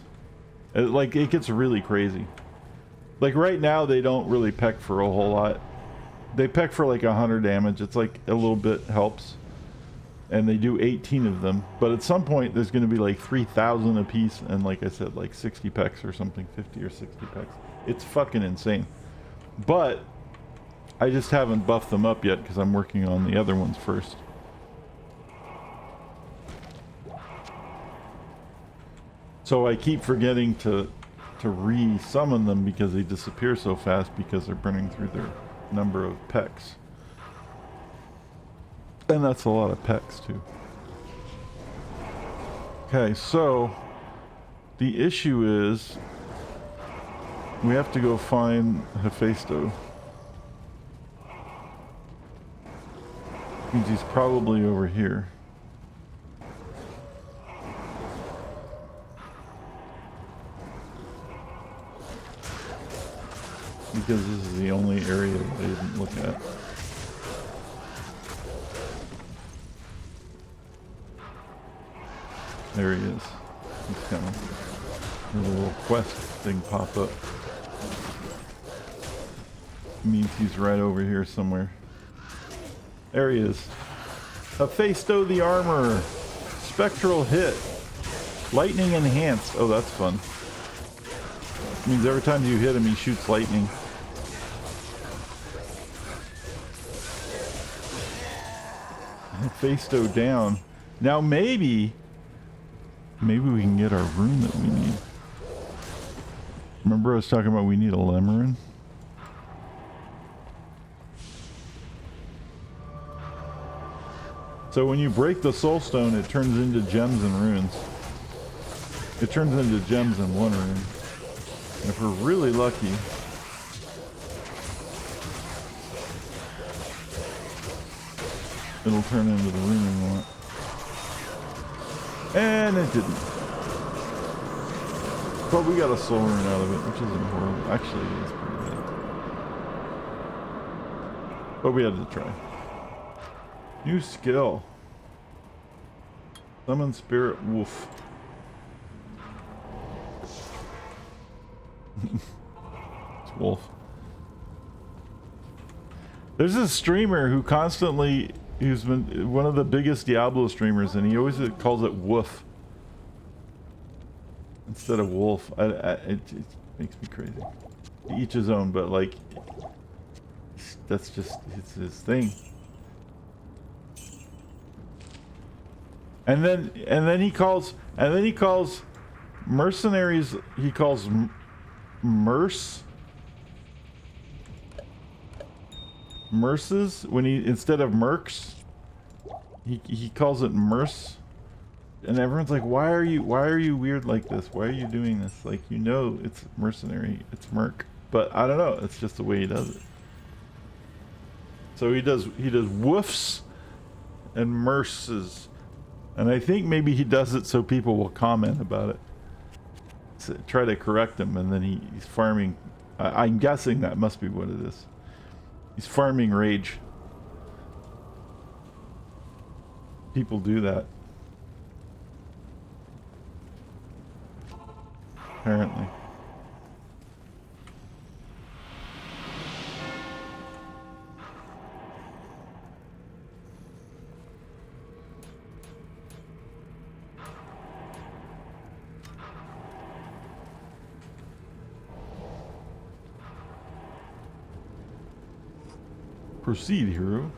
It gets really crazy. Like right now they don't really peck for a whole lot. They peck for like 100 damage. It's like a little bit helps. And they do 18 of them. But at some point there's going to be like 3,000 a piece, and like I said, like 60 pecks or something, 50 or 60 pecks. It's fucking insane. But I just haven't buffed them up yet because I'm working on the other ones first. So I keep forgetting to re-summon them because they disappear so fast because they're burning through their number of pecks. And that's a lot of pecks too. Okay, so the issue is we have to go find Hephaestus. Means he's probably over here. because this is the only area that I didn't look at. There he is. He's coming. There's a little quest thing pop up. Means he's right over here somewhere. There he is. Hephaestus the Armorer. Spectral hit. Lightning enhanced. Oh, that's fun. Means every time you hit him, he shoots lightning. Hephaestus down. Now maybe we can get our rune that we need. Remember I was talking about we need a Lemurine? So when you break the soul stone, it turns into gems and runes. It turns into gems and one rune. And if we're really lucky, it'll turn into the rune we want. And it didn't. But we got a soul rune out of it, which isn't horrible. Actually, it's pretty bad. But we had to try. New skill. Summon Spirit Wolf. It's Wolf. There's a streamer who constantly, he's been one of the biggest Diablo streamers, and he always calls it Woof instead of Wolf. It makes me crazy. Each his own, but like, that's just his thing. And then he calls mercenaries, he calls merces when he, instead of mercs, he calls it merce. And everyone's like, why are you weird like this? Why are you doing this? Like, you know it's mercenary, it's merc. But I don't know, it's just the way he does it. So he does woofs and merces. And I think maybe he does it so people will comment about it. So try to correct him, and then he's farming. I'm guessing that must be what it is. He's farming rage. People do that. Apparently. Proceed, hero,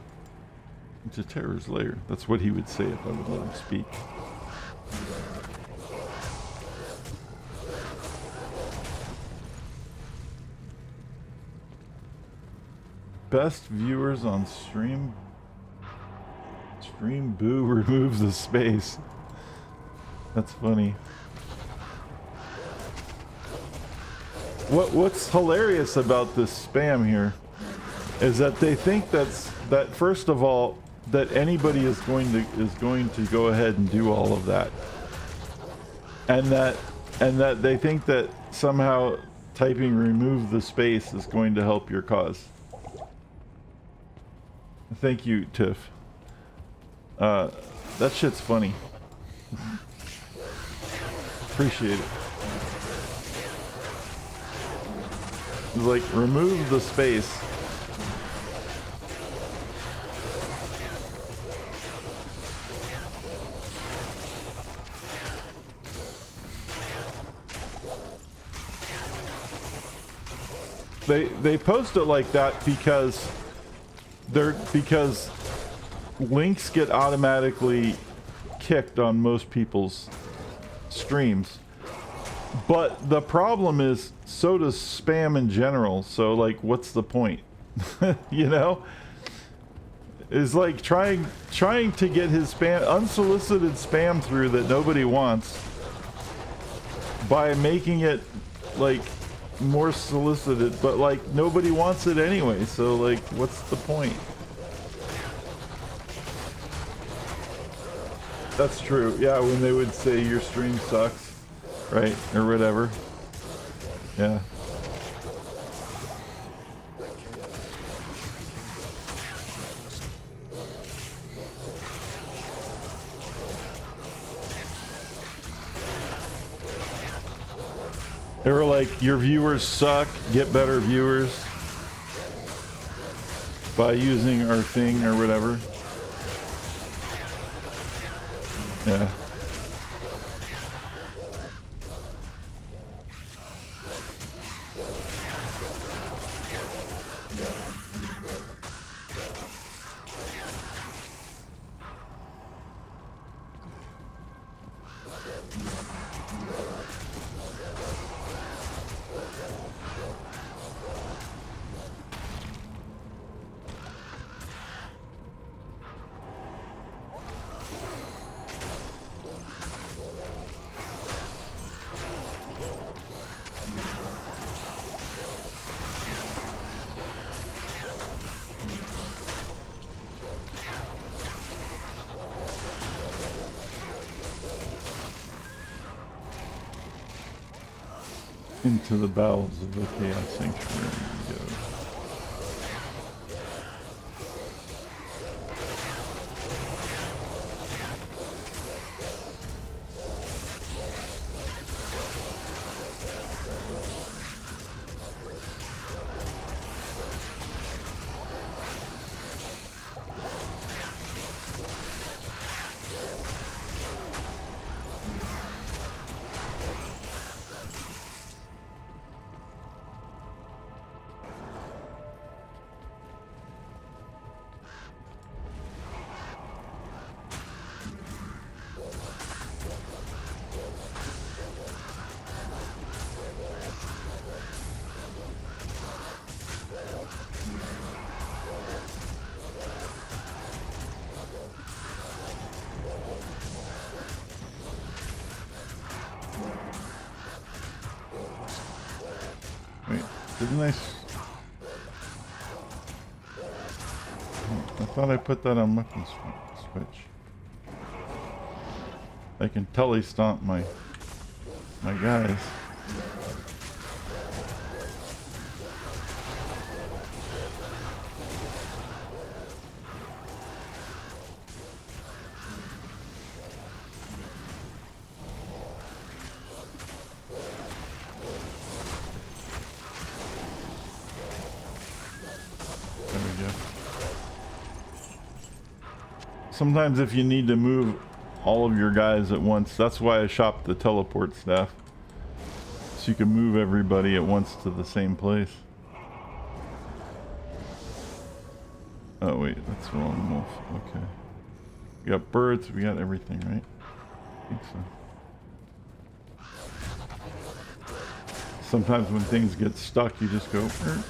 into Terror's lair. That's what he would say if I would let him speak. Best viewers on stream. Stream Boo removes the space. That's funny. What's hilarious about this spam here is that they think that first of all that anybody is going to go ahead and do all of that, and that they think that somehow typing remove the space is going to help your cause. Thank you, Tiff. That shit's funny. Appreciate it. It's like, remove the space. They post it like that because links get automatically kicked on most people's streams. But the problem is, so does spam in general. So like, what's the point? You know? It's like trying to get his unsolicited spam through that nobody wants by making it like more solicited, but like nobody wants it anyway, so like what's the point? That's true. Yeah, when they would say your stream sucks, right, or whatever. Yeah. They were like, your viewers suck, get better viewers by using our thing or whatever. Yeah. Into the bowels of the Chaos Sanctuary we go. Wait, didn't I thought I put that on weapon switch. I can telly stomp my guys. Sometimes if you need to move all of your guys at once, that's why I shopped the teleport staff. So you can move everybody at once to the same place. Oh wait, that's the wrong wolf. Okay. We got birds, we got everything, right? I think so. Sometimes when things get stuck, you just go, er.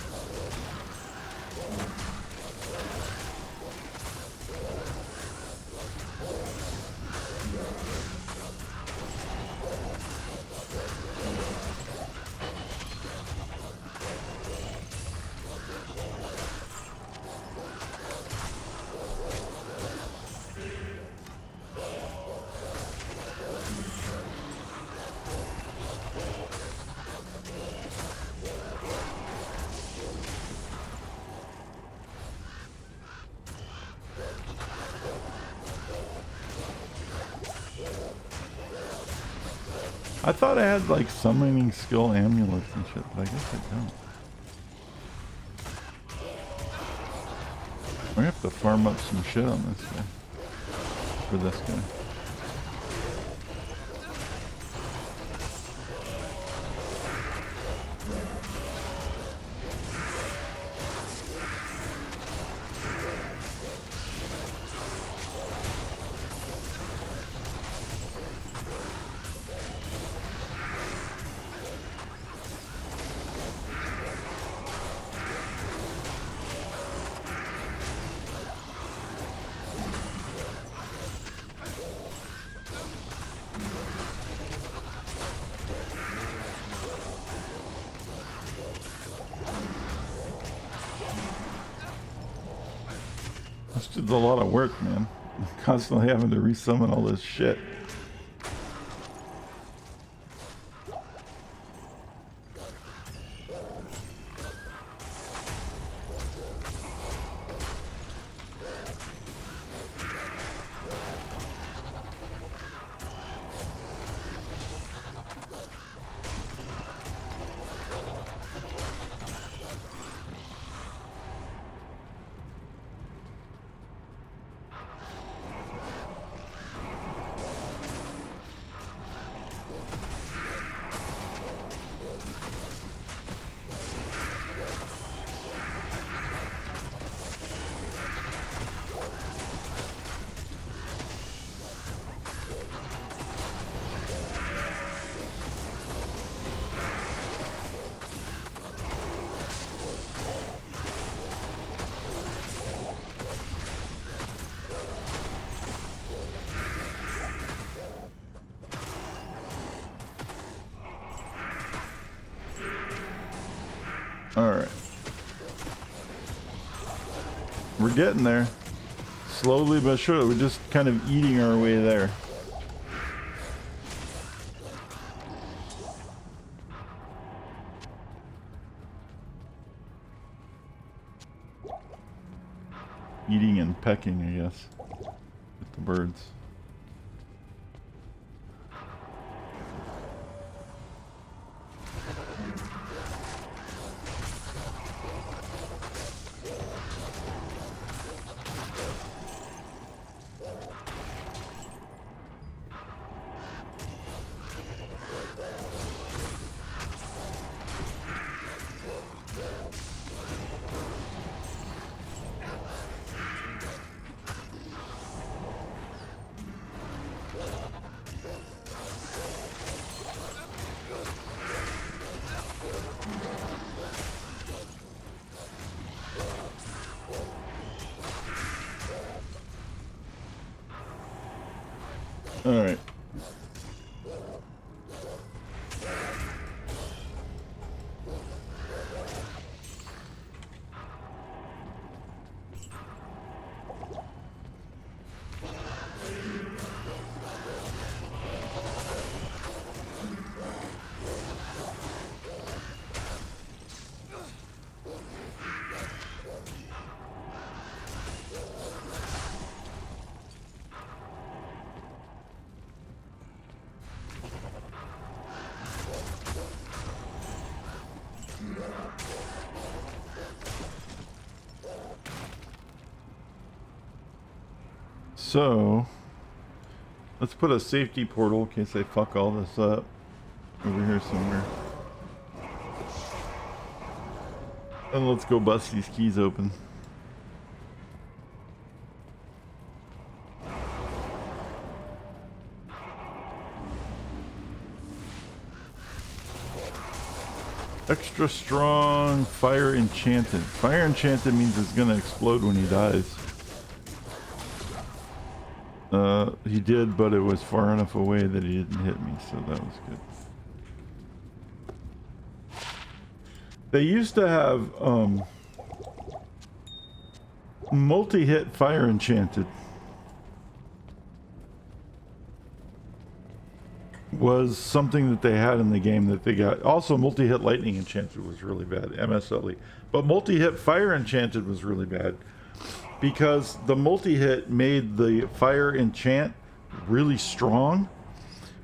I thought I had like summoning skill amulets and shit, but I guess I don't. We have to farm up some shit on this guy. For this guy. This is a lot of work, man. Constantly having to resummon all this shit. Alright. We're getting there. Slowly but surely. We're just kind of eating our way there. Eating and pecking, I guess, with the birds. All right. So, let's put a safety portal in case I fuck all this up over here somewhere. And let's go bust these keys open. Extra strong fire enchanted. Fire enchanted means it's gonna explode when he dies. He did, but it was far enough away that he didn't hit me, so that was good. They used to have multi-hit fire enchanted. Was something that they had in the game that they got. Also, multi-hit lightning enchanted was really bad, MSLE. But multi-hit fire enchanted was really bad because the multi-hit made the fire enchant really strong.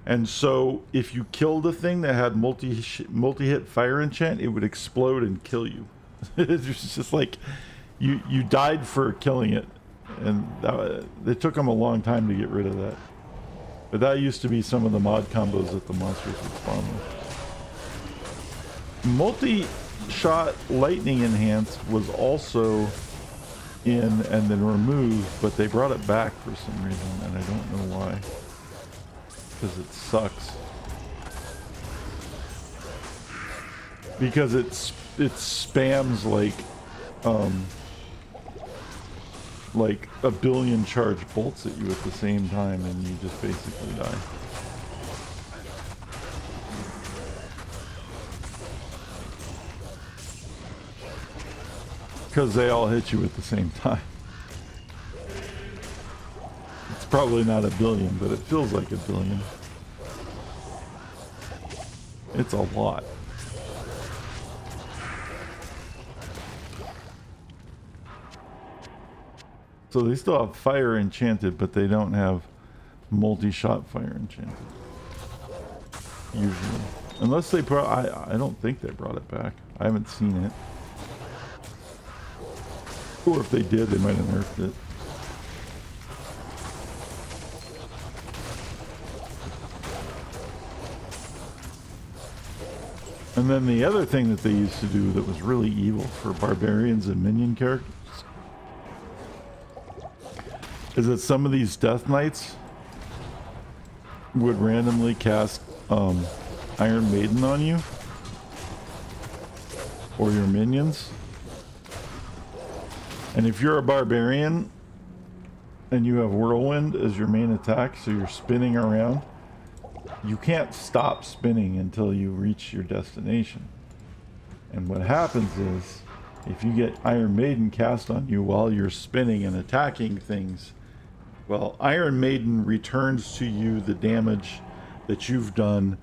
And so if you killed a thing that had multi-hit fire enchant, it would explode and kill you. It's just like you died for killing it. And it took them a long time to get rid of that. But that used to be some of the mod combos that the monsters would spawn with. Multi-shot lightning enhance was also in and then removed, but they brought it back for some reason, and I don't know why. Because it sucks. Because it spams like a billion charged bolts at you at the same time, and you just basically die. Because they all hit you at the same time. It's probably not a billion, but it feels like a billion. It's a lot. So they still have fire enchanted, but they don't have multi-shot fire enchanted. Usually. Unless they I don't think they brought it back. I haven't seen it. Or if they did, they might have nerfed it. And then the other thing that they used to do that was really evil for barbarians and minion characters is that some of these Death Knights would randomly cast Iron Maiden on you or your minions. And if you're a barbarian and you have Whirlwind as your main attack, so you're spinning around, you can't stop spinning until you reach your destination. And what happens is, if you get Iron Maiden cast on you while you're spinning and attacking things, well, Iron Maiden returns to you the damage that you've done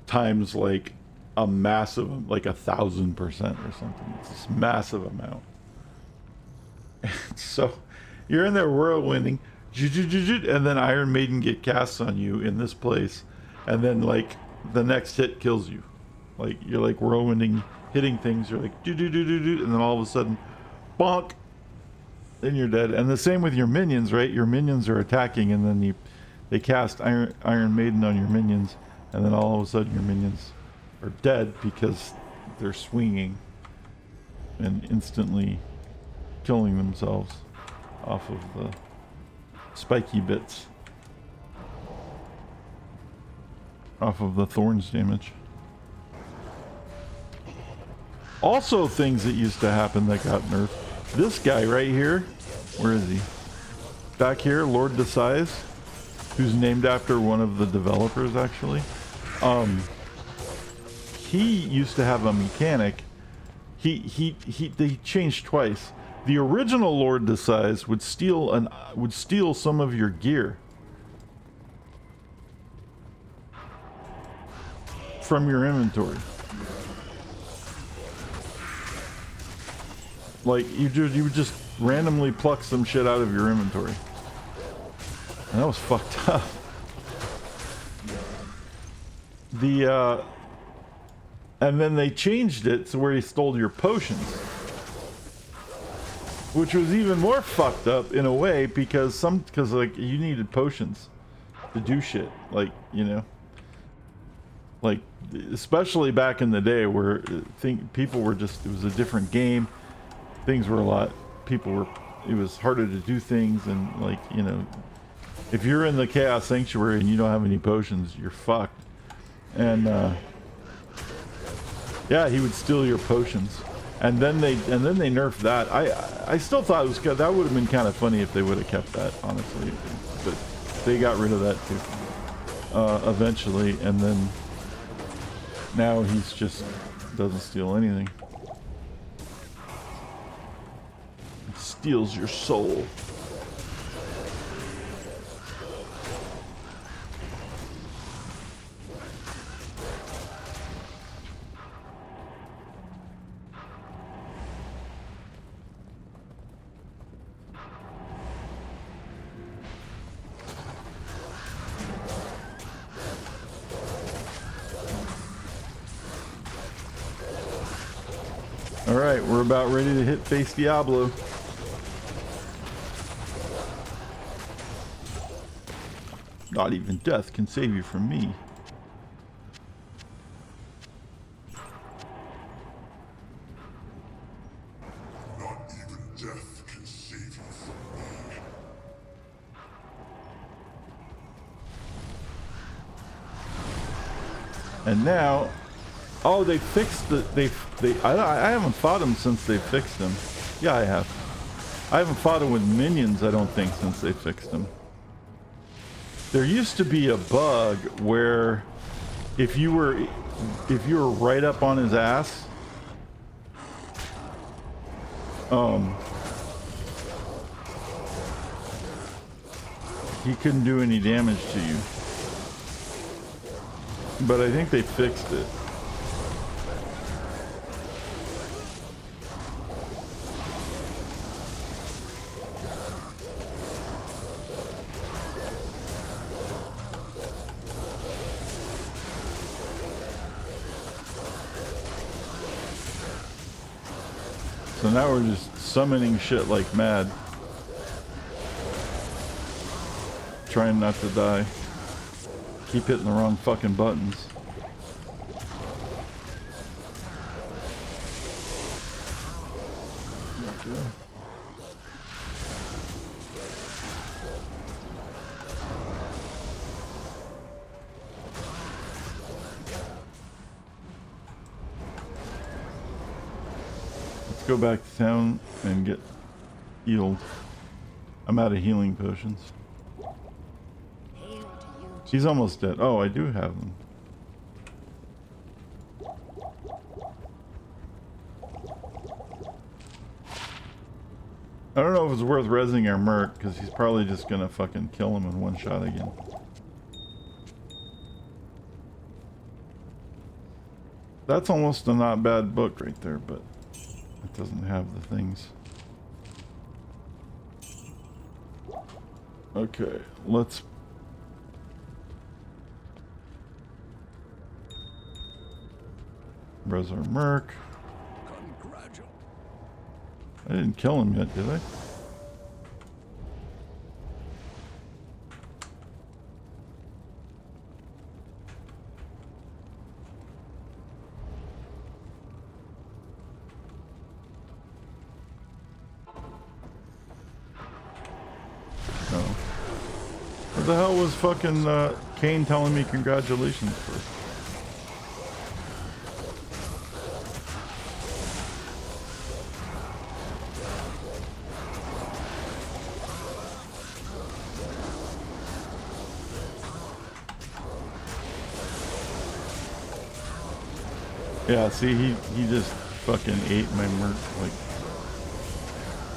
times like a massive, like 1,000% or something. It's this massive amount. So you're in there whirlwinding, and then Iron Maiden get cast on you in this place, and then like the next hit kills you. Like you're like whirlwinding, hitting things, you're like and then all of a sudden, bonk, then you're dead. And the same with your minions, right? Your minions are attacking, and then they cast Iron Maiden on your minions, and then all of a sudden your minions are dead because they're swinging and instantly killing themselves off of the spiky bits, off of the thorns damage. Also, things that used to happen that got nerfed. This guy right here, where is he? Back here, Lord Decize, who's named after one of the developers, actually. He used to have a mechanic. They changed twice. The original Lord Decize would steal some of your gear from your inventory. Like you would just randomly pluck some shit out of your inventory, and that was fucked up. And then they changed it to where he stole your potions, which was even more fucked up in a way because like you needed potions to do shit, like, you know, like especially back in the day where people were just, it was a different game. Things were it was harder to do things, and like, you know, if you're in the Chaos Sanctuary and you don't have any potions, you're fucked. And yeah, he would steal your potions, and then they nerfed that. I still thought it was good. That would have been kind of funny if they would have kept that, honestly, but they got rid of that too eventually, and then now he's just doesn't steal anything. Steals your soul. All right, we're about ready to hit face Diablo. Not even death can save you from me. Not even death can save you from me. And now, oh, they fixed I haven't fought him since they fixed him. Yeah, I have. I haven't fought him with minions, I don't think, since they fixed him. There used to be a bug where if you were right up on his ass, he couldn't do any damage to you. But I think they fixed it. So now we're just summoning shit like mad. Trying not to die. Keep hitting the wrong fucking buttons. Okay. Go back to town and get healed. I'm out of healing potions. He's almost dead. Oh, I do have them. I don't know if it's worth rezzing our merc, because he's probably just gonna fucking kill him in one shot again. That's almost a not bad book right there, but it doesn't have the things. Okay, let's... Res our merc. I didn't kill him yet, did I? No. What the hell was fucking Kane telling me congratulations for? Yeah, see, he just fucking ate my merc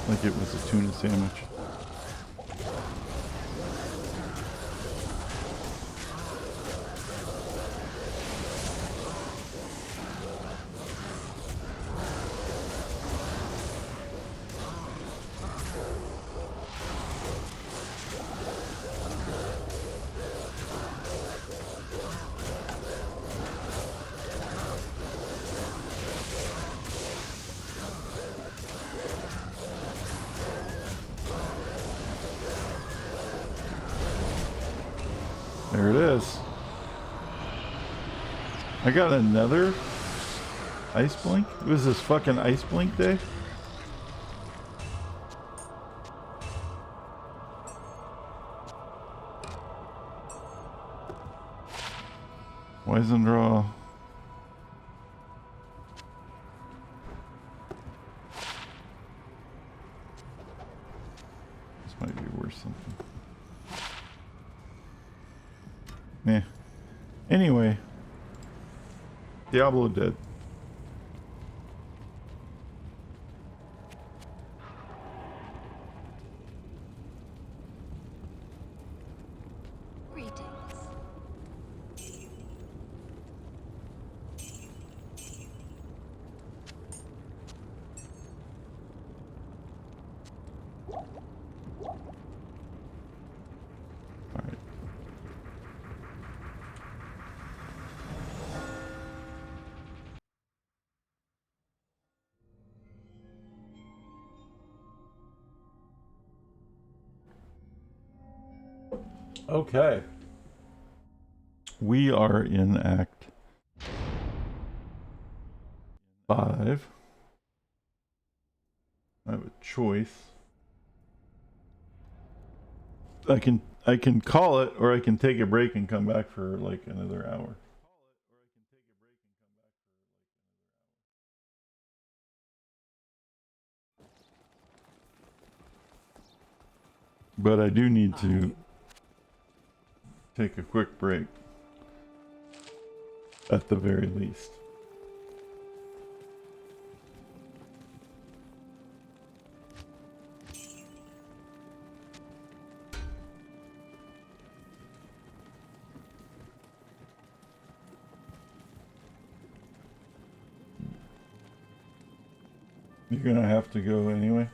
like it was a tuna sandwich. There it is. I got another ice blink. It was this fucking ice blink day. Poison draw. This might be worth something. Yeah. Anyway, Diablo dead. Greetings. All right. Okay. We are in Act 5. I have a choice. I can call it, or I can take a break and come back for like another hour. But I do need to take a quick break, at the very least. You're gonna have to go anyway?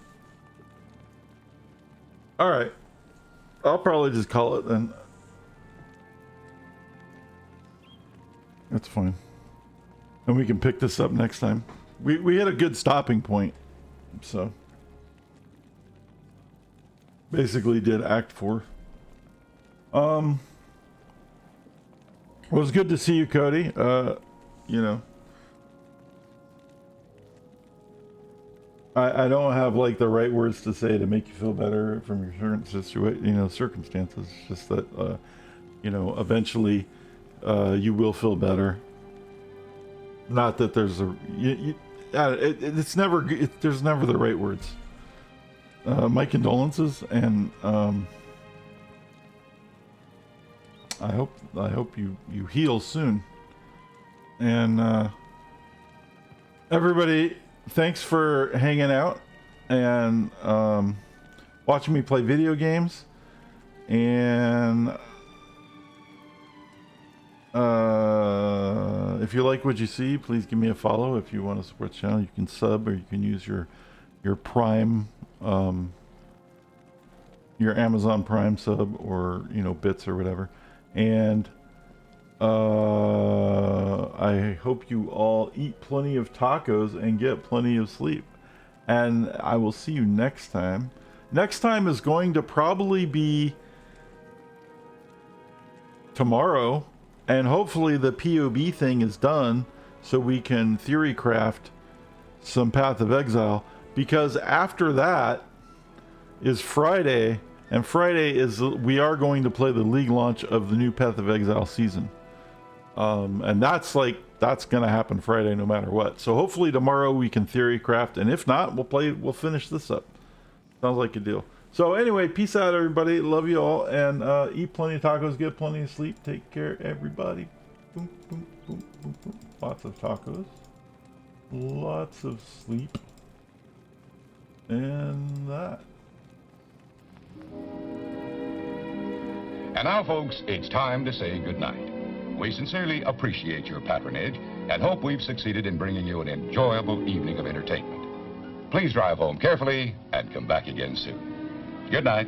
Alright. I'll probably just call it then. That's fine. And we can pick this up next time. We had a good stopping point. So. Basically did Act 4. It was good to see you, Cody. You know. I don't have like the right words to say to make you feel better from your current situation, circumstances. It's just that, eventually, you will feel better. Not that there's there's never the right words. My condolences, and I hope you heal soon. And everybody, thanks for hanging out. and watching me play video games. And if you like what you see, please give me a follow. If you want to support the channel, you can sub, or you can use your Prime, your Amazon Prime sub, or bits or whatever. And I hope you all eat plenty of tacos and get plenty of sleep. And I will see you next time. Next time is going to probably be tomorrow, and hopefully the POB thing is done so we can theory craft some Path of Exile, because after that is Friday, and Friday is we are going to play the league launch of the new Path of Exile season, and that's gonna happen Friday no matter what. So hopefully tomorrow we can theory craft, and if not, we'll finish this up. Sounds like a deal. So anyway, peace out, everybody. Love you all, and eat plenty of tacos, get plenty of sleep. Take care, everybody. Boom, boom, boom, boom, boom. Lots of tacos, lots of sleep, and that. And now, folks, it's time to say goodnight. We sincerely appreciate your patronage and hope we've succeeded in bringing you an enjoyable evening of entertainment. Please drive home carefully and come back again soon. Good night.